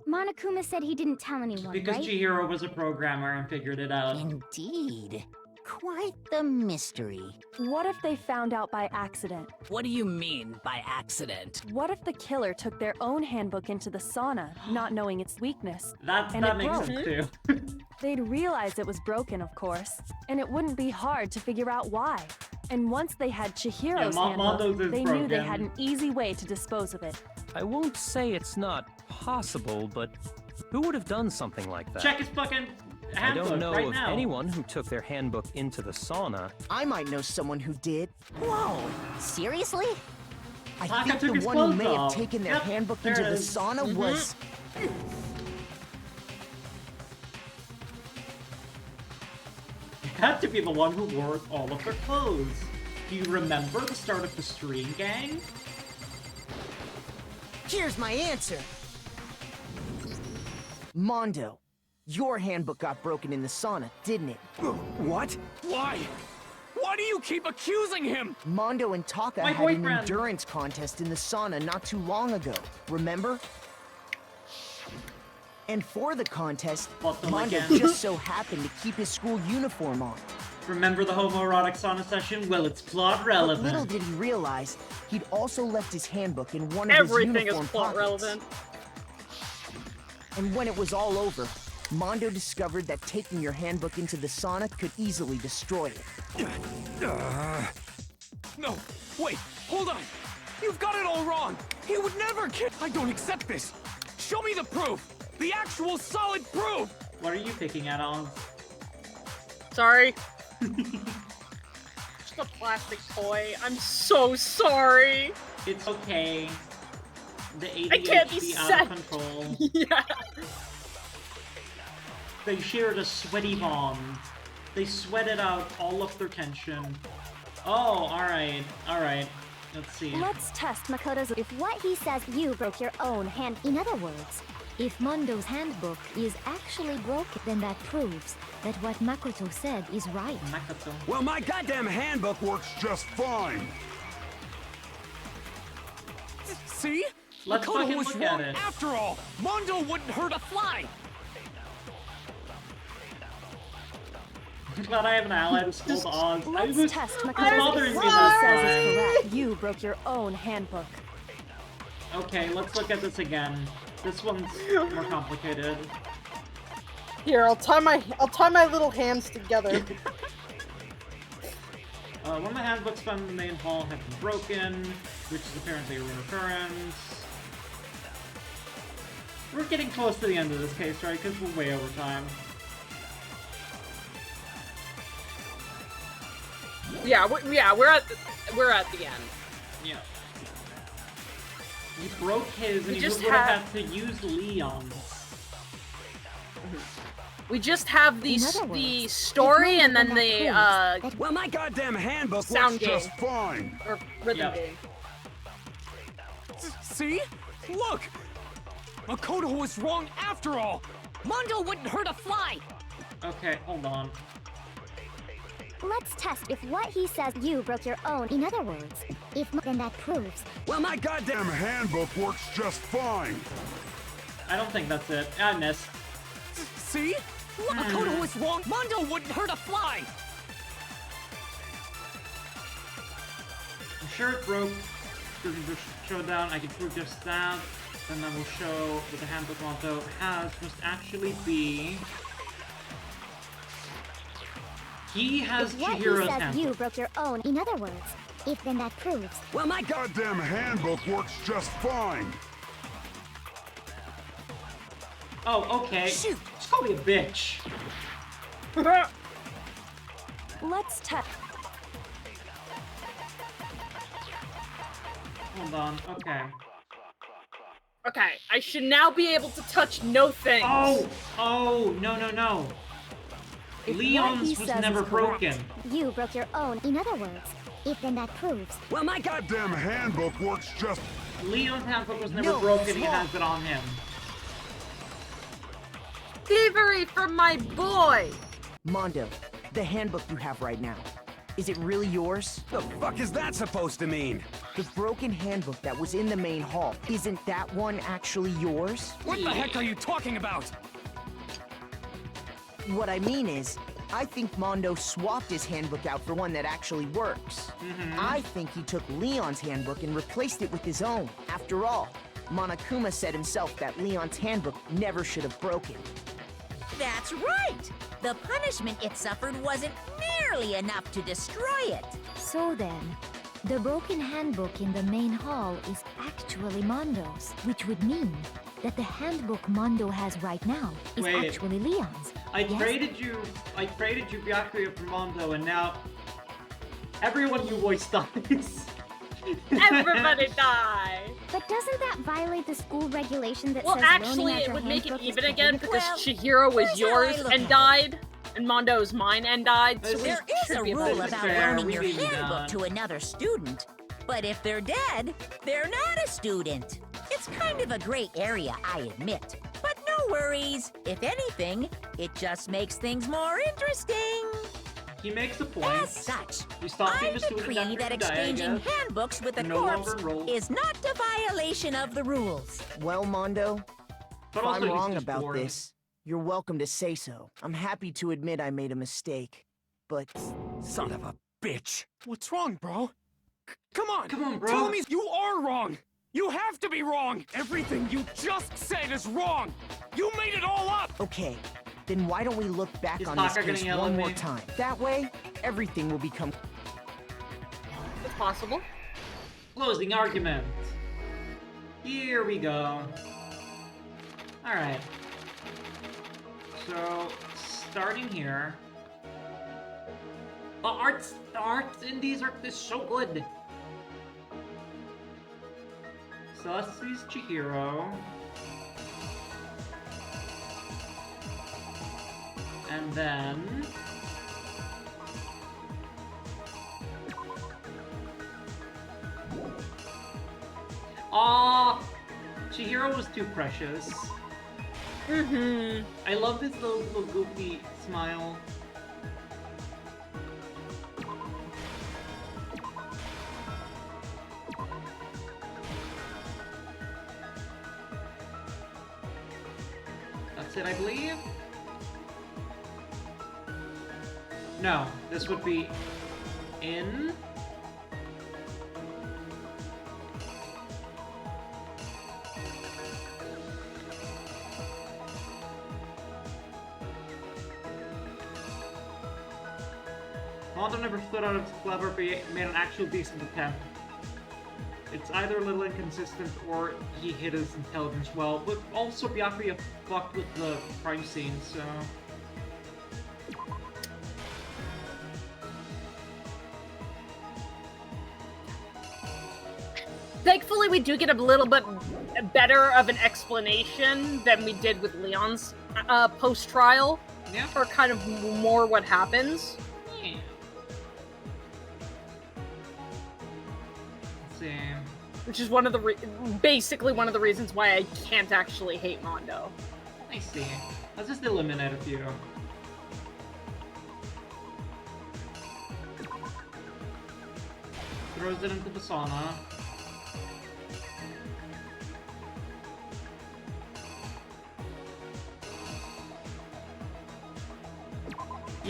Monokuma said he didn't tell anyone, Because right? Chihiro was a programmer and figured it out. Indeed. Quite the mystery. What if they found out by accident? What do you mean by accident? What if the killer took their own handbook into the sauna, not knowing its weakness? That and it makes broke? sense too. They'd realize it was broken, of course, and it wouldn't be hard to figure out why. And once they had Chihiro's Mondo's handbook, is they knew they broken. had an easy way to dispose of it. I won't say it's not possible, but who would have done something like that? Check his fucking I handbook don't know right of now. anyone who took their handbook into the sauna. I might know someone who did. Whoa, seriously? I Taka think took the his one who clothes may have off. taken their Yep, handbook there into it the is. sauna was... Had to be the one who wore all of their clothes. Do you remember the start of the Stream Gang? Here's my answer. Mondo, your handbook got broken in the sauna, didn't it? What? Why? Why do you keep accusing him? Mondo and Taka My had an boyfriend. endurance contest in the sauna not too long ago, remember? And for the contest, them Mondo again. just so happened to keep his school uniform on. Remember the homoerotic sauna session? Well, it's plot But relevant. little did he realize, he'd also left his handbook in one of Everything his is uniform plot pockets. relevant. And when it was all over, Mondo discovered that taking your handbook into the sauna could easily destroy it. No, wait, hold on. You've got it all wrong. He would never kill. I don't accept this. Show me the proof. The actual solid proof. What are you picking at, Oz? Sorry. Just a plastic toy. I'm so sorry. It's okay. The ADHD I can't be out sad. of control. Yeah. They shared a sweaty bond. They sweated out all of their tension. Oh, alright, alright. Let's see. Let's test Makoto's. If what he says you broke your own hand. In other words, if Mondo's handbook is actually broken, then that proves that what Makoto said is right. Makoto. Well, my goddamn handbook works just fine. See? Let's Makoto fucking was look at wrong it. after all. Mondo wouldn't hurt a fly. I'm glad I have an ally to scold Oz. Let's was test bothering Makoto's. me If this what he says time. is correct, you broke your own handbook. Okay, let's look at this again. This one's more complicated. Here, I'll tie my little hands together. One of the handbooks found in the main hall have been broken, which is apparently a recurrence. We're getting close to the end of this case, right? Because we're way over time. Yeah, we're at the end. Yeah. He broke his, and We he just would have have- had to use Leon's. We just have In other the words, story if and then Mondo the proves Well, my goddamn handbook Sound works just game. fine. or rhythm Yeah. game. See? Look! Makoto was wrong after all. Mondo wouldn't hurt a fly. Okay, hold on. Let's test if what he says you broke your own. In other words, if then that proves. Well, my goddamn handbook works just fine. I don't think that's it. I missed. See? Makoto was wrong. Mondo wouldn't hurt a fly. I'm sure it broke during the showdown. I can prove just that. Then I will show that the handbook Mondo has must actually be. He has If what he Chihiro's says handbook. you broke your own. In other words, if then that proves. Well, my goddamn handbook works just fine. Oh, okay. Shoot. Just call me a bitch. Let's test. Hold on. Okay. Okay, I should now be able to touch no things. Oh, no. If Leon's what he was says never is correct, broken. You broke your own. In other words, if then that proves. Well, my goddamn handbook works just. Leon's handbook was never broken. He has it on him. Thievery from my boy! Mondo, the handbook you have right now, is it really yours? The fuck is that supposed to mean? The broken handbook that was in the main hall, isn't that one actually yours? What the heck are you talking about? What I mean is, I think Mondo swapped his handbook out for one that actually works. I think he took Leon's handbook and replaced it with his own. After all, Monokuma said himself that Leon's handbook never should have broken. That's right! The punishment it suffered wasn't nearly enough to destroy it. So then, the broken handbook in the main hall is actually Mondo's, which would mean that the handbook Mondo has right now is Wait. actually Leon's. I traded you Byakuya for Mondo, and now everyone you voiced dies. Everybody die! But doesn't that violate the school regulation that Well, says actually, loaning out it your would make it handbook is even again because prohibited? Chihiro was here's how I yours look and at it. died, and Mondo's mine and died, so There it is should a be rule about about fair, loaning we your leave it handbook on. to another student. But if they're dead, they're not a student. It's kind of a gray area, I admit. But no worries. If anything, it just makes things more interesting. He makes a point. As such, You stop being I a student decree after that you die, I exchanging guess. handbooks with a No corpse longer enrolled. is not a violation of the rules. Well, Mondo, But if also I'm he's wrong just about boring. this, you're welcome to say so. I'm happy to admit I made a mistake, but... Son of a bitch. What's wrong, bro? Come on! Come on, bro. Tell me you are wrong! You have to be wrong! Everything you just said is wrong! You made it all up! Okay, then why don't we look back Is on this Taka gonna case yell one at more me? time? That way, everything will become... It's possible. Closing argument. Here we go. Alright. So, starting here. The art in these are so good. So let's see Chihiro. And then... Aw! Chihiro was too precious. I love this little goofy smile. That's it, I believe? No, this would be in... Mondo never stood out as clever, but he made an actual decent attempt. It's either a little inconsistent or he hid his intelligence well, but also Byakuya fucked with the crime scene, so... Thankfully, we do get a little bit better of an explanation than we did with Leon's post-trial. Yeah. For kind of more what happens. Yeah. Let's see. Which is one of the basically one of the reasons why I can't actually hate Mondo. I see. Let's just eliminate a few. Throws it into the sauna.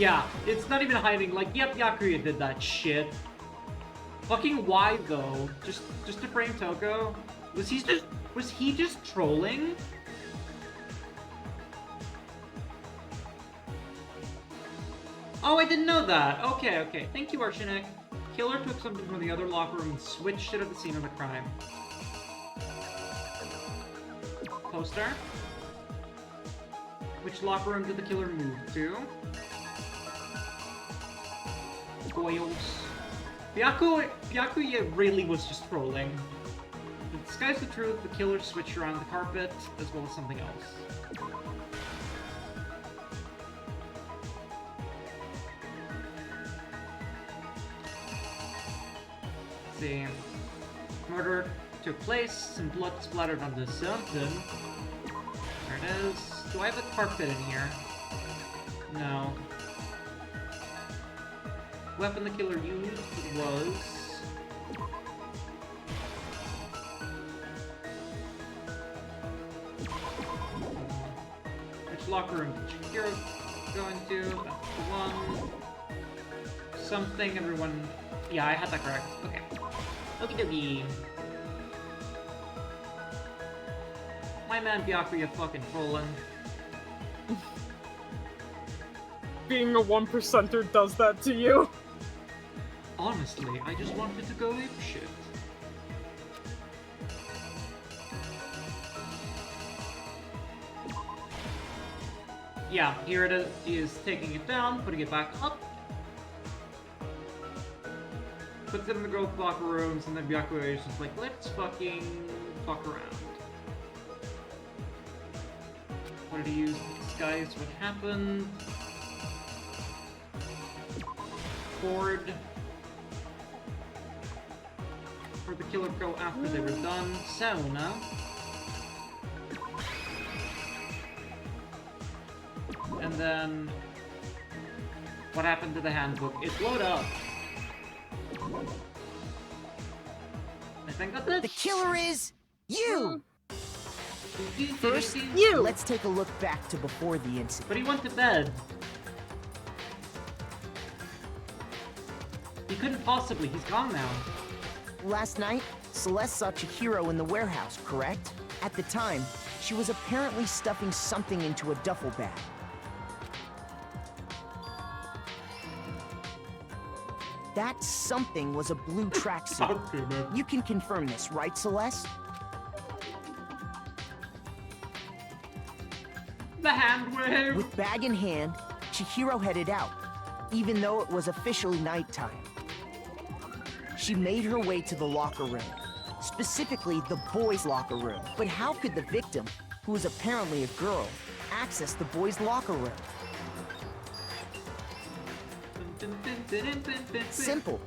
Yeah, it's not even hiding. Like, yep, Yakuya did that shit. Fucking why though? Just to frame Toko? Was he just trolling? Oh, I didn't know that. Okay. Thank you, Archenik. Killer took something from the other locker room and switched it at the scene of the crime. Poster. Which locker room did the killer move to? Boils. Byakuya really was just trolling. To disguise the truth, the killer switched around the carpet, as well as something else. Let's see. Murder took place, some blood splattered onto something. There it is. Do I have a carpet in here? No. Weapon the killer used was... Which locker room did Chihiro go into? That's the one. Something, everyone... Yeah, I had that correct. Okay. Okie dokie. My man Byakuya fucking trolling. Being a 1%er does that to you. Honestly, I just wanted to go apeshit. Yeah, here it is. He is taking it down, putting it back up. Puts it in the girls' locker rooms, and then Byakuya is just like, let's fucking fuck around. What did he use to disguise what happened? Cord. For the killer go after they were done. Sauna. And then... What happened to the handbook? It blowed up. I think that's it. The killer is... you! First, you! Let's take a look back to before the incident. But he went to bed. He couldn't possibly. He's gone now. Last night, Celeste saw Chihiro in the warehouse, correct? At the time, she was apparently stuffing something into a duffel bag. That something was a blue tracksuit. You can confirm this, right, Celeste? The hand wave! With bag in hand, Chihiro headed out, even though it was officially nighttime. She made her way to the locker room, specifically the boys' locker room. But how could the victim, who was apparently a girl, access the boys' locker room? Simple.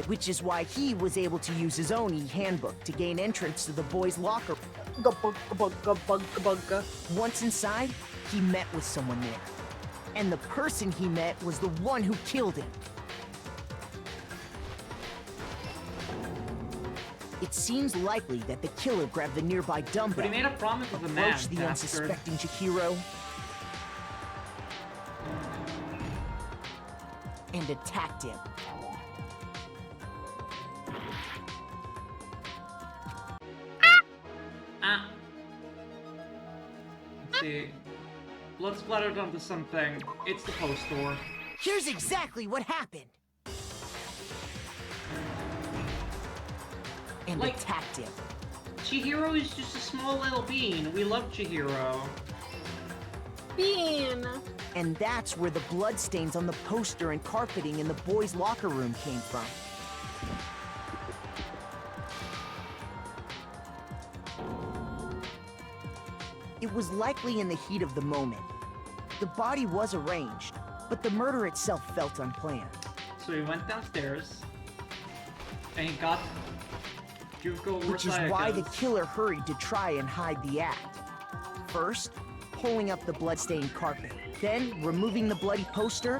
Which is why he was able to use his own e-handbook to gain entrance to the boys' locker room. Once inside, he met with someone there. And the person he met was the one who killed him. It seems likely that the killer grabbed the nearby dumbbell, but he made a promise with the man, approached the unsuspecting Chihiro, and attacked him. Let's see. Blood splattered onto something. It's the post door. Here's exactly what happened. And attacked him. Chihiro is just a small little bean. We love Chihiro. Bean! And that's where the bloodstains on the poster and carpeting in the boys' locker room came from. It was likely in the heat of the moment. The body was arranged, but the murder itself felt unplanned. So he went downstairs, and he got Juko Which is why the killer hurried to try and hide the act. First, pulling up the bloodstained carpet, then removing the bloody poster,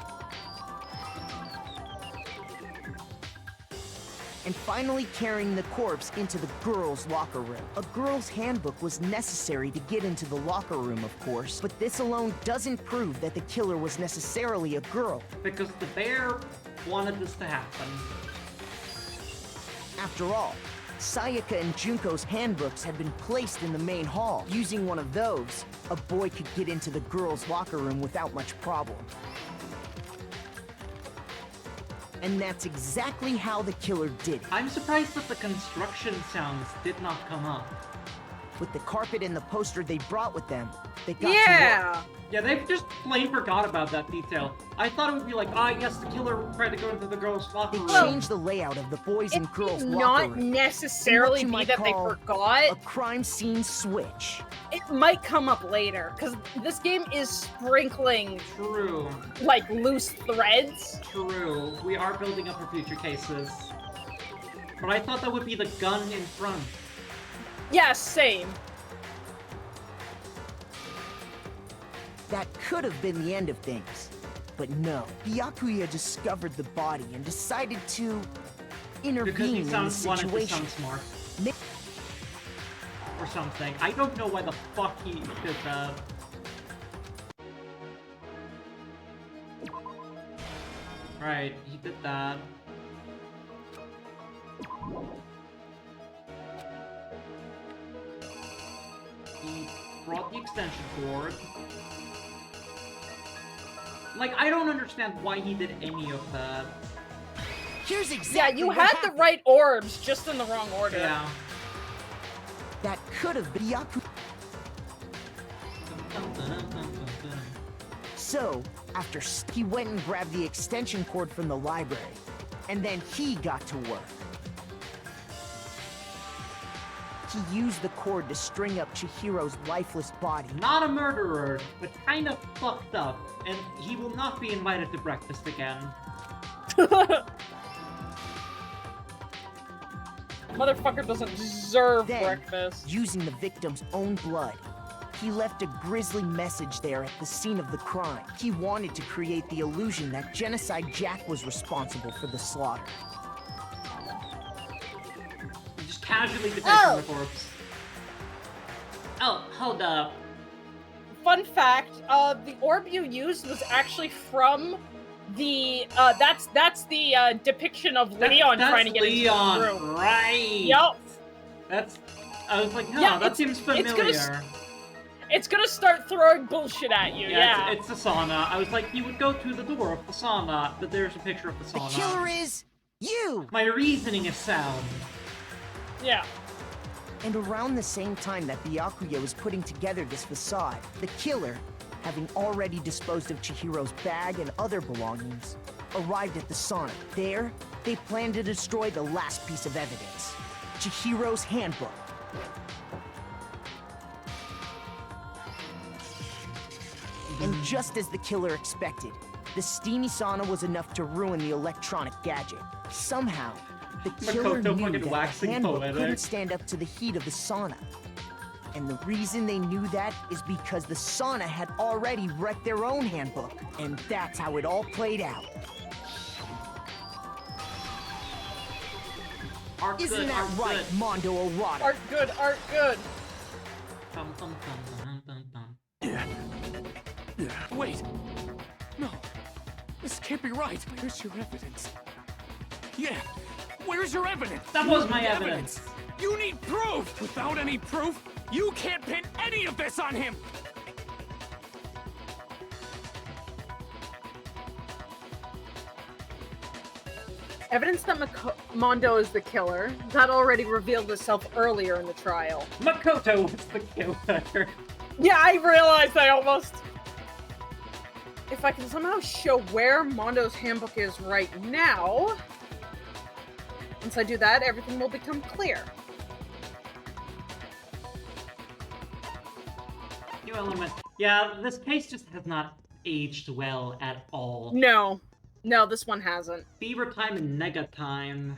and finally carrying the corpse into the girls' locker room. A girl's handbook was necessary to get into the locker room, of course, but this alone doesn't prove that the killer was necessarily a girl. Because the bear wanted this to happen. After all, Sayaka and Junko's handbooks had been placed in the main hall. Using one of those, a boy could get into the girls' locker room without much problem. And that's exactly how the killer did it. I'm surprised that the construction sounds did not come up. With the carpet and the poster they brought with them, they got to work. Yeah, they've just plain forgot about that detail. I thought it would be like, yes, the killer tried to go into the girls' locker room. It changed the layout of the boys and girls' locker Not room. necessarily be that they forgot. A crime scene switch. It might come up later, because this game is sprinkling True. like loose threads. True. We are building up for future cases. But I thought that would be the gun in front. Yeah, same. That could have been the end of things. But no, Byakuya discovered the body and decided to intervene in the situation. Wanted to sound smart. Or something. I don't know why the fuck he did that. Right, he did that. He brought the extension cord. Like, I don't understand why he did any of that. Here's exactly Yeah, you had the right orbs, just in the wrong order. Yeah. That could have been Byakuya. So, after he went and grabbed the extension cord from the library, and then he got to work. He used the cord to string up Chihiro's lifeless body. Not a murderer, but kind of fucked up, and he will not be invited to breakfast again. Motherfucker doesn't deserve Then, breakfast. Using the victim's own blood, he left a grisly message there at the scene of the crime. He wanted to create the illusion that Genocide Jack was responsible for the slaughter. Just casually depicting the corpse. Oh, hold up. Fun fact, the orb you used was actually from the, that's the, depiction of Leon trying to get Leon, into the room. Right! Yup. I was like, no, Yeah, that seems familiar. It's gonna start throwing bullshit at you, yeah. It's the sauna. I was like, you would go to the door of the sauna, but there's a picture of the sauna. The killer is you! My reasoning is sound. Yeah. And around the same time that Byakuya was putting together this facade, the killer, having already disposed of Chihiro's bag and other belongings, arrived at the sauna. There, they planned to destroy the last piece of evidence, Chihiro's handbook. And just as the killer expected, the steamy sauna was enough to ruin the electronic gadget. Somehow, the killer Makoto knew fucking that waxing the handbook poetic. couldn't stand up to the heat of the sauna. And the reason they knew that is because the sauna had already wrecked their own handbook. And that's how it all played out. Art Isn't good, that art right, good. Mondo Owada? Art good, art good. Dum, dum, dum, dum, dum, dum. Wait! No. This can't be right. Where's your evidence? Yeah! Where's your evidence? That was my evidence. You need proof! Without any proof, you can't pin any of this on him! Evidence that Mondo is the killer. That already revealed itself earlier in the trial. Makoto was the killer. Yeah, I realized I almost... If I can somehow show where Mondo's handbook is right now... Once I do that, everything will become clear. New element. Yeah, this case just has not aged well at all. No. No, this one hasn't. Fever time and nega time.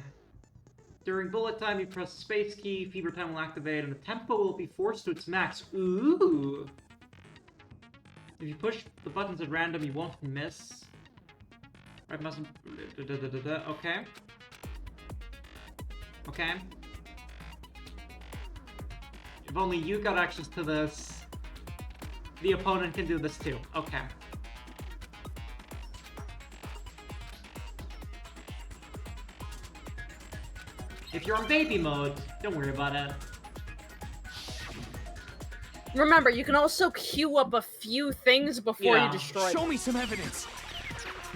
During bullet time, you press the space key, fever time will activate, and the tempo will be forced to its max. Ooh! If you push the buttons at random, you won't miss. Right, mustn't... Okay. Okay? If only you got access to this, the opponent can do this too. Okay. If you're on baby mode, don't worry about it. Remember, you can also queue up a few things before you destroy Show them. me some evidence.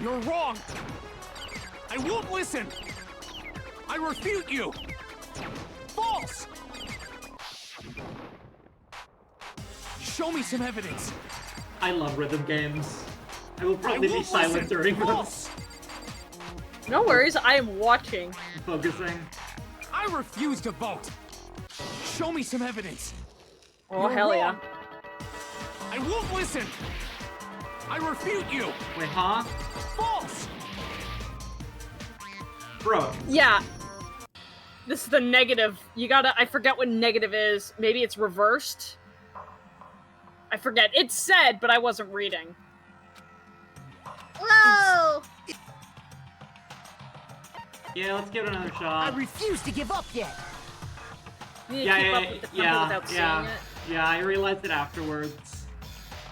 You're wrong. I won't listen. I refute you. False. Show me some evidence. I love rhythm games. I will probably be won't silent listen. during False. this. No worries, I am watching. Focusing. I refuse to vote. Show me some evidence. Oh, You're hell yeah. wrong. I won't listen. I refute you. Wait, huh? False. Bro. Yeah. This is the negative. You gotta, I forget what negative is. Maybe it's reversed. I forget. It said, but I wasn't reading. Whoa! Yeah, let's give it another shot. I refuse to give up yet. You need to keep up with the tempo without seeing it. Yeah, I realized it afterwards.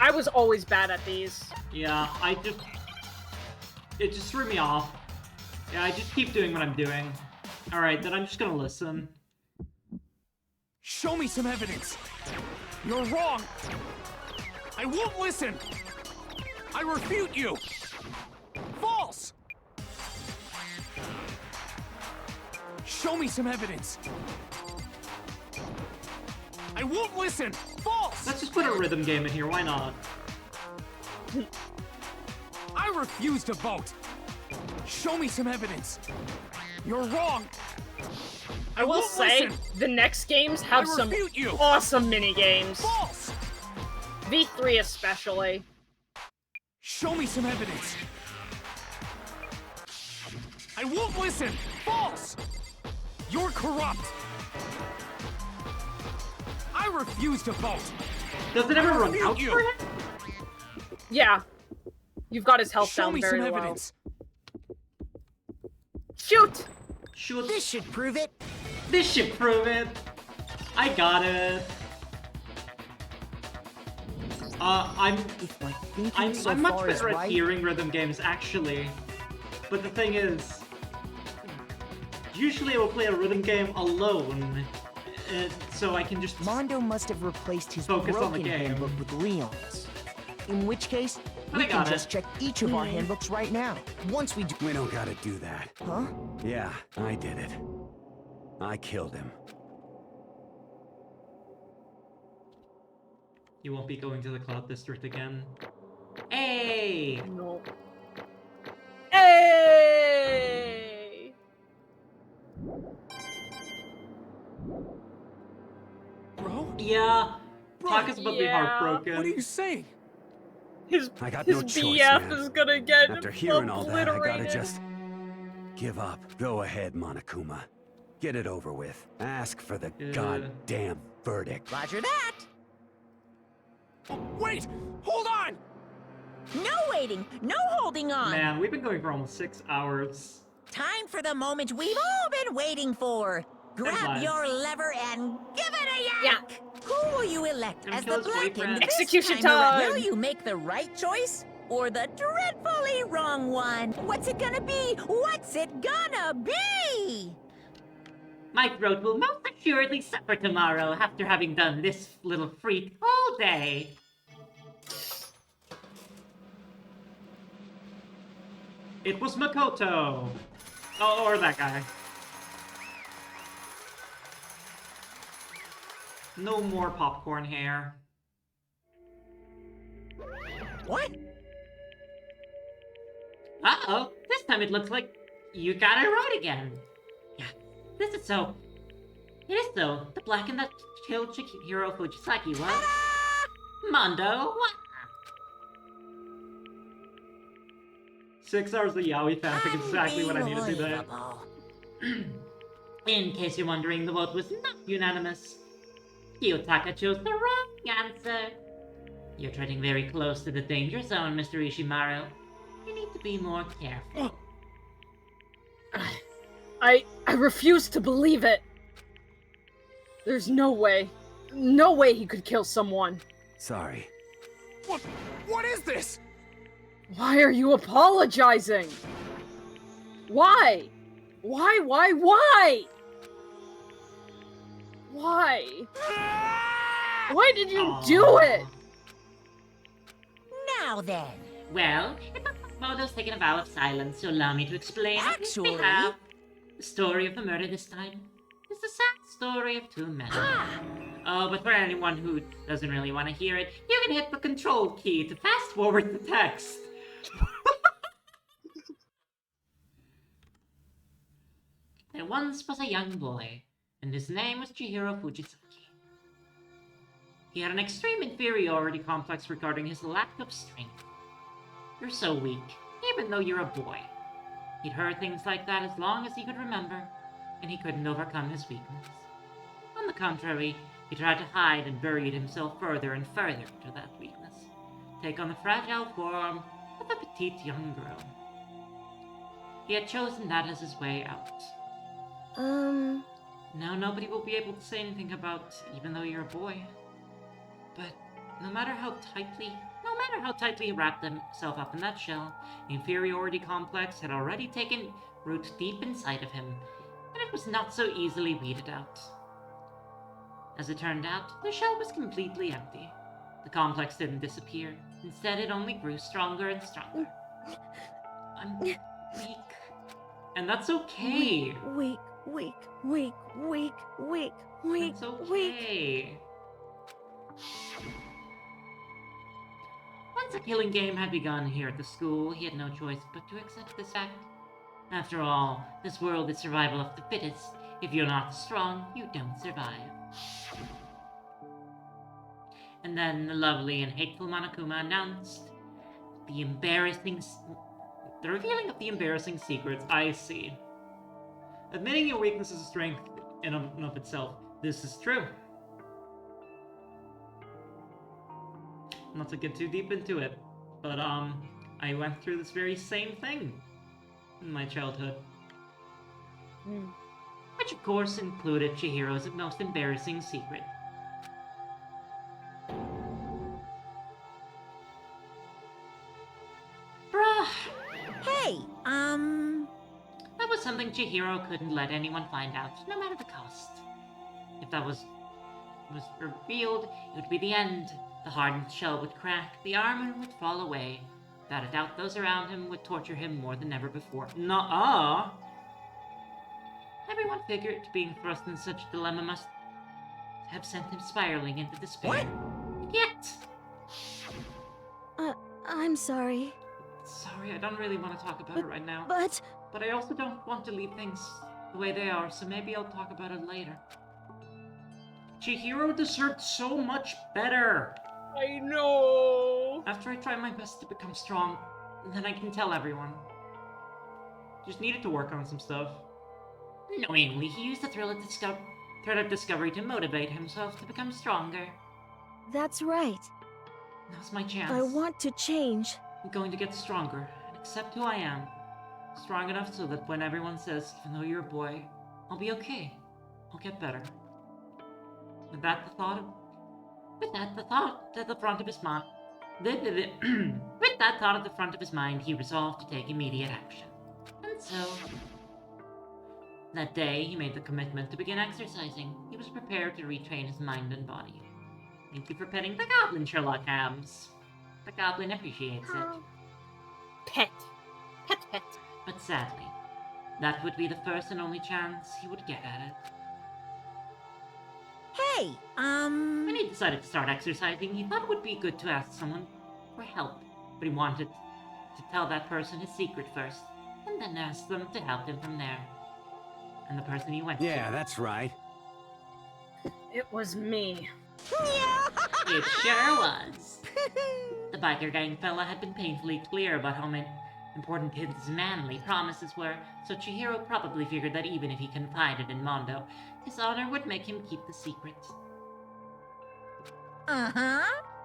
I was always bad at these. Yeah, it just threw me off. Yeah, I just keep doing what I'm doing. Alright, then I'm just gonna listen. Show me some evidence. You're wrong. I won't listen. I refute you. False. Show me some evidence. I won't listen. False. Let's just put a rhythm game in here, why not? I refuse to vote. Show me some evidence. You're wrong. I will won't say, listen. the next games have I some refute you. awesome mini games. False. V3 especially. Show me some evidence. I won't listen. False. You're corrupt. I refuse to vote. Does it ever I run refute out you. for him? Yeah. You've got his health Show down me very some low. evidence. Shoot! Shoot. This should prove it. This should prove it. I got it. I'm much far is better at right- hearing rhythm games, actually. But the thing is, usually I will play a rhythm game alone, so I can just Mondo must have replaced his focus on the broken game. handbook with Leon's. In which case, I we can got just it. check each of our handbooks right now. Once we do. We don't gotta do that. Huh? Yeah, I did it. I killed him. You won't be going to the Cloud District again. Hey! No. Hey! Bro? Yeah. Taka's about to be Yeah. heartbroken. What are you saying? I got His no choice, BF man. is gonna get After hearing all that, I gotta obliterated. just give up. Go ahead, Monokuma. Get it over with. Ask for the goddamn verdict. Roger that. Oh, wait! Hold on! No waiting, no holding on. Man, we've been going for almost 6 hours. Time for the moment we've all been waiting for. Grab Headlines. your lever and give it a yank. Who will you elect Gonna as kill the his blackened boyfriend. this Execution around? time. Will you make the right choice or the dreadfully wrong one? What's it gonna be? What's it gonna be? My throat will most assuredly suffer tomorrow after having done this little freak all day. It was Makoto! Oh, or that guy. No more popcorn hair. What? Uh-oh, this time it looks like you got it right again. Yeah, this is so... It is so. The black and the killed Chihiro Fujisaki was... Mondo, what? 6 hours of yaoi fanfic is exactly what I needed today. In case you're wondering, the vote was not unanimous. Kiyotaka chose the wrong answer. You're treading very close to the danger zone, Mr. Ishimaru. You need to be more careful. I refuse to believe it. There's no way. No way he could kill someone. Sorry. What is this? Why are you apologizing? Why? Why? Why? Why did you do it? Now then. Well, if Modo's taken a vow of silence, so allow me to explain on his behalf. The story of the murder this time is the sad story of two men. Oh, but for anyone who doesn't really want to hear it, you can hit the control key to fast forward the text. There once was a young boy, and his name was Chihiro Fujisaki. He had an extreme inferiority complex regarding his lack of strength. You're so weak, even though you're a boy. He'd heard things like that as long as he could remember, and he couldn't overcome his weakness. On the contrary, he tried to hide and buried himself further and further into that weakness, take on the fragile form of a petite young girl. He had chosen that as his way out. Now nobody will be able to say anything about even though you're a boy. But no matter how tightly he wrapped himself up in that shell, the inferiority complex had already taken root deep inside of him, and it was not so easily weeded out. As it turned out, the shell was completely empty. The complex didn't disappear. Instead, it only grew stronger and stronger. I'm weak. And that's okay. Weak. It's okay. Once the killing game had begun here at the school, he had no choice but to accept this fact. After all, this world is survival of the fittest. If you're not strong, you don't survive. And then the lovely and hateful Monokuma announced the revealing of the embarrassing secrets I see. Admitting your weakness is a strength in and of itself. This is true. Not to get too deep into it, but I went through this very same thing in my childhood. Which of course included Chihiro's most embarrassing secret. Bruh! Hey, That was something Chihiro couldn't let anyone find out, no matter the cost. If that was revealed, it would be the end. The hardened shell would crack, the armor would fall away. Without a doubt, those around him would torture him more than ever before. Nuh-uh! Everyone figured being thrust in such a dilemma must have sent him spiraling into despair. What? Yet! I'm sorry. Sorry, I don't really want to talk about it right now. But I also don't want to leave things the way they are, so maybe I'll talk about it later. Chihiro deserved so much better! I know! After I tried my best to become strong, then I can tell everyone. Just needed to work on some stuff. Knowingly, he used the threat of discovery to motivate himself to become stronger. that's right. Now's my chance. I want to change. I'm going to get stronger and accept who I am. Strong enough so that when everyone says, even though you're a boy, I'll be okay. I'll get better. With that, the thought at the front of his mind. With that thought at the front of his mind, he resolved to take immediate action. And so, that day, he made the commitment to begin exercising. He was prepared to retrain his mind and body. Thank you for petting the goblin, Sherlock Holmes. The goblin appreciates it. Pet. But sadly, that would be the first and only chance he would get at it. hey, When he decided to start exercising, he thought it would be good to ask someone for help, but he wanted to tell that person his secret first, and then ask them to help him from there. And the person he went to... Yeah, that's right. It was me. It sure was. The biker gang fella had been painfully clear about how important his manly promises were, so Chihiro probably figured that even if he confided in Mondo, his honor would make him keep the secret.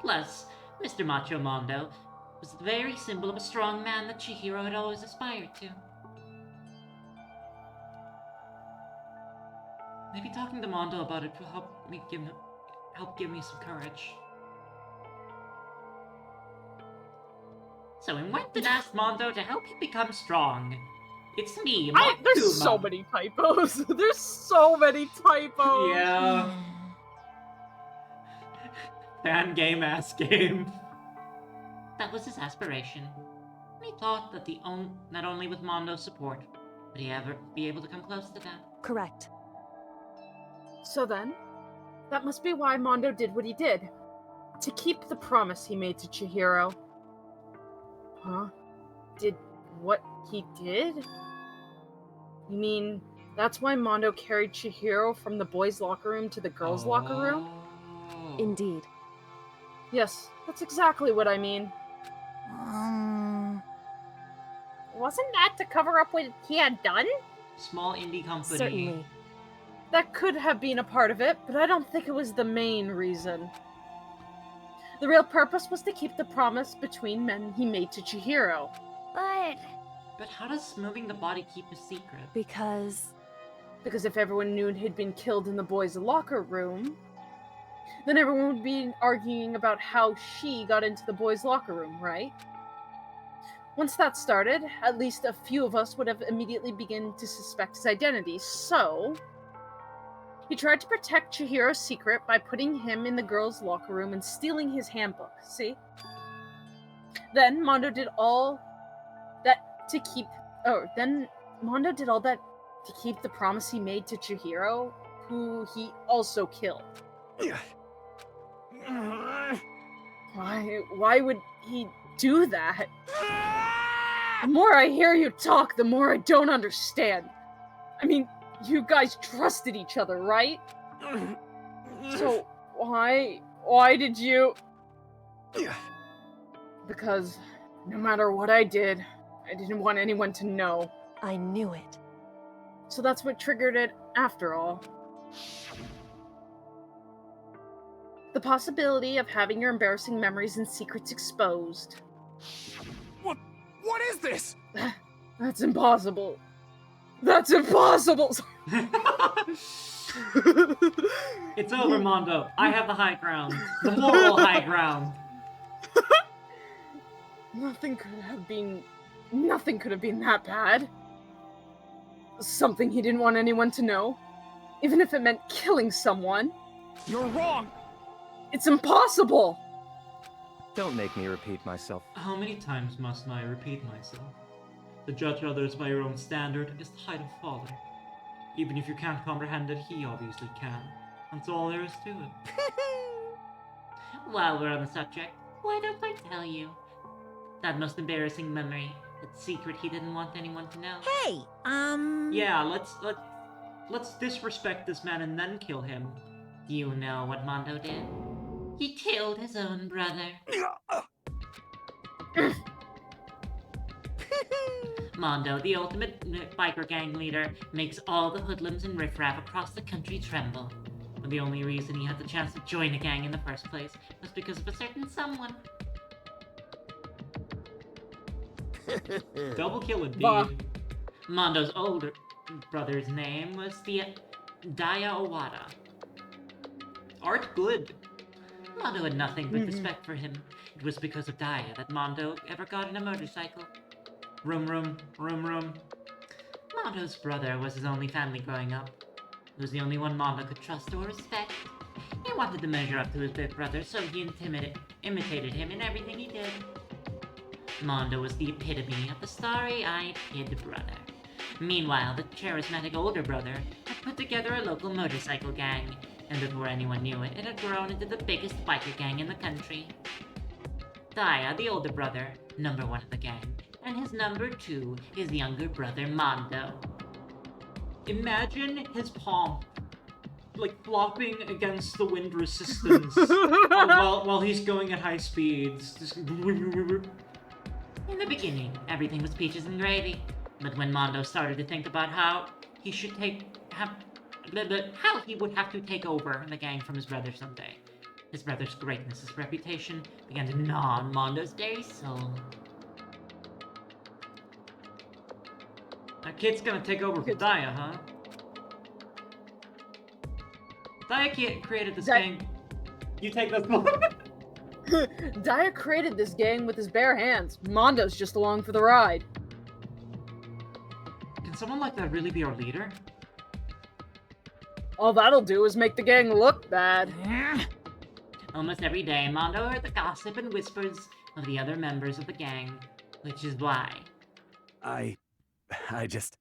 Plus, Mr. Macho Mondo was the very symbol of a strong man that Chihiro had always aspired to. Maybe talking to Mondo about it will help give me some courage. So we went and asked Mondo to help you become strong. It's me, There's so many typos. There's so many typos. Yeah. Fan game ass game. That was his aspiration. He thought that not only with Mondo's support would he ever be able to come close to that. Correct. So then, that must be why Mondo did what he did. To keep the promise he made to Chihiro. Huh? Did what he did? You mean, that's why Mondo carried Chihiro from the boys' locker room to the girls' locker room? Indeed. Yes, that's exactly what I mean. Wasn't that to cover up what he had done? Small indie company. Certainly. That could have been a part of it, but I don't think it was the main reason. The real purpose was to keep the promise between men he made to Chihiro. But how does moving the body keep a secret? Because if everyone knew he'd been killed in the boys' locker room, then everyone would be arguing about how she got into the boys' locker room, right? Once that started, at least a few of us would have immediately begun to suspect his identity, so he tried to protect Chihiro's secret by putting him in the girls' locker room and stealing his handbook, see? Then Mondo did all that to keep the promise he made to Chihiro, who he also killed. Why would he do that? The more I hear you talk, the more I don't understand. I mean, you guys trusted each other, right? So, why did you... Because no matter what I did, I didn't want anyone to know. I knew it. So that's what triggered it, after all. The possibility of having your embarrassing memories and secrets exposed. What is this? That's impossible. That's impossible! It's over, Mondo. I have the high ground. The moral high ground. Nothing could have been that bad. Something he didn't want anyone to know. Even if it meant killing someone. You're wrong! It's impossible! Don't make me repeat myself. How many times must I repeat myself? To judge others by your own standard is the height of folly. Even if you can't comprehend it, he obviously can. That's all there is to it. While we're on the subject, why don't I tell you? That most embarrassing memory, that secret he didn't want anyone to know. Hey, Yeah, let's disrespect this man and then kill him. You know what Mondo did? He killed his own brother. Mondo, the ultimate biker gang leader, makes all the hoodlums and riffraff across the country tremble. But the only reason he had the chance to join a gang in the first place was because of a certain someone. Double kill indeed. Bah. Mondo's older brother's name was the Daya Owada. Art good. Mondo had nothing but respect for him. It was because of Daya that Mondo ever got in a motorcycle. Room. Mondo's brother was his only family growing up. He was the only one Mondo could trust or respect. He wanted to measure up to his big brother, so he imitated him in everything he did. Mondo was the epitome of the starry-eyed kid brother. Meanwhile, the charismatic older brother had put together a local motorcycle gang, and before anyone knew it, it had grown into the biggest biker gang in the country. Daya, the older brother, number one of the gang, and his number two, his younger brother Mondo. Imagine his palm, like flopping against the wind resistance while he's going at high speeds. Just... In the beginning, everything was peaches and gravy, but when Mondo started to think about how he would have to take over the gang from his brother someday, his brother's greatness, his reputation began to gnaw on Mondo's very soul. That kid's gonna take over for Daya, huh? Daya created this gang. You take this one. Daya created this gang with his bare hands. Mondo's just along for the ride. Can someone like that really be our leader? All that'll do is make the gang look bad. Almost every day, Mondo heard the gossip and whispers of the other members of the gang, which is why. I just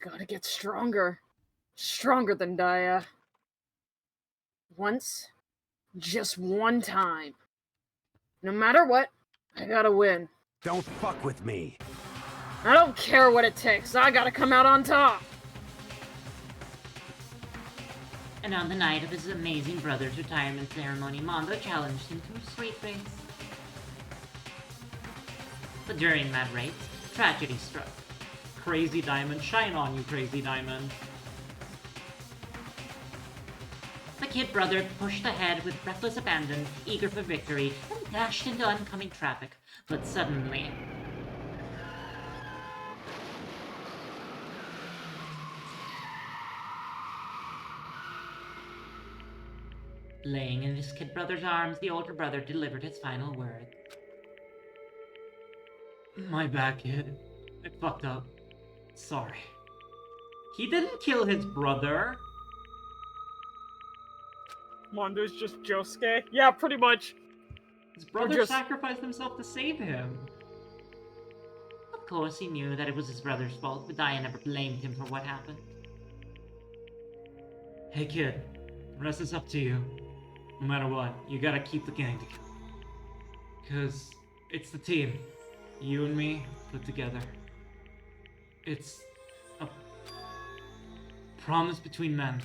Gotta get stronger. Stronger than Daya. Once. Just one time. No matter what, I gotta win. don't fuck with me. I don't care what it takes. I gotta come out on top. And on the night of his amazing brother's retirement ceremony, Mondo challenged him to a street race. But during that race, tragedy struck. Crazy Diamond, shine on you, Crazy Diamond. The kid brother pushed ahead with reckless abandon, eager for victory, and dashed into oncoming traffic. But suddenly... laying in his kid brother's arms, the older brother delivered his final words. My bad, kid. I fucked up. Sorry. He didn't kill his brother. Mondo's just Josuke? Yeah, pretty much. His brother sacrificed himself to save him. Of course, he knew that it was his brother's fault, but Daya never blamed him for what happened. Hey, kid. The rest is up to you. No matter what, you gotta keep the gang together. 'Cause it's the team. You and me put together. It's a promise between men.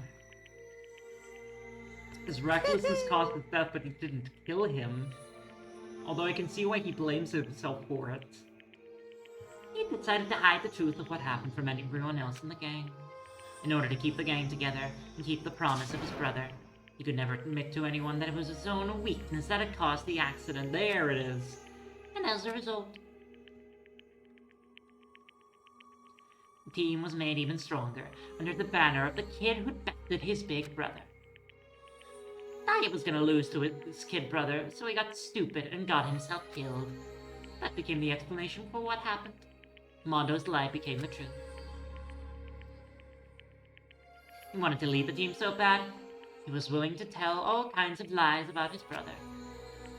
His recklessness caused his death, but he didn't kill him. Although I can see why he blames himself for it. He decided to hide the truth of what happened from everyone else in the gang. In order to keep the gang together and keep the promise of his brother, he could never admit to anyone that it was his own weakness that had caused the accident. There it is. And as a result, the team was made even stronger under the banner of the kid who'd bested his big brother. Daya was gonna lose to his kid brother, so he got stupid and got himself killed. That became the explanation for what happened. Mondo's lie became the truth. He wanted to lead the team so bad, he was willing to tell all kinds of lies about his brother.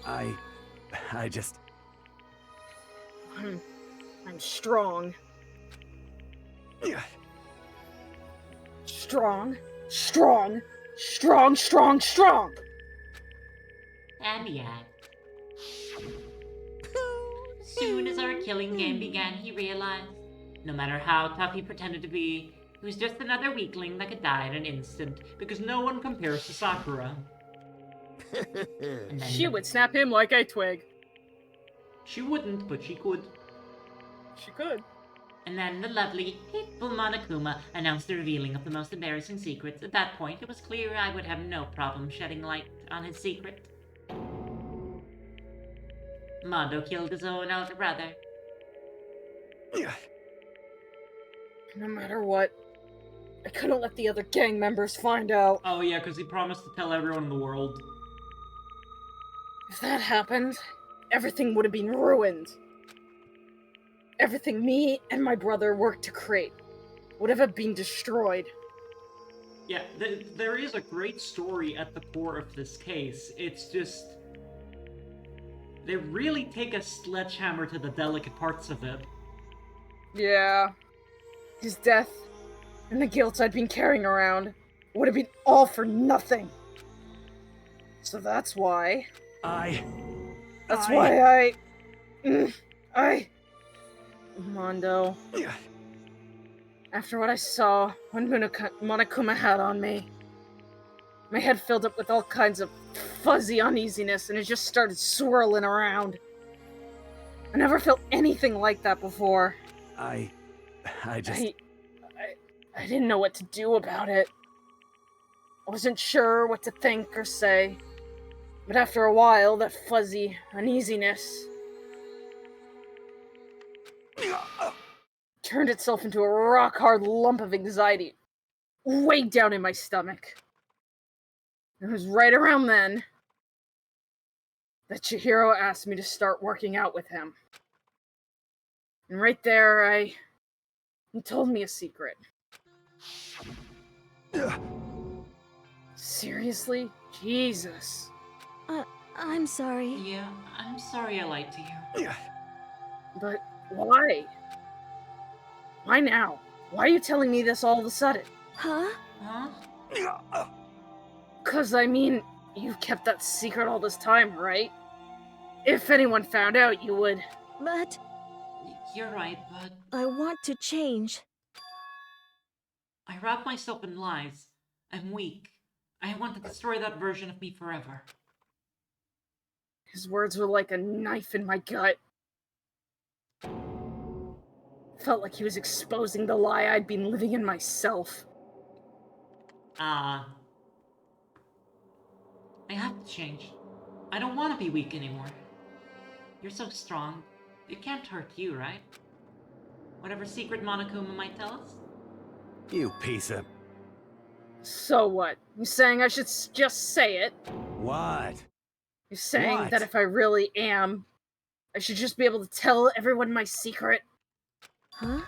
I just... I'm strong. Strong. Strong. Strong, strong, strong! And yet... as soon as our killing game began, he realized, no matter how tough he pretended to be, he was just another weakling that could die in an instant. Because no one compares to Sakura. She would snap him like a twig. She wouldn't, but she could. She could. And then the lovely, hateful Monokuma announced the revealing of the most embarrassing secrets. At that point, it was clear I would have no problem shedding light on his secret. Mondo killed his own elder brother. No matter what, I couldn't let the other gang members find out. Oh yeah, because he promised to tell everyone in the world. If that happened, everything would have been ruined. Everything me and my brother worked to create would have been destroyed. Yeah, there is a great story at the core of this case. It's just... they really take a sledgehammer to the delicate parts of it. Yeah. His death and the guilt I'd been carrying around would have been all for nothing. So that's why... Mondo. After what I saw when Monokuma had on me, my head filled up with all kinds of fuzzy uneasiness and it just started swirling around. I never felt anything like that before. I didn't know what to do about it. I wasn't sure what to think or say. But after a while, that fuzzy uneasiness turned itself into a rock-hard lump of anxiety. way down in my stomach. It was right around then that Chihiro asked me to start working out with him. And right there, he told me a secret. Seriously? Jesus. I'm sorry. Yeah, I'm sorry I lied to you. But why? Why now? Why are you telling me this all of a sudden? Huh? Huh? 'Cause I mean, you've kept that secret all this time, right? If anyone found out, you would... But... You're right, but... I want to change. I wrap myself in lies. I'm weak. I want to destroy that version of me forever. His words were like a knife in my gut. Felt like he was exposing the lie I'd been living in myself. I have to change. I don't want to be weak anymore. You're so strong. It can't hurt you, right? Whatever secret Monokuma might tell us? You piece of... So what? You saying I should just say it? What? You're saying What? that if I really am, I should just be able to tell everyone my secret? Huh?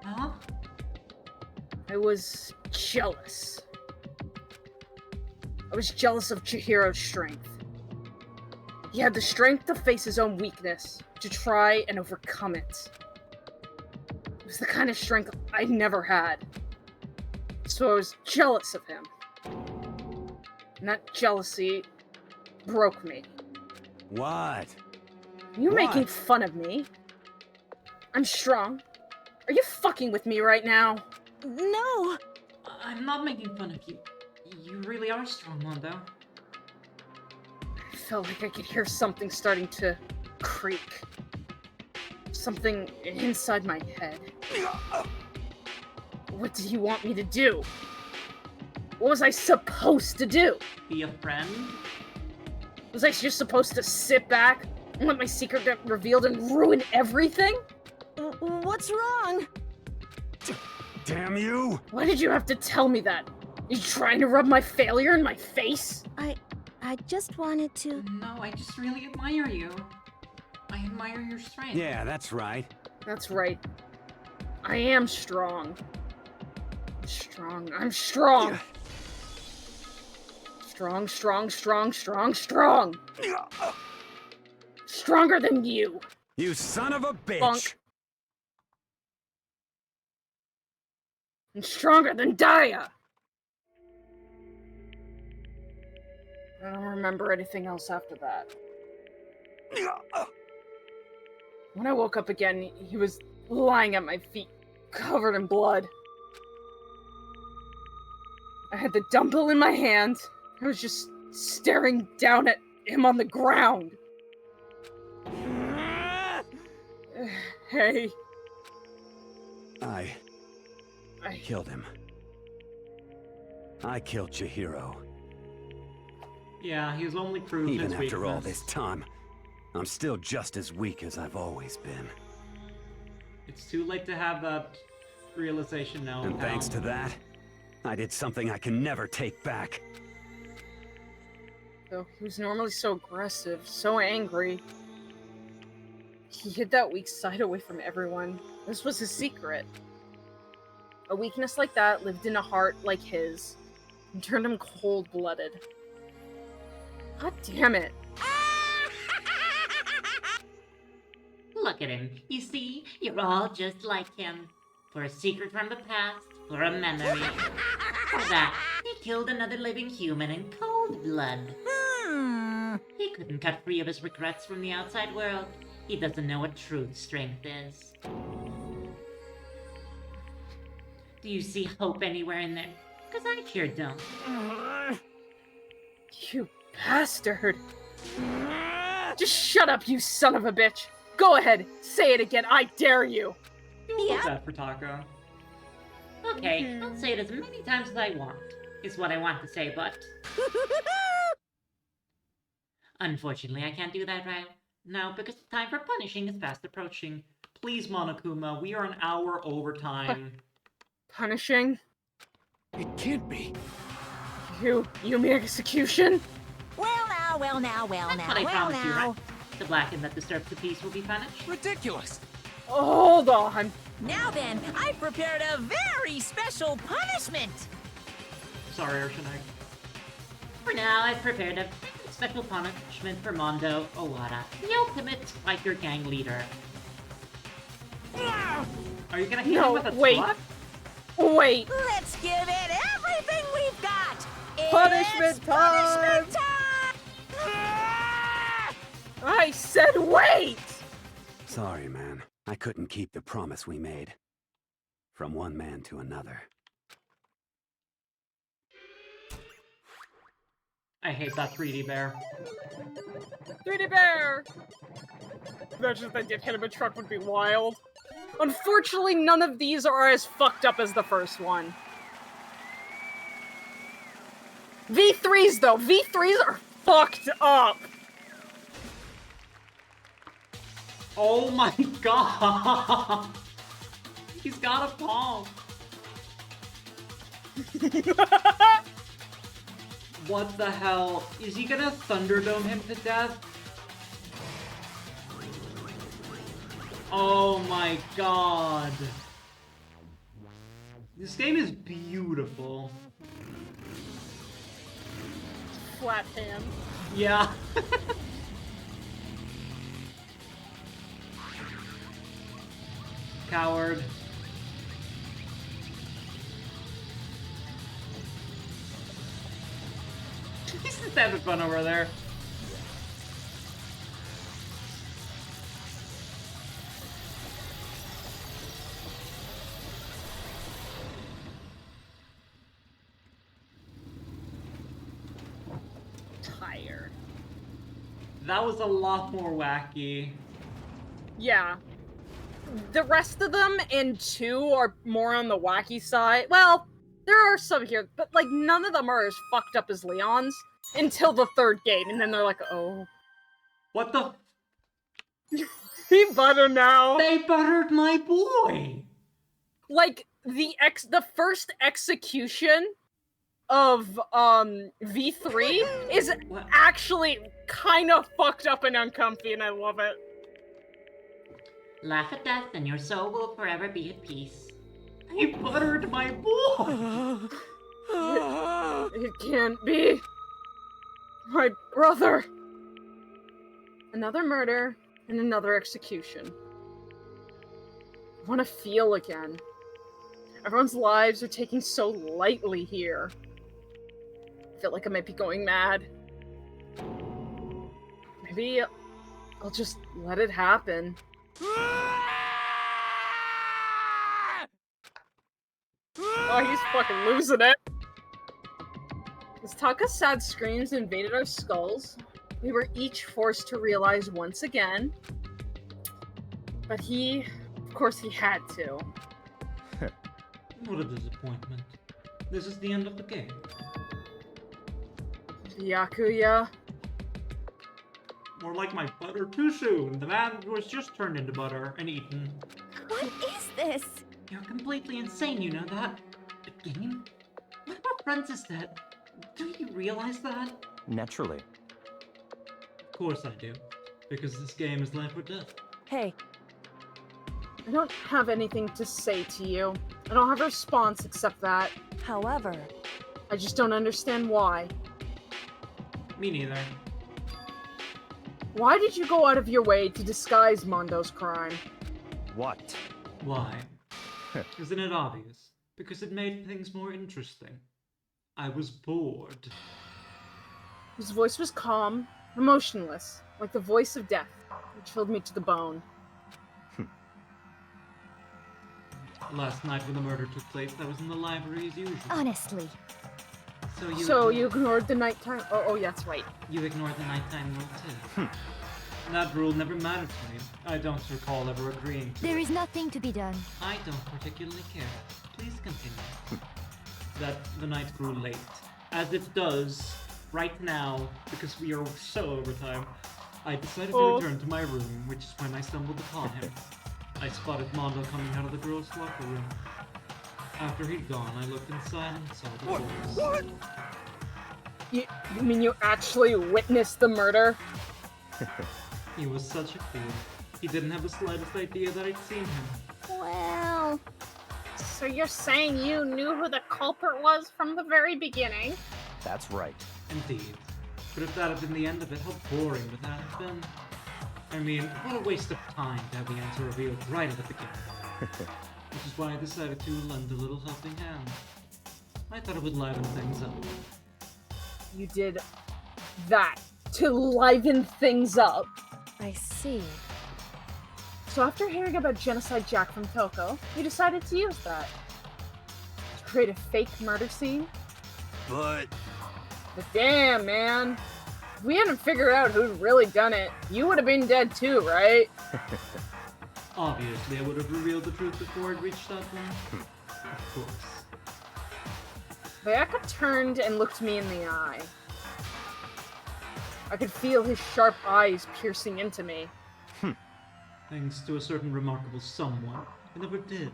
Huh? I was jealous. I was jealous of Chihiro's strength. He had the strength to face his own weakness, to try and overcome it. It was the kind of strength I never had. So I was jealous of him. And that jealousy broke me. What? You What? making fun of me? I'm strong. Are you fucking with me right now? No! I'm not making fun of you. You really are strong, Mondo. I felt like I could hear something starting to creak. Something inside my head. What did he want me to do? What was I supposed to do? Be a friend? Was I just supposed to sit back and let my secret get revealed and ruin everything? What's wrong? Damn you! Why did you have to tell me that? You trying to rub my failure in my face? I just wanted to... No, I just really admire you. I admire your strength. Yeah, that's right. That's right. I am strong. I'm strong. Strong, strong, strong, strong, strong. Stronger than you. You son of a bitch! Bunk. And stronger than Daya. I don't remember anything else after that. When I woke up again, he was lying at my feet, covered in blood. I had the dumbbell in my hand. I was just staring down at him on the ground. Hey. I killed him. I killed Chihiro. Yeah, he's only proved Even his after weakness. all this time, I'm still just as weak as I've always been. It's too late to have that realization now. And pal. thanks to that, I did something I can never take back. Though he was normally so aggressive, so angry. He hid that weak side away from everyone. This was his secret. A weakness like that lived in a heart like his and turned him cold-blooded. God damn it. Look at him. You see, you're all just like him. For a secret from the past, for a memory. For that, he killed another living human in cold blood. He couldn't cut free of his regrets from the outside world. He doesn't know what true strength is. Do you see hope anywhere in there? Because I sure don't. You bastard. Just shut up, you son of a bitch. Go ahead, say it again, I dare you. What's that for Taco? Okay, I'll say it as many times as I want, is what I want to say, but... Unfortunately, I can't do that right now because the time for punishing is fast approaching. Please, Monokuma, we are an hour over time. Punishing? It can't be. You mean execution? Well now, well now, well That's now, what I well promised you, now. right? The blackened that disturbs the peace will be punished. Ridiculous. Hold on. Now then, I've prepared a very special punishment. Sorry, Arshenag. For now, I've prepared a special punishment for Mondo Owada, the ultimate biker gang leader. Are you gonna hit him with a truck? Wait. Let's give it everything we've got. Punishment It's time! Punishment time! I said wait! Sorry, man. I couldn't keep the promise we made. From one man to another. I hate that 3D bear. 3D bear! Imagine if they did hit him a truck would be wild. Unfortunately, none of these are as fucked up as the first one. V3s though, V3s are fucked up! Oh my god! He's got a palm! What the hell? Is he gonna Thunderdome him to death? Oh my god. This game is beautiful. Flat hand. Yeah. Coward. He's just having fun over there. Tired. That was a lot more wacky. Yeah. The rest of them in 2 are more on the wacky side. Well, there are some here, but like none of them are as fucked up as Leon's until the 3rd game, and then they're like, oh. What the? He butter now. They buttered my boy. Like the first execution of V3 is actually kind of fucked up and uncomfy, and I love it. Laugh at death, and your soul will forever be at peace. He buttered my boy. It can't be. My brother. Another murder and another execution. I want to feel again. Everyone's lives are taking so lightly here. I feel like I might be going mad. Maybe I'll just let it happen. Oh, he's fucking losing it. As Taka's sad screams invaded our skulls, we were each forced to realize once again. But of course he had to. What a disappointment. This is the end of the game. Yakuya. More like my butter too soon. The man was just turned into butter and eaten. What is this? You're completely insane, you know that? A game? What about friends is that? Do you realize that? Naturally. Of course I do. Because this game is life or death. Hey. I don't have anything to say to you. I don't have a response except that. However, I just don't understand why. Me neither. Why did you go out of your way to disguise Mondo's crime? What? Why? Isn't it obvious? Because it made things more interesting. I was bored. His voice was calm, emotionless, like the voice of death, which filled me to the bone. Last night when the murder took place, I was in the library as usual. Honestly. So you ignored the nighttime? Oh, that's right. You ignored the nighttime rule too. That rule never mattered to me. I don't recall ever agreeing to There is nothing to be done. I don't particularly care. Please continue. That the night grew late. As it does right now, because we are so over time. I decided to return to my room, which is when I stumbled upon him. I spotted Mondo coming out of the girls' locker room. After he'd gone, I looked inside and saw the corpse. What? You mean you actually witnessed the murder? He was such a fool. He didn't have the slightest idea that I'd seen him. Well... So you're saying you knew who the culprit was from the very beginning? That's right. Indeed. But if that had been the end of it, how boring would that have been? I mean, what a waste of time to have the answer revealed right at the beginning. Which is why I decided to lend a little helping hand. I thought it would liven things up. You did that to liven things up? I see. So after hearing about Genocide Jack from Toko, you decided to use that. To create a fake murder scene? But damn, man. If we hadn't figured out who'd really done it, you would have been dead too, right? Obviously, I would have revealed the truth before it reached that point. Of course. Bayaka turned and looked me in the eye. I could feel his sharp eyes piercing into me. Thanks to a certain remarkable someone, I never did.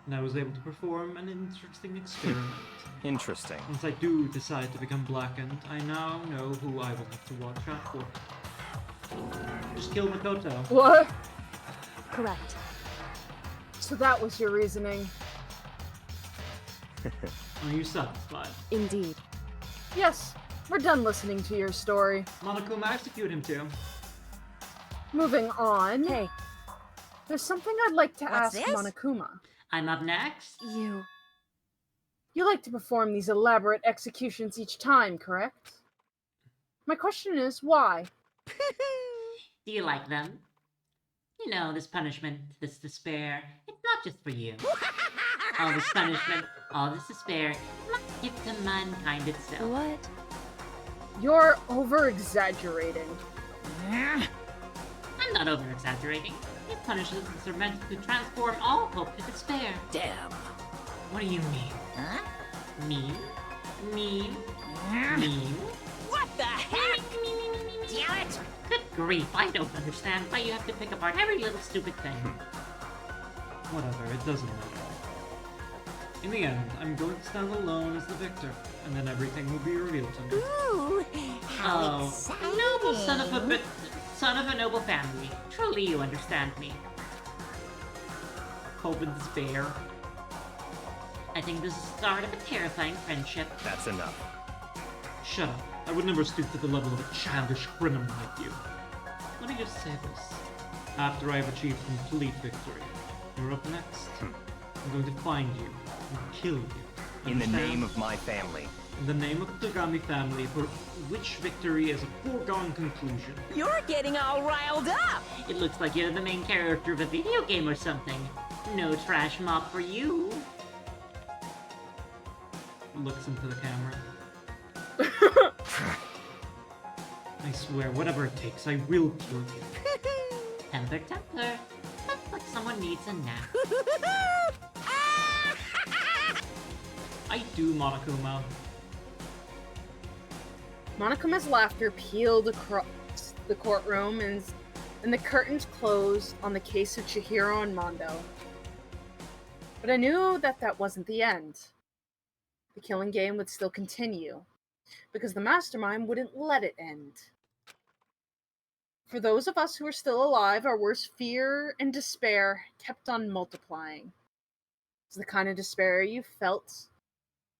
And I was able to perform an interesting experiment. Interesting. Once I do decide to become blackened, I now know who I will have to watch out for. Just kill Makoto. What? Correct. So that was your reasoning? Are you satisfied? Indeed. Yes, we're done listening to your story. Monokuma, execute him too. Moving on. Hey. There's something I'd like to What's ask this? Monokuma. I'm up next. You like to perform these elaborate executions each time, correct? My question is, why? Do you like them? You know, this punishment, this despair, it's not just for you. All this punishment, all this despair, must give to mankind itself. What? You're over-exaggerating. I'm not over-exaggerating. These punishments are meant to transform all hope to despair. Damn. What do you mean? Huh? Mean? Mean? What the heck? Damn it! Good grief, I don't understand why you have to pick apart every little stupid thing. Whatever, it doesn't matter. In the end, I'm going to stand alone as the victor, and then everything will be revealed to me. Ooh, how exciting. Noble son of a noble family. Truly you understand me. Hope and despair. I think this is the start of a terrifying friendship. That's enough. Shut up. I would never stoop to the level of a childish criminal like you. Let me just say this. After I have achieved complete victory, you're up next. I'm going to find you and kill you. In the Understand? name of my family. In the name of the Togami family, for which victory is a foregone conclusion. You're getting all riled up. It looks like you're the main character of a video game or something. No trash mop for you. Looks into the camera. I swear, whatever it takes, I will kill you. Templar. Looks like someone needs a nap. I do, Monokuma. Monokuma's laughter peeled across the courtroom and the curtains closed on the case of Chihiro and Mondo. But I knew that that wasn't the end. The killing game would still continue, because the mastermind wouldn't let it end. For those of us who were still alive, our worst fear and despair kept on multiplying. It's the kind of despair you felt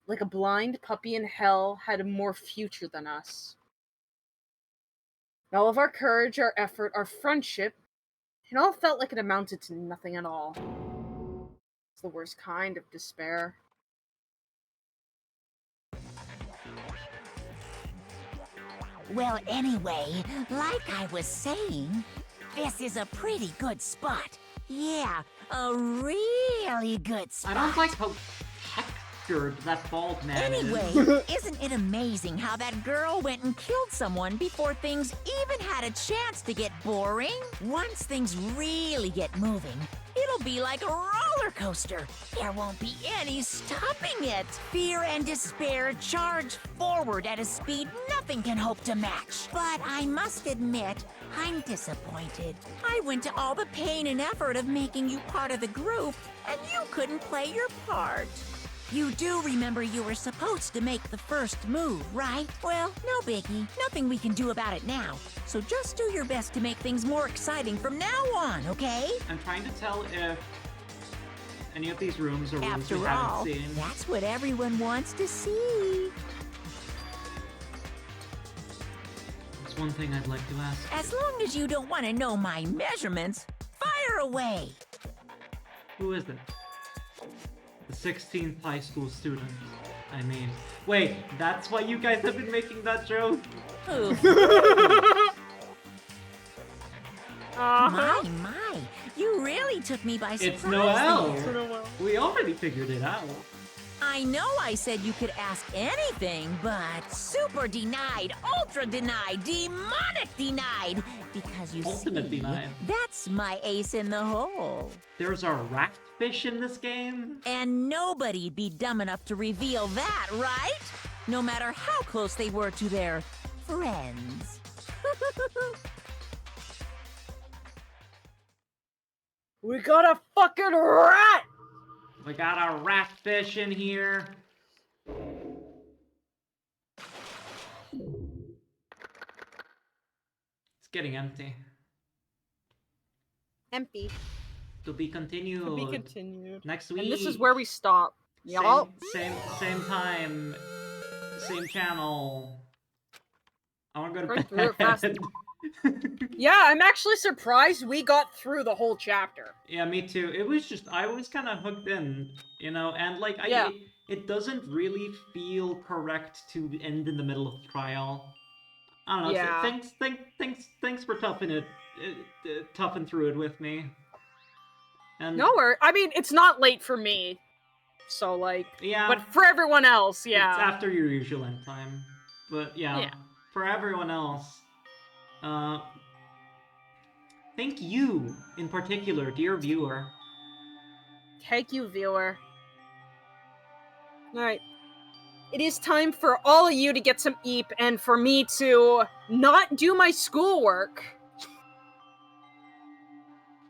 like a blind puppy in hell had more future than us. And all of our courage, our effort, our friendship, it all felt like it amounted to nothing at all. It's the worst kind of despair. Well, anyway, like I was saying, this is a pretty good spot. Yeah, a really good spot. I don't like how textured that bald man Anyway, is. isn't it amazing how that girl went and killed someone before things even had a chance to get boring? Once things really get moving, it'll be like a roller coaster. There won't be any stopping it. Fear and despair charge forward at a speed nothing can hope to match. But I must admit, I'm disappointed. I went to all the pain and effort of making you part of the group, and you couldn't play your part. You do remember you were supposed to make the first move, right? Well, no biggie. Nothing we can do about it now. So just do your best to make things more exciting from now on, okay? I'm trying to tell if any of these rooms are rooms After we all, haven't seen. that's what everyone wants to see. There's one thing I'd like to ask. As long as you don't want to know my measurements, fire away. Who is it? The 16th high school student. I mean, wait, that's why you guys have been making that joke? My, you really took me by surprise. It's Noelle. there. We already figured it out. I know I said you could ask anything, but super denied, ultra denied, demonic denied. Because you Ultimate see, denied. that's my ace in the hole. There's a rat fish in this game? And nobody'd be dumb enough to reveal that, right? No matter how close they were to their friends. We got a fucking rat! We got a rat fish in here. It's getting empty. Empty. To be continued. To be continued. Next week. And this is where we stop. Y'all. Same time. Same channel. I wanna go to Right bed. through it fast. Yeah, I'm actually surprised we got through the whole chapter. Yeah, me too. It was just, I was kind of hooked in, you know, and like, Yeah. it doesn't really feel correct to end in the middle of the trial. I don't know. Yeah. Thanks for toughing through it with me. And No worry. I mean, it's not late for me. So, like, yeah. But for everyone else, yeah. It's after your usual end time. But yeah, Yeah. for everyone else, thank you in particular, dear viewer. Thank you, viewer. Alright. It is time for all of you to get some eep and for me to not do my schoolwork.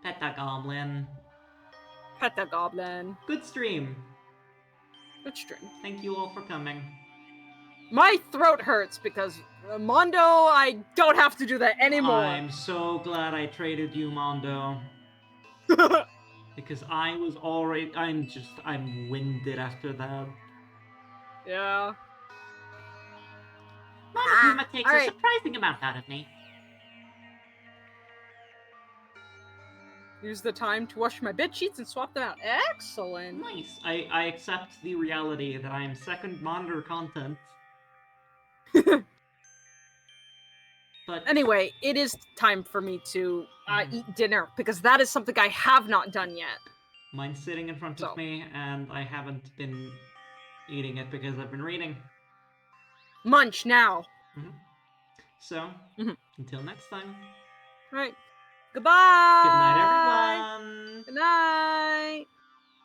Pet that goblin. Pet the goblin. Good stream. Good stream. Thank you all for coming. My throat hurts because Mondo, I don't have to do that anymore. I'm so glad I traded you, Mondo. Because I was already, I'm winded after that. Yeah. Monokuma takes alright. a surprising amount out of me. Use the time to wash my bed sheets and swap them out. Excellent. Nice. I accept the reality that I am second monitor content. But anyway, it is time for me to eat dinner because that is something I have not done yet. Mine's sitting in front of me, and I haven't been eating it because I've been reading. Munch now. So, until next time. Right. Goodbye. Good night, everyone. Good night.